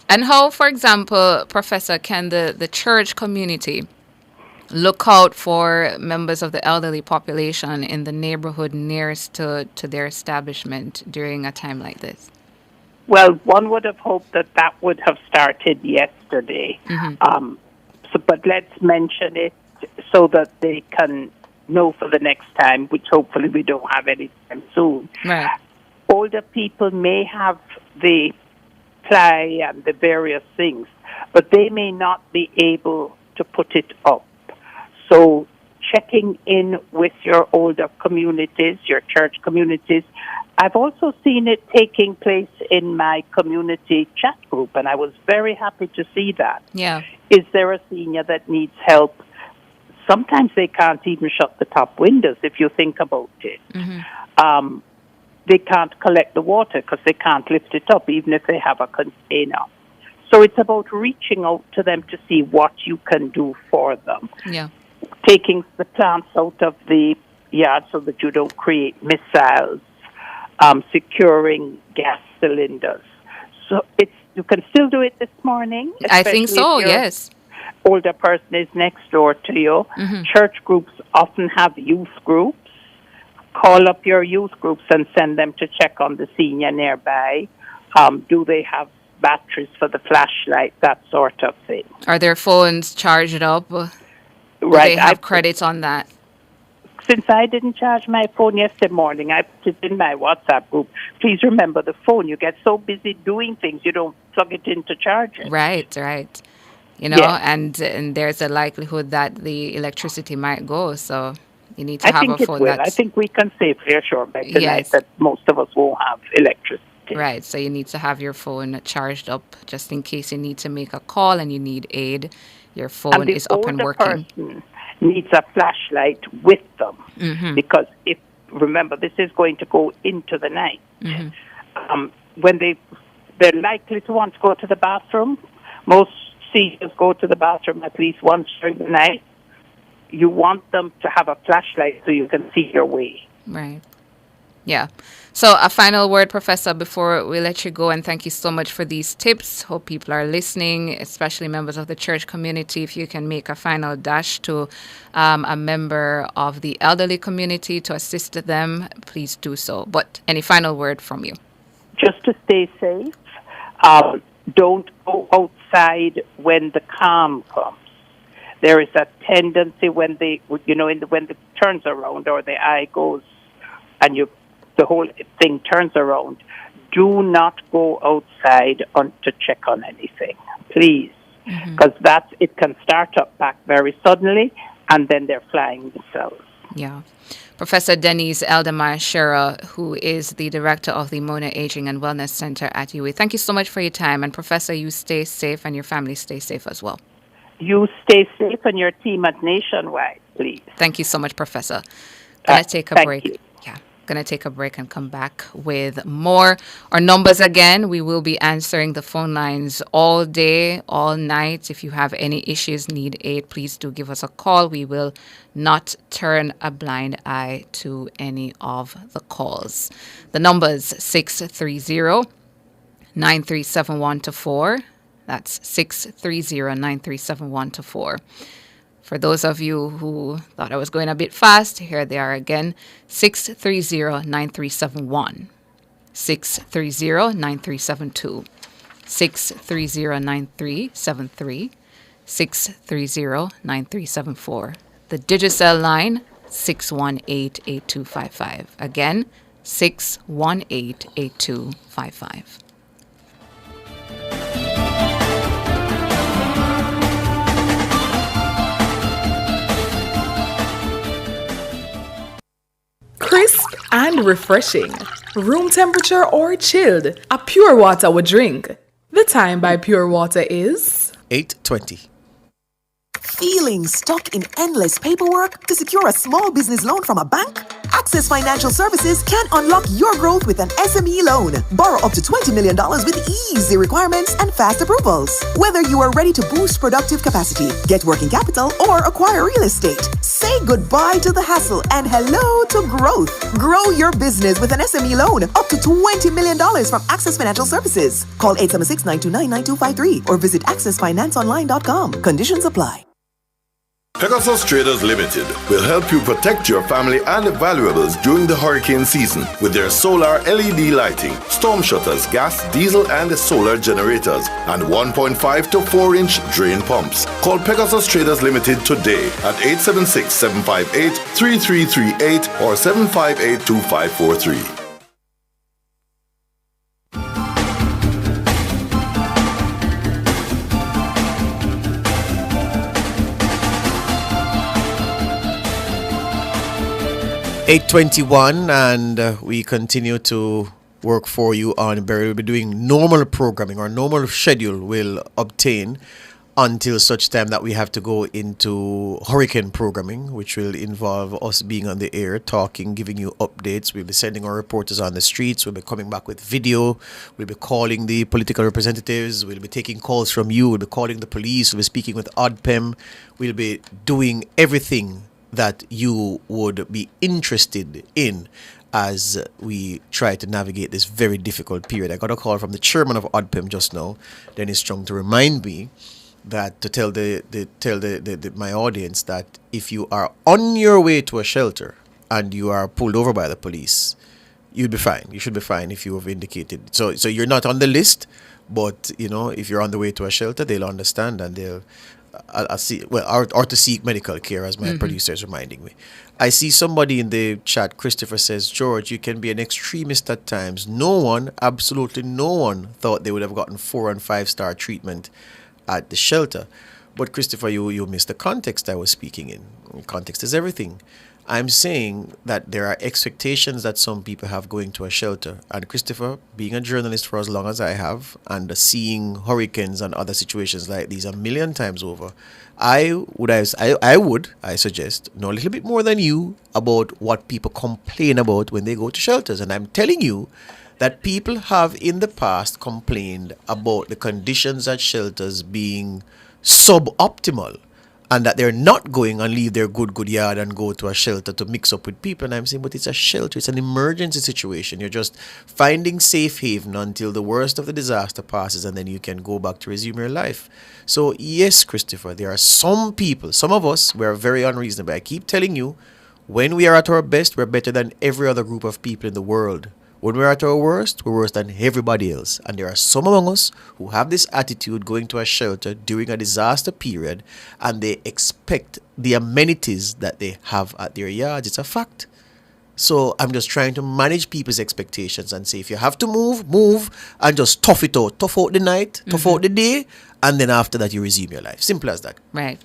And how, for example, Professor, can the church community look out for members of the elderly population in the neighborhood nearest to their establishment during a time like this? Well, one would have hoped that would have started yesterday. But let's mention it so that they can know for the next time, which hopefully we don't have anytime soon. Right. Older people may have the ply and the various things, but they may not be able to put it up. So checking in with your older communities, your church communities. I've also seen it taking place in my community chat group, and I was very happy to see that. Yeah. Is there a senior that needs help? Sometimes they can't even shut the top windows, if you think about it. They can't collect the water because they can't lift it up, even if they have a container. So it's about reaching out to them to see what you can do for them. Yeah. Taking the plants out of the yard so that you don't create missiles, securing gas cylinders. So you can still do it this morning. I think so, yes. Older person is next door to you. Church groups often have youth groups. Call up your youth groups and send them to check on the senior nearby. Do they have batteries for the flashlight, that sort of thing? Are their phones charged up? Do Right. they have credits on that? Since I didn't charge my phone yesterday morning, I put it in my WhatsApp group. Please remember the phone. You get so busy doing things, you don't plug it in to charge it. Right. You know, and there's a likelihood that the electricity might go, so you need to have a phone that's... I think we can safely assure by tonight that most of us won't have electricity. Right, so you need to have your phone charged up just in case you need to make a call and you need aid. Your phone is up and working. Person needs a flashlight with them because remember, this is going to go into the night. When they're likely to want to go to the bathroom, most seniors go to the bathroom at least once during the night. you want them to have a flashlight so you can see your way. Right. Yeah. So a final word, Professor, before we let you go, and thank you so much for these tips. Hope people are listening, especially members of the church community. If you can make a final dash to a member of the elderly community to assist them, please do so. But any final word from you? Just to stay safe. Don't go outside when the calm comes. There is a tendency when when the turns around or the eye goes and the whole thing turns around. Do not go outside to check on anything, please, because it can start up back very suddenly, and then they're flying themselves. Yeah. Professor Denise Eldermeyer-Scherer, who is the director of the Mona Aging and Wellness Center at UWA. Thank you so much for your time. And Professor, you stay safe and your family stay safe as well. You stay safe and your team at Nationwide, please. Thank you so much, Professor. Gonna take a break. You. Yeah. Going to take a break and come back with more. Our numbers again, we will be answering the phone lines all day, all night. If you have any issues, need aid, please do give us a call. We will not turn a blind eye to any of the calls. The numbers 630-937-124. That's 630-937-124. For those of you who thought I was going a bit fast, here they are again, 630-9371, 630-9372, 630-9373, 630-9374. The Digicel line, 618-8255. Again, 618-8255. Crisp and refreshing. Room temperature or chilled. A Pure Water would drink. The time by Pure Water is 8:20. Feeling stuck in endless paperwork to secure a small business loan from a bank? Access Financial Services can unlock your growth with an SME loan. Borrow up to $20 million with easy requirements and fast approvals. Whether you are ready to boost productive capacity, get working capital, or acquire real estate, say goodbye to the hassle and hello to growth. Grow your business with an SME loan up to $20 million from Access Financial Services. Call 876-929-9253 or visit accessfinanceonline.com. Conditions apply. Pegasus Traders Limited will help you protect your family and valuables during the hurricane season with their solar LED lighting, storm shutters, gas, diesel, and solar generators, and 1.5 to 4-inch drain pumps. Call Pegasus Traders Limited today at 876-758-3338 or 758-2543. (8:21) and we continue to work for you on Beryl. We'll be doing normal programming. Our normal schedule will obtain until such time that we have to go into hurricane programming, which will involve us being on the air, talking, giving you updates. We'll be sending our reporters on the streets. We'll be coming back with video. We'll be calling the political representatives. We'll be taking calls from you. We'll be calling the police. We'll be speaking with ODPEM. We'll be doing everything that you would be interested in as we try to navigate this very difficult period. I got a call from the chairman of ODPEM just now, Dennis Strong, to remind me that to tell my audience that if you are on your way to a shelter and you are pulled over by the police, you'll be fine. You should be fine if you have indicated. So you're not on the list, but if you're on the way to a shelter, they'll understand and they'll or to seek medical care, as my producer is reminding me. I see somebody in the chat, Christopher says, George, you can be an extremist at times. No one, absolutely no one, thought they would have gotten 4- and 5-star treatment at the shelter. But Christopher, you missed the context I was speaking in. Context is everything. I'm saying that there are expectations that some people have going to a shelter. And Christopher, being a journalist for as long as I have, and seeing hurricanes and other situations like these a million times over, I suggest, know a little bit more than you about what people complain about when they go to shelters. And I'm telling you that people have in the past complained about the conditions at shelters being suboptimal. and that they're not going and leave their good yard and go to a shelter to mix up with people. And I'm saying, but it's a shelter. It's an emergency situation. You're just finding safe haven until the worst of the disaster passes, and then you can go back to resume your life. So yes, Christopher, there are some people, some of us, we are very unreasonable. I keep telling you, when we are at our best, we're better than every other group of people in the world. When we're at our worst, we're worse than everybody else. And there are some among us who have this attitude going to a shelter during a disaster period, and they expect the amenities that they have at their yards. It's a fact. So I'm just trying to manage people's expectations and say, if you have to move, and just tough it out. Tough out the night, tough out the day, and then after that you resume your life. Simple as that. Right.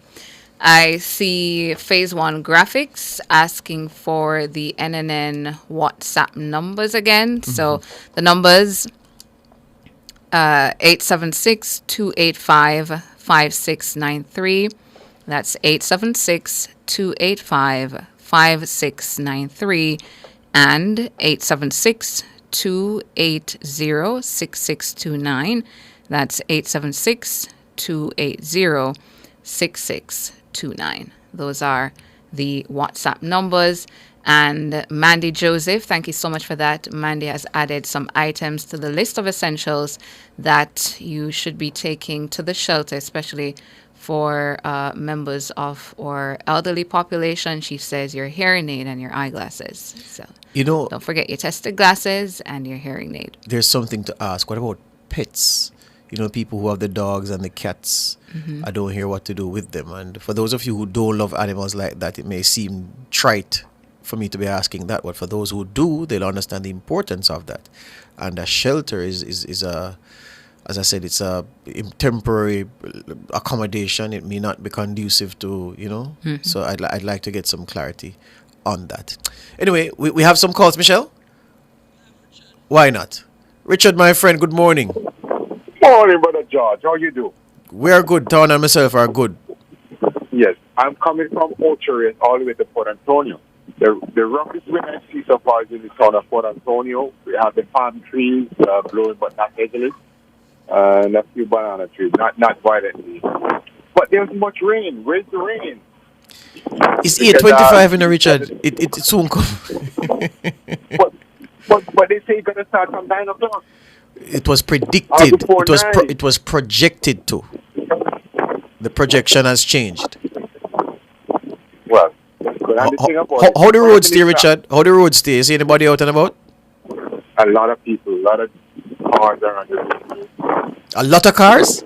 I see Phase 1 graphics asking for the NNN WhatsApp numbers again. So the numbers 876-285-5693. That's 876-285-5693 and 876-280-6629. That's 876-280-6629. Those are the WhatsApp numbers. And Mandy Joseph, thank you so much for that. Mandy has added some items to the list of essentials that you should be taking to the shelter, especially for members of our elderly population. She says your hearing aid and your eyeglasses. So don't forget your tested glasses and your hearing aid. There's something to ask. What about pets? People who have the dogs and the cats, I don't hear what to do with them. And for those of you who don't love animals like that, it may seem trite for me to be asking that. But for those who do, they'll understand the importance of that. And a shelter is a, as I said, it's a temporary accommodation. It may not be conducive to, So I'd like to get some clarity on that. Anyway, we have some calls, Michelle? Why not? Richard, my friend, good morning. Morning, Brother George. How you do? We are good. Town and myself are good. Yes. I'm coming from Ocho all the way to Port Antonio. The roughest wind I see so far is in the town of Port Antonio. We have the palm trees blowing, but not heavily. And a few banana trees, not violently. But there's much rain. Where's the rain? It's 8:25 in Richard. It soon comes. but they say it's going to start from 9 o'clock. It was predicted. It was projected to. The projection has changed. Well, how the roads stay, Richard? How the roads stay? You see anybody out and about? A lot of people, a lot of cars are under. A lot of cars?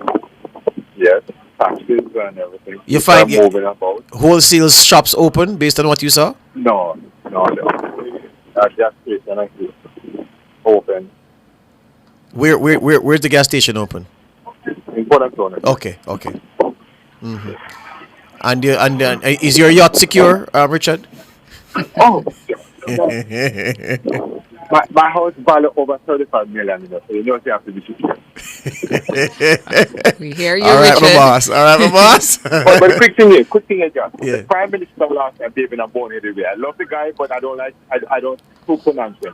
Yes, taxis and everything. You find moving about. Wholesale shops open based on what you saw? No. Just station I see open. Where's the gas station open? In Port Antonio. Okay. And is your yacht secure, Richard? Oh. my house value over 35 million, so you know you have to be secure. We hear you, All right, Richard. my boss. but quick thing here, John. Yeah. The Prime Minister last time gave in a bone every day. I love the guy, but I don't too pronounce him.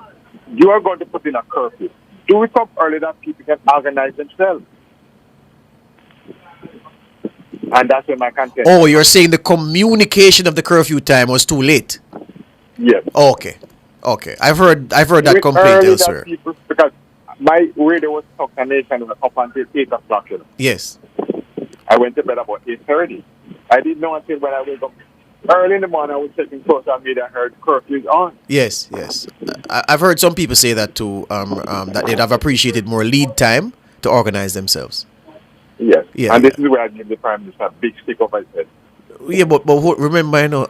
You are going to put in a curfew. Do it up early that people can organize themselves. And that's where my content. Oh, you're saying the communication of the curfew time was too late? Yes. Okay. I've heard that complaint elsewhere. Because my radio was stuck a nation up until 8 o'clock. Yes. I went to bed about 8:30. I didn't know until when I wake up early in the morning. I was checking social media and heard curfews on. Yes. I've heard some people say that too. That they'd have appreciated more lead time to organize themselves. Yes. Yeah. And this is where I give the Prime Minister a big stick up. I said. Yeah, but remember,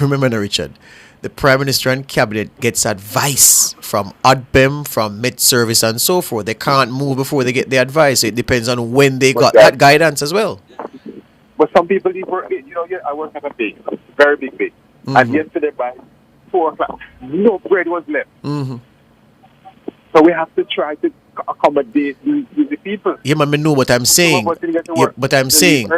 remember, Richard, the Prime Minister and Cabinet gets advice from ADPEM, from Met Service, and so forth. They can't move before they get the advice. It depends on when they got that guidance as well. But some people leave work. I work at a bake, very big bake, and yesterday by 4 o'clock, no bread was left. So we have to try to accommodate the people. Yeah, man, I know what I'm saying. But I'm saying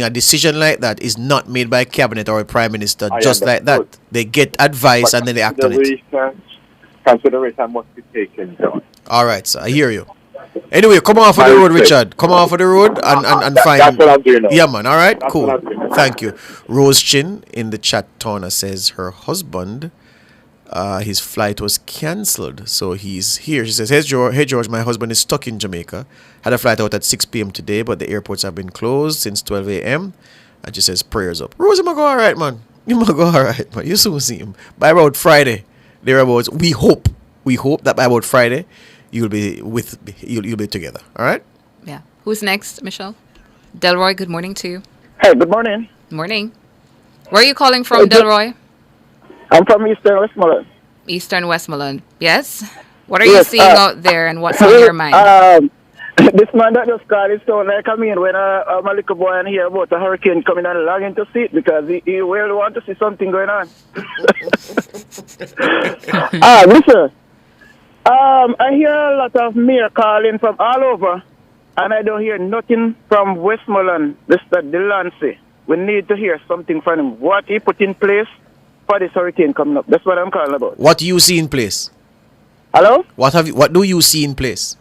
a decision like that is not made by Cabinet or a Prime Minister just like that. They get advice and then they act on it. Consideration must be taken, John. All right, sir. I hear you. Anyway, come off of the My road, respect. Richard. Come off of the road and find. That's what I'm doing now. Yeah, man. All right, That's cool. what I'm doing. Thank you. Rose Chin in the chat corner says her husband, his flight was cancelled, so he's here. She says, Hey George, my husband is stuck in Jamaica. Had a flight out at 6 p.m. today, but the airports have been closed since 12 a.m. And she says, prayers up. Rose, you might go all right, man. You might go all right, man. You soon see him. By about Friday, thereabouts, we hope that by about Friday, you'll be together. All right? Yeah. Who's next, Michelle? Delroy, good morning to you. Hey, good morning. Morning. Where are you calling from, Delroy? I'm from Eastern Westmoreland. Eastern Westmoreland. Yes. What are you Yes, seeing out there, and what's on your mind? This man that just called his phone, like, I mean, when my little boy and hear about a hurricane coming and longing to see it because he really want to see something going on. Listen, I hear a lot of mayor calling from all over, and I don't hear nothing from Westmoreland, Mr. Delancey. We need to hear something from him. What he put in place for this hurricane coming up. That's what I'm calling about. What do you see in place? Hello? What do you see in place?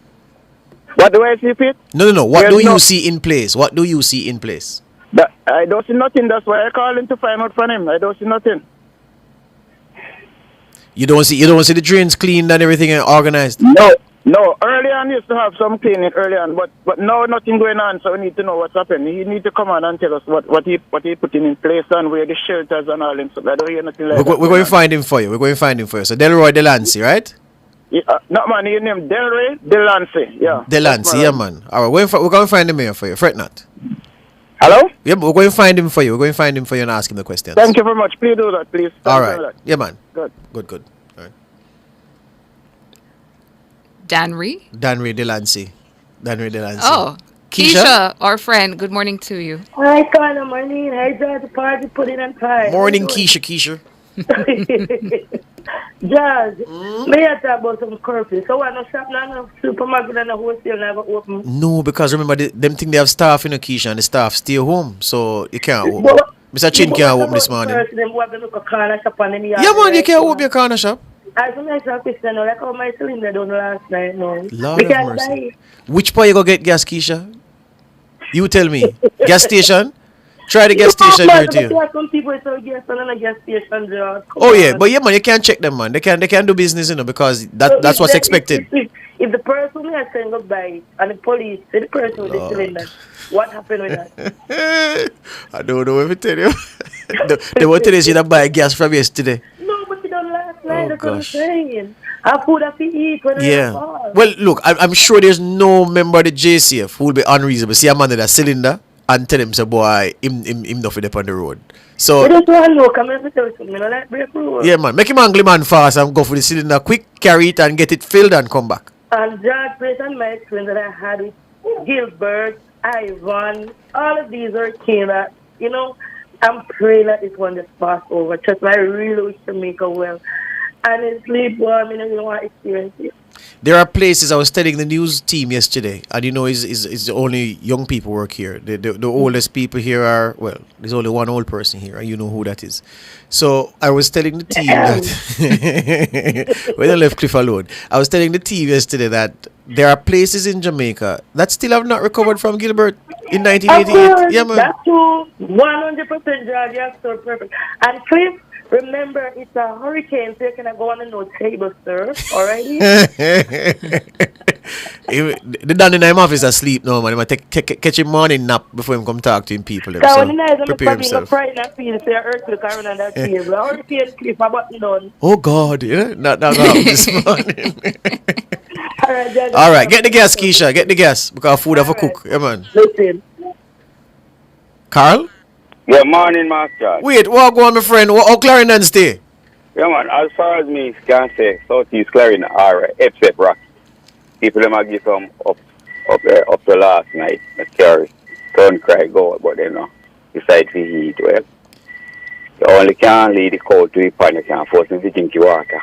What do I see, Pete? No. What do you see in place? What do you see in place? I don't see nothing. That's why I call him to find out from him. I don't see nothing. You don't see the drains cleaned and everything organized? No. Early on used to have some cleaning early on, but now nothing going on, so we need to know what's happening. He need to come on and tell us what he putting in place and where the shelters and all and stuff. I don't hear nothing like that. We're going to find him for you. So Delroy Delancey, right? Yeah, no man, his name Delroy Delancey. Yeah. Delancey, yeah, man. All right, we're going to find him here for you. Fret not. Hello? Yeah, we're going to find him for you. We're going to find him for you and ask him the questions. Thank you very much. Please do that, please. All right. Yeah, man. Good. Good. All right. Danry Delancey. Oh, Keisha, our friend. Good morning to you. Hi, Connor. Morning. Hi, George. Party, pudding and pie. Morning, Keisha. George, may I talk about some curfew? So, no shop now, no supermarket and no wholesale never open. No, because remember, them think they have staff in Keisha and the staff stay home, so you can't open. Mr. Chin can't open this morning. Yeah, man, you can't open your corner shop. I was myself question, like how my cylinder done last night. No. Lord have mercy. Which part you go get gas, Keisha? You tell me. Gas station? Try the gas station near to you. Some people say gas and a gas station. Oh yeah, but yeah, man, you can't check them, man. They can do business, because that's what's expected. If the person has saying go buy it and the police say the person with the cylinder, what happened with that? I don't know if I tell you. They want to tell you that buy gas from yesterday. No, but you done last night. That's what I'm saying. I food have to eat when I fall. Well, look, I'm sure there's no member of the JCF who will be unreasonable. See a man with a cylinder and tell him, say, boy, him nothing up on the road. So, I just want to know, come here, tell you something. I don't like break road. yeah, man, make him angry man fast and go for the cylinder quick, carry it and get it filled and come back. And George, based on my experience that I had with Gilbert, Ivan, all of these are came that, I'm praying that this one just pass over. Just I really wish to make a well. Honestly, boy, I don't want to experience it. There are places, I was telling the news team yesterday, and is the only young people work here. The oldest people here are, well, there's only one old person here, and you know who that is. So I was telling the team that, when I left Cliff alone, I was telling the team yesterday that there are places in Jamaica that still have not recovered from Gilbert in 1988. Yeah, man. That's true. 100% George, you're so perfect. And Cliff, remember, it's a hurricane, so you cannot go on a no table, sir. Alrighty? The Danny Nime office asleep now, man. He might catch him morning nap before him come talk to him people. So when I'm prepare himself. Hurricane, oh God, not this morning. All right, get the gas, Keisha. Get the gas because food have a cook. Yeah, man. Listen. Carl? Yeah, morning, Master. Wait, what go on, my friend? How Clarendon stay? Yeah, man, as far as me can say, Southeast Clarendon, alright, except Rock. People them a give some up to last night. The carry, turn cry go, but they know. Decide to heat, well. You only can lead the cold to the pan, you can't force them to drink your water.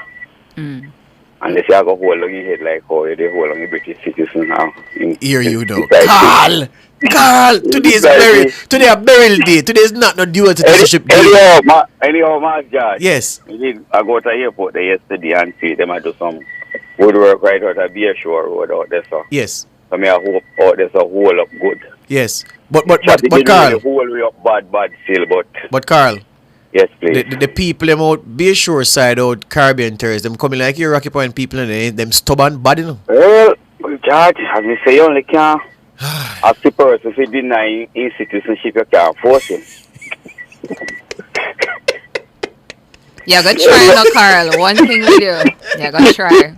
Unless you have a hold on your head like how you hold on the British citizen now. Here you know. Carl! Today a Beryl day. Today is not no dual citizenship day. Anyhow, Master. Yes. I go to the airport yesterday and see them do some woodwork right out of Beer Shore Road out there, so. Yes. So I hope there's a whole up good. Yes. But Really Carl. whole way up bad still, but. But Carl. Yes, please. The people them out Bayshore side out Caribbean terrorists, them coming like your Rocky Point people and them stubborn bad, you know. Well, George, as you say, you only can't ask the person if he deny his citizenship, you can't force him. Yeah, go try no, Carl. One thing we do. Yeah, go try.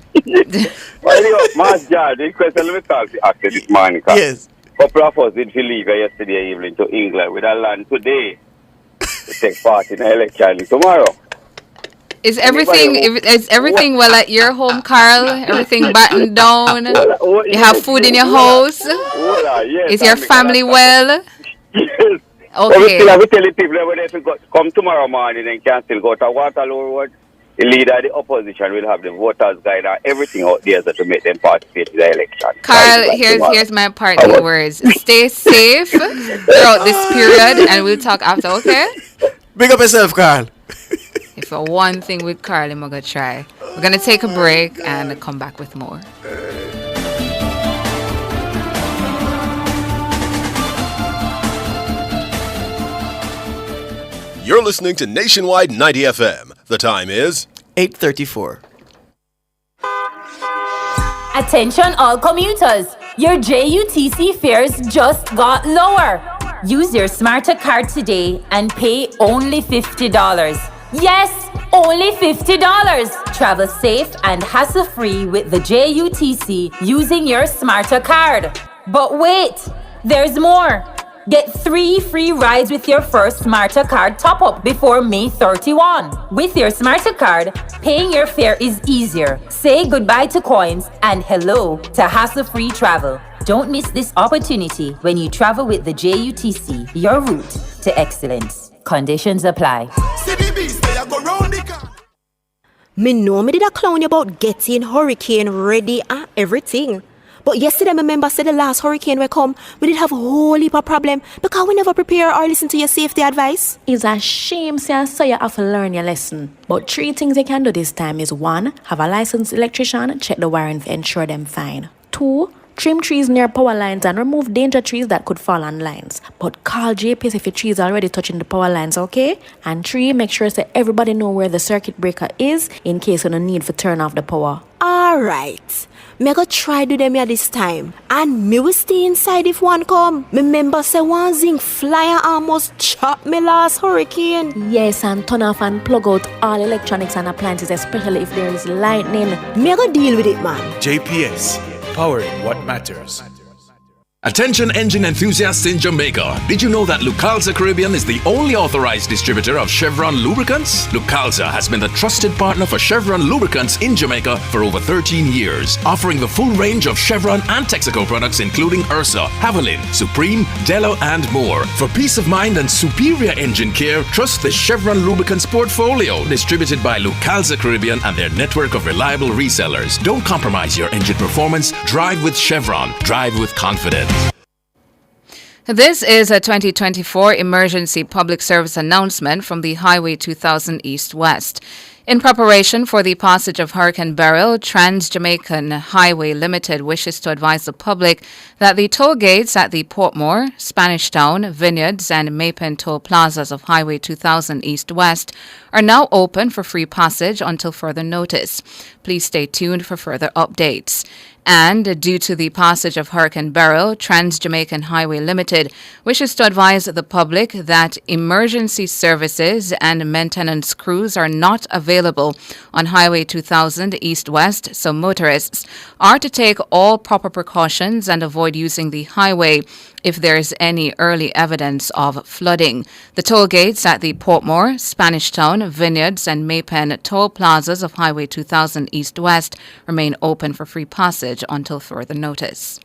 Well, you know, Mas George, the question let me talk to you this morning. Yes. A couple of us did leave yesterday evening to England with a land today to take part in the election tomorrow. Is everything well at your home, Carl? Everything battened down? You have food in your house? Is your family well? Yes. Okay. We still have to tell the people that when they come tomorrow morning and can still go to Waterloo Road, the leader of the opposition will have the voters guide and everything out there to make them participate in the election. Carl, here's my parting words. Stay safe throughout this period and we'll talk after, okay? Big up yourself, Carl. If for one thing with Carl, I'm going to try. We're going to take a break and come back with more. You're listening to Nationwide 90 FM. The time is 8:34. Attention all commuters. Your JUTC fares just got lower. Use your Smarter card today and pay only $50. Yes, only $50. Travel safe and hassle-free with the JUTC using your Smarter card. But wait, there's more. Get 3 free rides with your first Smarter card top-up before May 31. With your Smarter card, paying your fare is easier. Say goodbye to coins and hello to hassle-free travel. Don't miss this opportunity when you travel with the JUTC, your route to excellence. Conditions apply. Me know me did a clown you about getting hurricane ready and everything. But yesterday, my member said the last hurricane we come, we did have a whole heap of problem because we never prepare or listen to your safety advice. It's a shame, so you have to learn your lesson. But 3 things you can do this time is 1. Have a licensed electrician, check the wiring to ensure them fine. 2. Trim trees near power lines and remove danger trees that could fall on lines. But call JPS if your trees are already touching the power lines, okay? And 3, make sure that everybody know where the circuit breaker is in case you don't need to turn off the power. Alright. Me go try do them here this time. And me will stay inside if one come. Me member say one zinc flyer almost chop me last hurricane. Yes, and turn off and plug out all electronics and appliances, especially if there is lightning. Me go deal with it, man. JPS, powering what matters. Attention engine enthusiasts in Jamaica. Did you know that Lucalza Caribbean is the only authorized distributor of Chevron lubricants? Lucalza has been the trusted partner for Chevron lubricants in Jamaica for over 13 years, offering the full range of Chevron and Texaco products including Ursa, Haviland, Supreme, Delo and more. For peace of mind and superior engine care, trust the Chevron lubricants portfolio, distributed by Lucalza Caribbean and their network of reliable resellers. Don't compromise your engine performance. Drive with Chevron. Drive with confidence. This is a 2024 emergency public service announcement from the Highway 2000 East-West. In preparation for the passage of Hurricane Beryl, Trans-Jamaican Highway Limited wishes to advise the public that the toll gates at the Portmore, Spanish Town, Vineyards and Maypen toll plazas of Highway 2000 East-West are now open for free passage until further notice. Please stay tuned for further updates. And due to the passage of Hurricane Beryl, Trans-Jamaican Highway Limited wishes to advise the public that emergency services and maintenance crews are not available on Highway 2000 East-West, so motorists are to take all proper precautions and avoid using the highway if there is any early evidence of flooding. The toll gates at the Portmore, Spanish Town, Vineyards and Maypen toll plazas of Highway 2000 East-West remain open for free passage until further notice.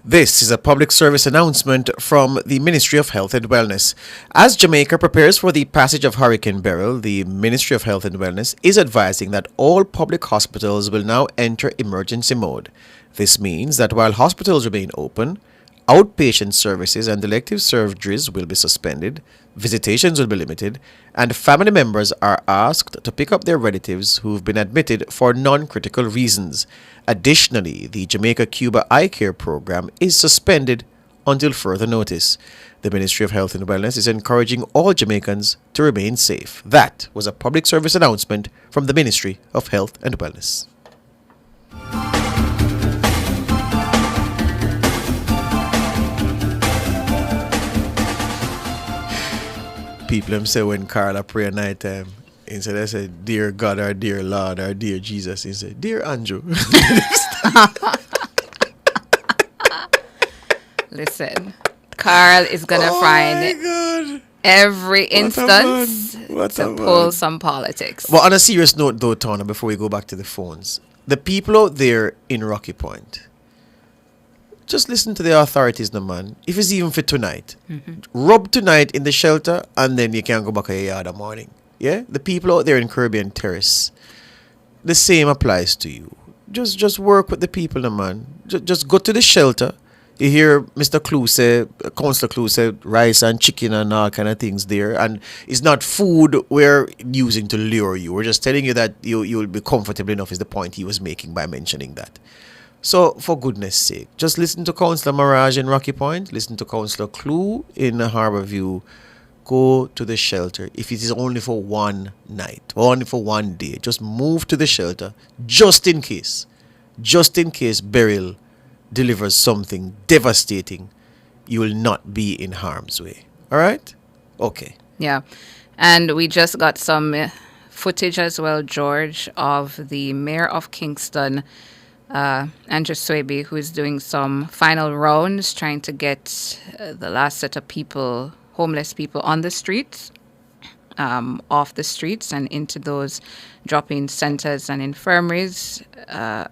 This is a public service announcement from the Ministry of Health and Wellness. As Jamaica prepares for the passage of Hurricane Beryl, the Ministry of Health and Wellness is advising that all public hospitals will now enter emergency mode. This means that while hospitals remain open, outpatient services and elective surgeries will be suspended. Visitations will be limited, and family members are asked to pick up their relatives who've been admitted for non-critical reasons. Additionally, the Jamaica-Cuba Eye Care program is suspended until further notice. The Ministry of Health and Wellness is encouraging all Jamaicans to remain safe. That was a public service announcement from the Ministry of Health and Wellness. People them say when Carla pray at night time, instead they say, "Dear God," or "Dear Lord," or "Dear Jesus," he say, "Dear Andrew." Listen, Carl is gonna find every instance to pull some politics. Well, on a serious note, though, Tana, before we go back to the phones, the people out there in Rocky Point, just listen to the authorities, no man. If it's even for tonight, rub tonight in the shelter, and then you can go back to your yard in the morning. Yeah, the people out there in Caribbean Terrace, the same applies to you. Just work with the people, no man. Just go to the shelter. You hear Mr. Clue say, Councilor Clue say, rice and chicken and all kind of things there, and it's not food we're using to lure you. We're just telling you that you'll be comfortable enough. Is the point he was making by mentioning that. So, for goodness sake, just listen to Councillor Mirage in Rocky Point, listen to Councillor Clue in Harbourview. Go to the shelter. If it is only for one night, or only for one day, just move to the shelter, just in case Beryl delivers something devastating. You will not be in harm's way. All right? Okay. Yeah. And we just got some footage as well, George, of the mayor of Kingston, Andrew Swaby, who is doing some final rounds trying to get the last set of people, homeless people, on the streets, off the streets and into those drop-in centers and infirmaries.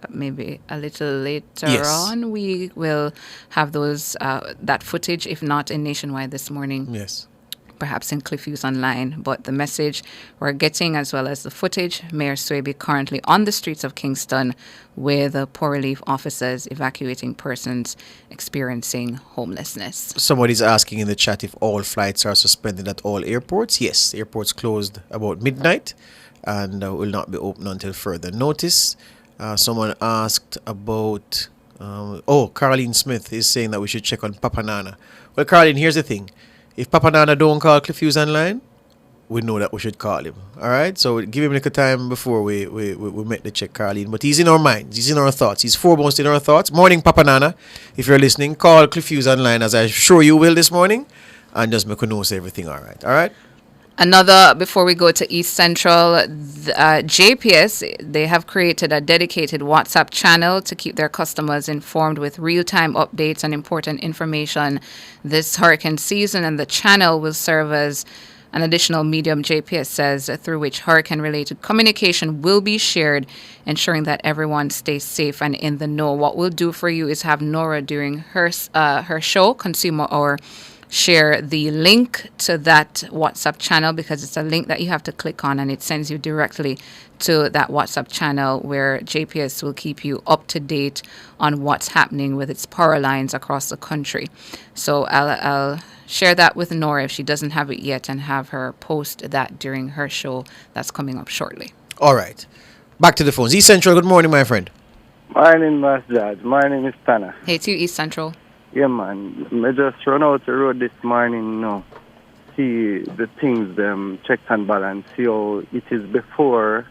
Maybe a little later on, we will have those that footage, if not in Nationwide this morning. Yes. Perhaps in Cliffviews Online. But the message we're getting, as well as the footage, Mayor Swaby currently on the streets of Kingston with poor relief officers evacuating persons experiencing homelessness. Somebody's asking in the chat if all flights are suspended at all airports. Yes, airports closed about midnight and will not be open until further notice. Someone asked about... Caroline Smith is saying that we should check on Papa Nana. Well, Caroline, here's the thing. If Papa Nana don't call Cliffviews Online, we know that we should call him. All right? So give him a little time before we make the check, Caroline. But he's in our minds. He's in our thoughts. He's foremost in our thoughts. Morning, Papa Nana. If you're listening, call Cliffviews Online, as I'm sure you will this morning, and just make a note say everything all right. All right? Another, before we go to East Central, JPS, they have created a dedicated WhatsApp channel to keep their customers informed with real-time updates and important information this hurricane season, and the channel will serve as an additional medium, JPS says, through which hurricane-related communication will be shared, ensuring that everyone stays safe and in the know. What we'll do for you is have Nora, during her show, Consumer Hour, share the link to that WhatsApp channel, because it's a link that you have to click on and it sends you directly to that WhatsApp channel where JPS will keep you up to date on what's happening with its power lines across the country. So I'll share that with Nora if she doesn't have it yet, and have her post that during her show that's coming up shortly. All right. Back to the phones. East Central, good morning, my friend. Morning, Master Judge. My name is Tanner. Hey, to you, East Central. Yeah, man. I just run out the road this morning, see the things, checks and balance, see how it is before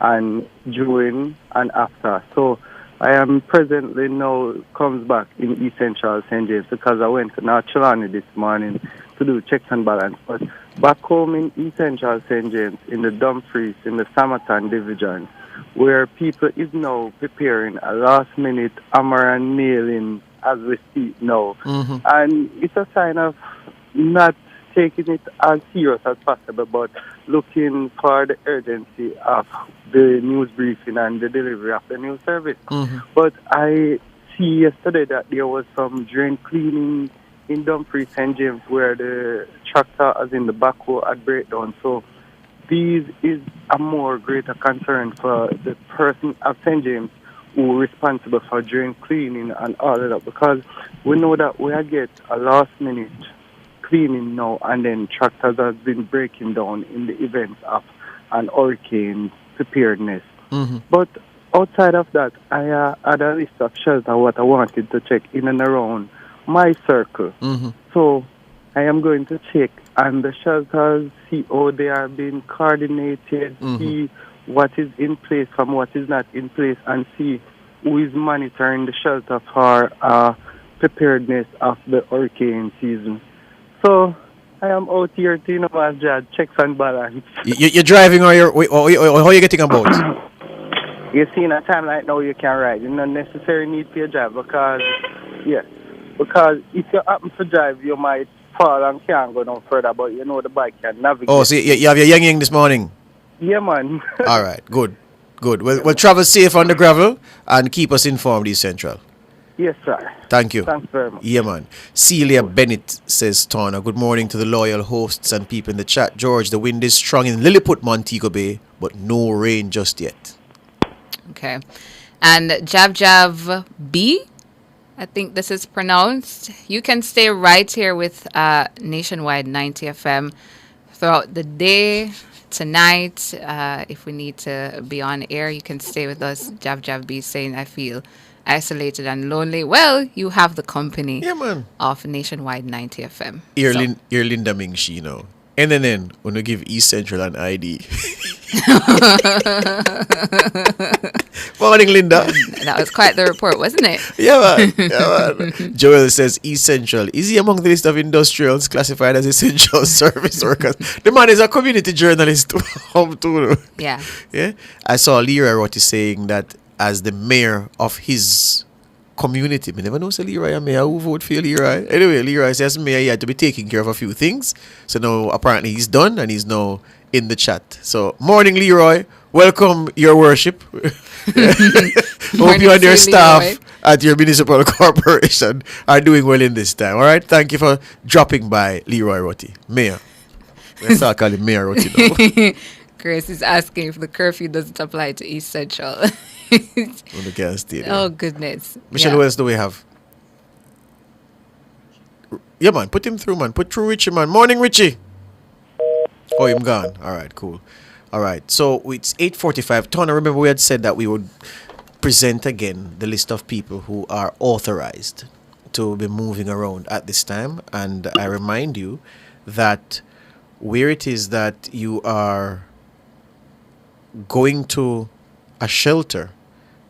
and during and after. So I am presently now comes back in East Central St. James, because I went to North Trelawney this morning to do checks and balance. But back home in East Central St. James, in the Dumfries, in the Samatan division, where people is now preparing a last-minute hammer and nailing as we speak now. And it's a sign of not taking it as serious as possible, but looking for the urgency of the news briefing and the delivery of the news service. But I see yesterday that there was some drain cleaning in Dumfries St. James where the tractor, as in the backhoe, had breakdown. So this is a more greater concern for the person of St. James who are responsible for drain cleaning and all of that, because we know that we get a last minute cleaning now, and then tractors have been breaking down in the event of an hurricane preparedness. But outside of that, I had a list of shelters what I wanted to check in and around my circle. So I am going to check and the shelters, see how they are being coordinated, see what is in place from what is not in place, and see who is monitoring the shelter for preparedness of the hurricane season. So I am out here to, as Jad, checks and balance. You're driving or how are you getting about? You see, in a time like now, you can ride. You don't necessarily need to drive because if you happen to drive, you might fall and can't go no further, but the bike can navigate. Oh, so you have your yang this morning? Yeah, man. All right, good. We'll travel safe on the gravel and keep us informed, East Central. Yes, sir. Thank you. Thanks very much. Yeah, man. Celia Bennett says, Tana, good morning to the loyal hosts and people in the chat. George, the wind is strong in Lilliput, Montego Bay, but no rain just yet. Okay. And Jav B, I think this is pronounced. You can stay right here with Nationwide 90 FM throughout the day, tonight. If we need to be on air, you can stay with us. Jav B saying, I feel isolated and lonely. Well, you have the company of Nationwide 90 FM. You're Linda Ming Shi, you know. NNN, when we give East Central an ID. Morning, Linda. That was quite the report, wasn't it? Yeah, man. Joel says, East Central, is he among the list of industrials classified as essential service workers? The man is a community journalist. Yeah. I saw Leroy Rotti saying that as the mayor of his community. I never know say Leroy a mayor. Who vote for Leroy? Anyway, Leroy says mayor he had to be taking care of a few things. So now apparently he's done and he's now in the chat. So morning, Leroy. Welcome, your worship. Hope you and your staff at your municipal corporation are doing well in this time. All right. Thank you for dropping by, Leroy Rotti. Mayor. Let's start calling Mayor Rotti now. Grace is asking if the curfew doesn't apply to East Central. Oh, goodness. Michelle, who else do we have? Yeah, man. Put him through, man. Put through Richie, man. Morning, Richie. Oh, him gone. All right, cool. All right. So it's 8:45. Tona, remember we had said that we would present again the list of people who are authorized to be moving around at this time. And I remind you that where it is that you are going to a shelter,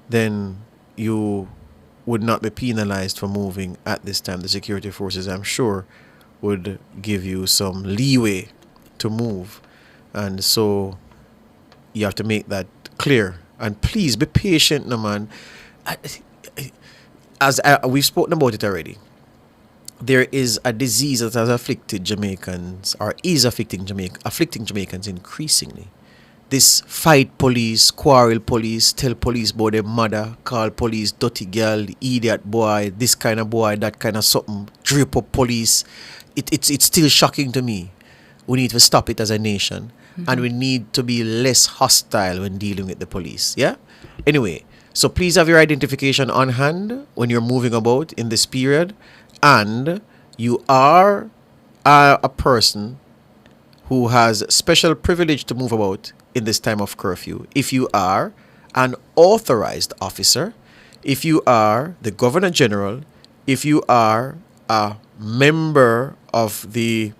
then you would not be penalized for moving at this time. The security forces, I'm sure, would give you some leeway to move. And so you have to make that clear. And please be patient, no man. We've spoken about it already. There is a disease that has afflicted Jamaicans, or is afflicting Jamaicans increasingly. This fight police, quarrel police, tell police about their mother, call police dirty girl, idiot boy, this kind of boy, that kind of something, drip up police. It's still shocking to me. We need to stop it as a nation. And we need to be less hostile when dealing with the police. Yeah? Anyway, so please have your identification on hand when you're moving about in this period. And you are a person who has special privilege to move about in this time of curfew. If you are an authorized officer, if you are the Governor General, if you are a member of the,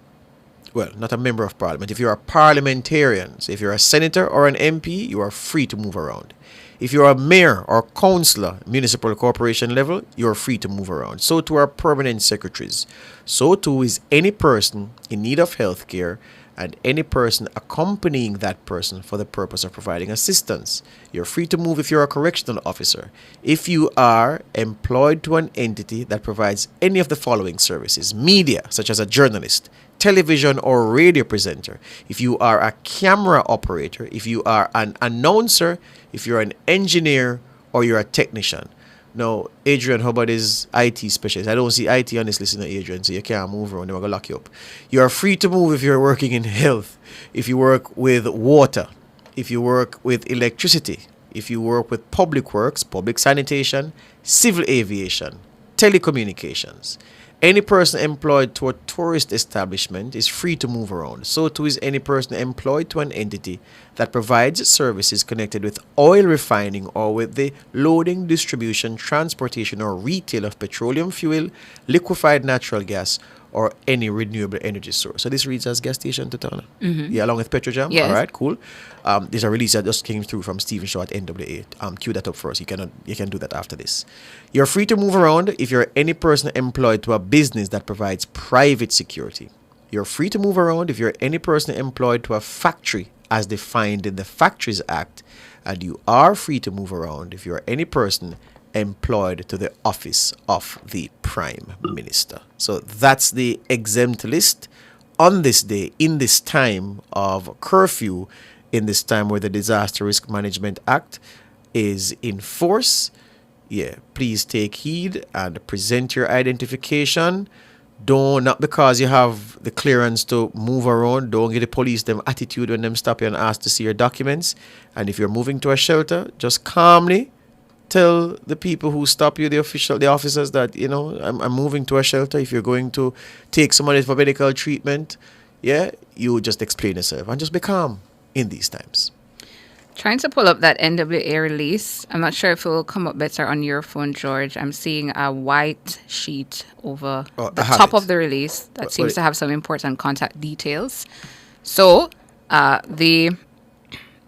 well, not a member of Parliament, if you are parliamentarians, if you're a senator or an MP, you are free to move around. If you're a mayor or councillor, municipal corporation level, you're free to move around. So too are permanent secretaries. So too is any person in need of health care and any person accompanying that person for the purpose of providing assistance. You're free to move if you're a correctional officer. If you are employed to an entity that provides any of the following services: media, such as a journalist, television or radio presenter, if you are a camera operator, if you are an announcer, if you're an engineer, or you're a technician. Now, Adrian Hubbard is IT specialist. I don't see IT on this list, Adrian, so you can't move around. They're going to lock you up. You are free to move if you're working in health, if you work with water, if you work with electricity, if you work with public works, public sanitation, civil aviation, telecommunications, Any person employed to a tourist establishment is free to move around. So too is any person employed to an entity that provides services connected with oil refining or with the loading, distribution, transportation, or retail of petroleum fuel, liquefied natural gas, or any renewable energy source. So this reads as gas station to town. Yeah, along with Petrojam. Yes. All right, cool. There's a release that just came through from Stephen Shaw at NWA. Cue that up first. You can do that after this. You're free to move around if you're any person employed to a business that provides private security. You're free to move around if you're any person employed to a factory as defined in the Factories Act, and you are free to move around if you're any person employed to the office of the Prime Minister. So that's the exempt list on this day, in this time of curfew, in this time where the Disaster Risk Management Act is in force. Yeah, please take heed and present your identification. Not because you have the clearance to move around, don't give the police them attitude when them stop you and ask to see your documents. And if you're moving to a shelter, just calmly tell the people who stop you, the officers, that, I'm moving to a shelter. If you're going to take somebody for medical treatment, yeah, you just explain yourself and just be calm in these times. Trying to pull up that NWA release. I'm not sure if it will come up better on your phone, George. I'm seeing a white sheet over the top of the release that seems to have some important contact details. So, the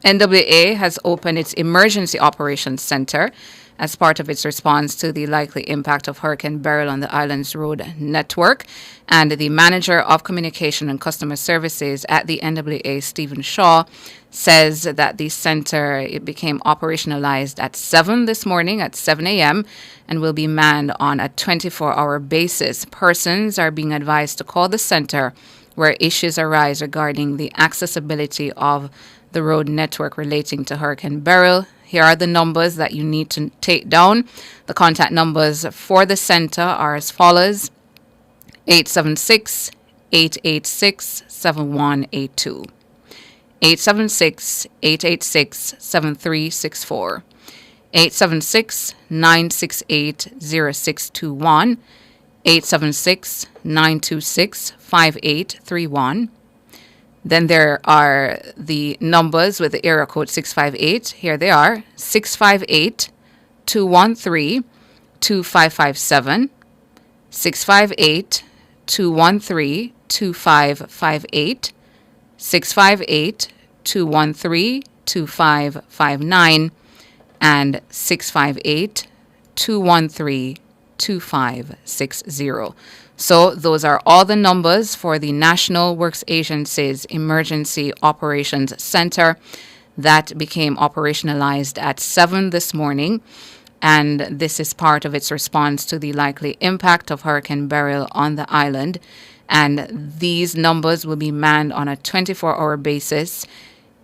NWA has opened its Emergency Operations Center as part of its response to the likely impact of Hurricane Beryl on the island's road network. And the manager of communication and customer services at the NWA, Stephen Shaw, says that the center became operationalized at 7 this morning at 7 a.m. and will be manned on a 24-hour basis. Persons are being advised to call the center where issues arise regarding the accessibility of the road network relating to Hurricane Beryl. Here are the numbers that you need to take down. The contact numbers for the center are as follows: 876-886-7182, 876-886-7364, 876-968-0621, 876-926-5831. Then there are the numbers with the area code 658. Here they are: 658-213-2557, 658-213-2558, 658-213-2559, and 658-213-2560. So those are all the numbers for the National Works Agency's Emergency Operations Center that became operationalized at 7 this morning. And this is part of its response to the likely impact of Hurricane Beryl on the island. And these numbers will be manned on a 24-hour basis.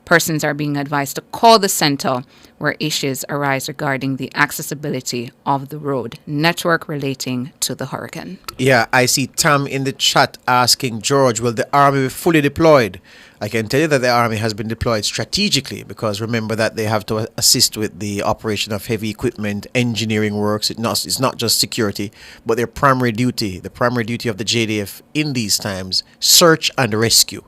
Persons are being advised to call the center where issues arise regarding the accessibility of the road network relating to the hurricane. Yeah, I see Tam in the chat asking, George, will the army be fully deployed? I can tell you that the army has been deployed strategically, because remember that they have to assist with the operation of heavy equipment, engineering works. It's not just security, but the primary duty of the JDF in these times, search and rescue.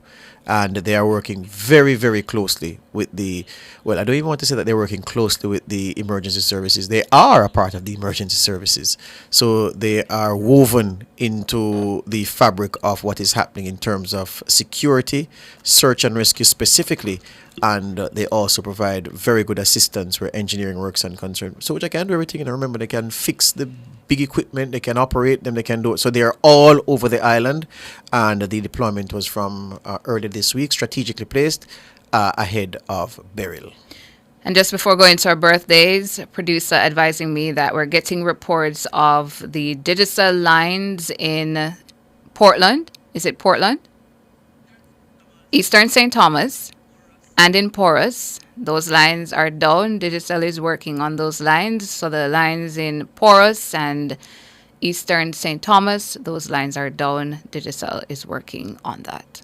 And they are working very, very closely with I don't even want to say that they're working closely with the emergency services. They are a part of the emergency services. So they are woven into the fabric of what is happening in terms of security, search and rescue specifically. And they also provide very good assistance where engineering works are concerned. So they can do everything. And remember, they can fix the big equipment, they can operate them, they can do it. So they are all over the island. And the deployment was from earlier this week, strategically placed ahead of Beryl. And just before going to our birthdays, producer advising me that we're getting reports of the digital lines in Portland. Is it Portland? Eastern St. Thomas. And in Porous, those lines are down. Digital is working on those lines. So the lines in Porous and Eastern St. Thomas, those lines are down. Digital is working on that.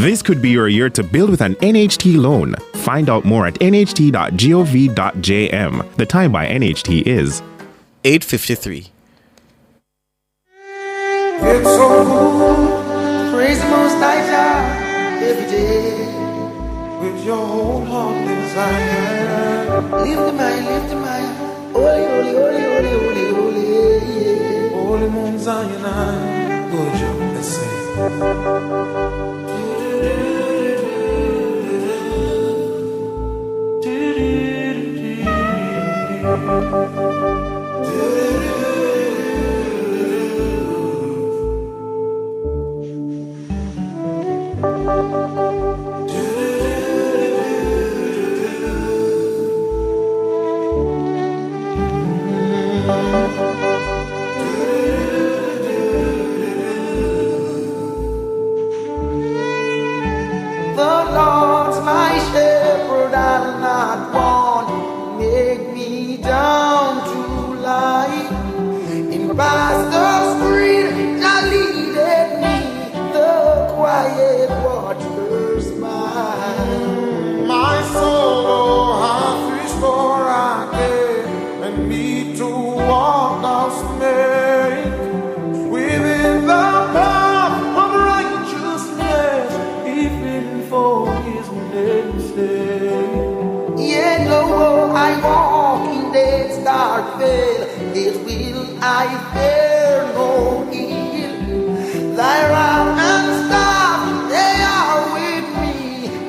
This could be your year to build with an NHT loan. Find out more at nht.gov.jm. The time by NHT is 8:53. It's so good, praise the Most High God every day with your whole heart desire. Lift the mind, holy, holy, holy, holy, holy, holy, yeah. Holy Mount Zion, good job, let's sing. The Lord's my shepherd, I'll not want. Make me down to lie in pastures green. Thou leadeth me, the quiet waters mine. My soul hath restored again, and me to walk thou make within the path of righteousness, even for his name's sake. Yet though I walk in death's dark vale, yet will I fear no ill. Thy rod and staff, they are with me,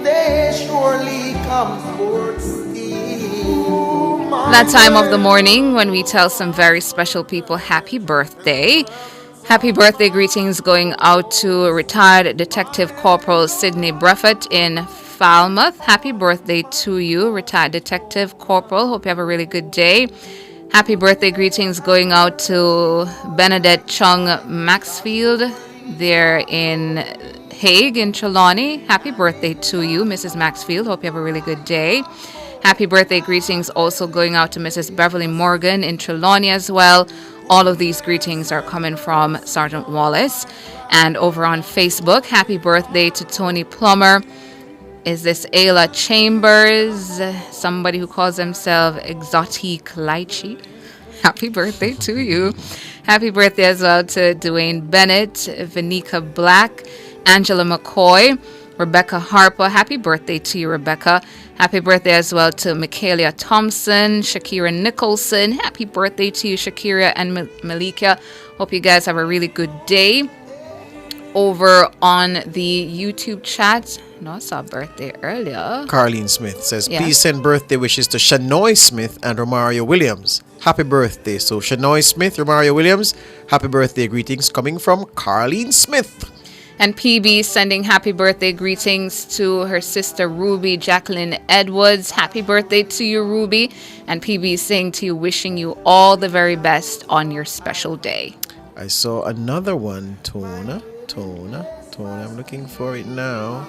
they surely comfort still. That time of the morning when we tell some very special people happy birthday. Happy birthday greetings going out to retired Detective Corporal Sidney Breffett in Falmouth. Happy birthday to you, retired Detective Corporal. Hope you have a really good day. Happy birthday greetings going out to Benedette Chung Maxfield. They're in Hague in Trelawney. Happy birthday to you, Mrs. Maxfield. Hope you have a really good day. Happy birthday greetings also going out to Mrs. Beverly Morgan in Trelawney as well. All of these greetings are coming from Sergeant Wallace. And over on Facebook, happy birthday to Tony Plummer. Is this Ayla Chambers, somebody who calls himself Exotique Lychee? Happy birthday to you. Happy birthday as well to Dwayne Bennett, Vanika Black, Angela McCoy, Rebecca Harper. Happy birthday to you, Rebecca. Happy birthday as well to Michaela Thompson, Shakira Nicholson. Happy birthday to you, Shakira and Malika. Hope you guys have a really good day. Over on the YouTube chat, no, I saw a birthday earlier. Carlene Smith says, Yeah. please send birthday wishes to Shanoy Smith and Romario Williams. Happy birthday. So Shanoy Smith, Romario Williams, happy birthday greetings coming from Carlene Smith. And PB sending happy birthday greetings to her sister Ruby Jacqueline Edwards. Happy birthday to you, Ruby. And PB saying to you, wishing you all the very best on your special day. I saw another one, Tona. I'm looking for it now.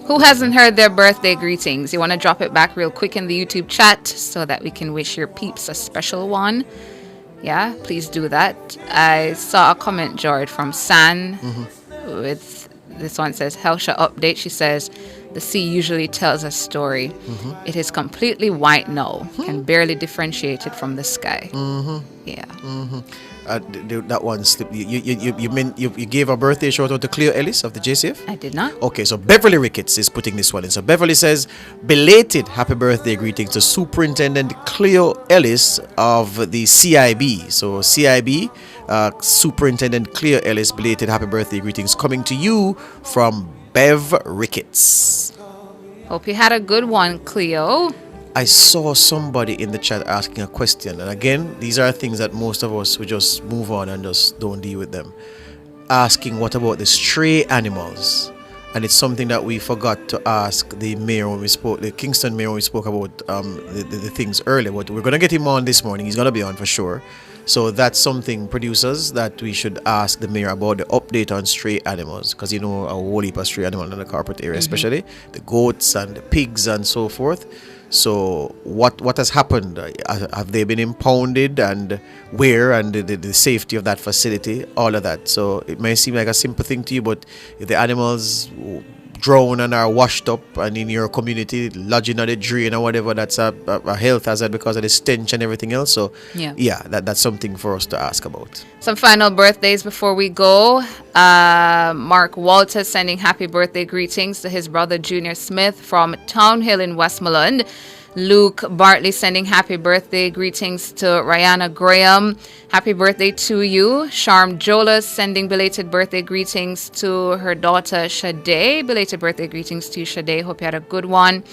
Who hasn't heard their birthday greetings? You want to drop it back real quick in the YouTube chat so that we can wish your peeps a special one? Yeah, please do that. I saw a comment, George, from San with this one says, Helsha update. She says, the sea usually tells a story. It is completely white now. Can barely differentiate it from the sky. Yeah. That one slipped. You gave a birthday shout out to Cleo Ellis of the JCF? I did not. Okay, so Beverly Ricketts is putting this one in. So Beverly says, belated happy birthday greetings to Superintendent Cleo Ellis of the CIB. So CIB, Superintendent Cleo Ellis, belated happy birthday greetings coming to you from Bev Ricketts. Hope you had a good one, Cleo. I saw somebody in the chat asking a question, and again, these are things that most of us would just move on and just don't deal with them. Asking what about the stray animals? And it's something that we forgot to ask the mayor when we spoke, the Kingston mayor when we spoke about the things earlier. But we're going to get him on this morning. He's going to be on for sure. So that's something, producers, that we should ask the mayor about the update on stray animals. Because you know a whole heap of stray animals in the corporate area, especially the goats and the pigs and so forth. So what has happened? Have they been impounded, and where, and the safety of that facility, all of that. So it may seem like a simple thing to you, but if the animals drown and are washed up, and in your community lodging at the drain or whatever, that's a health hazard because of the stench and everything else. So that's something for us to ask about. Some final birthdays before we go. Mark Walter sending happy birthday greetings to his brother Junior Smith from Town Hill in Westmoreland. Luke Bartley sending happy birthday greetings to Rihanna Graham. Happy birthday to you. Sharm Jolas sending belated birthday greetings to her daughter Shade. Belated birthday greetings to you, Shade. Hope you had a good one.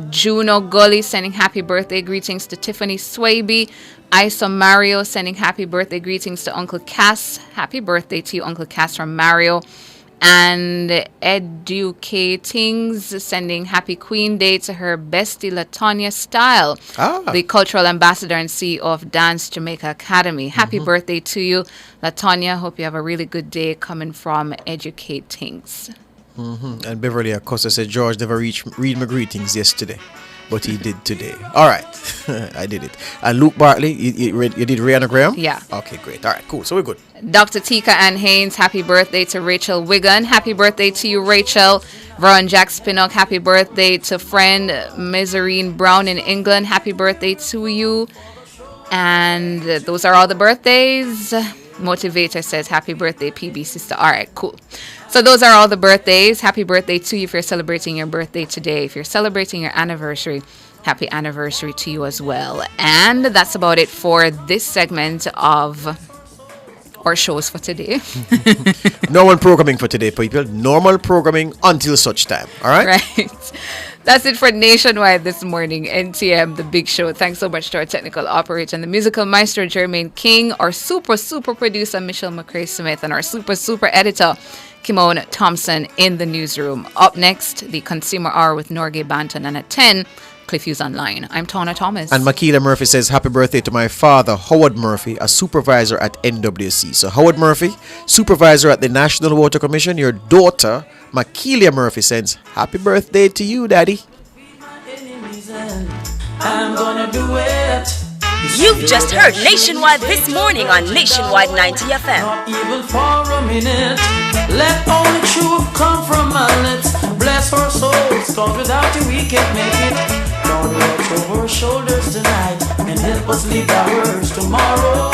Juno Gully sending happy birthday greetings to Tiffany Swaby. Isa Mario sending happy birthday greetings to Uncle Cass. Happy birthday to you, Uncle Cass, from Mario. And Educatings sending happy Queen Day to her bestie Latonya Style, the cultural ambassador and CEO of Dance Jamaica Academy. Happy birthday to you, Latonya. Hope you have a really good day coming from Educatings. And Beverly Acosta said George never read my greetings yesterday, but he did today. All right. I did it. And Luke Bartley, you did Rihanna Graham? Yeah. Okay, great. All right, cool. So we're good. Dr. Tika Ann Haynes, happy birthday to Rachel Wigan. Happy birthday to you, Rachel. Ron Jack Spinnock, happy birthday to friend Miserine Brown in England. Happy birthday to you. And those are all the birthdays. Motivator says, happy birthday, PB sister. All right, cool. So those are all the birthdays. Happy birthday to you if you're celebrating your birthday today. If you're celebrating your anniversary, happy anniversary to you as well. And that's about it for this segment of our shows for today. Normal programming for today, people. Normal programming until such time. All right? Right. That's it for Nationwide this morning. NTM, the big show. Thanks so much to our technical operator and the musical maestro, Jermaine King, our super producer, Michelle McCrae Smith, and our super editor, Kimon Thompson, in the newsroom. Up next, the Consumer Hour with Norgay Banton, and at 10, Cliff Hughes Online. I'm Tana Thomas. And Makila Murphy says, happy birthday to my father, Howard Murphy, a supervisor at NWC. So Howard Murphy, supervisor at the National Water Commission. Your daughter, Makila Murphy, sends happy birthday to you, Daddy. I'm gonna do it. You've just heard Nationwide this morning on Nationwide 90 FM. Not even for a minute. Let only truth come from my lips. Bless our souls, cause without you we can't make it. Don't watch over our shoulders tonight and help us leave our words tomorrow.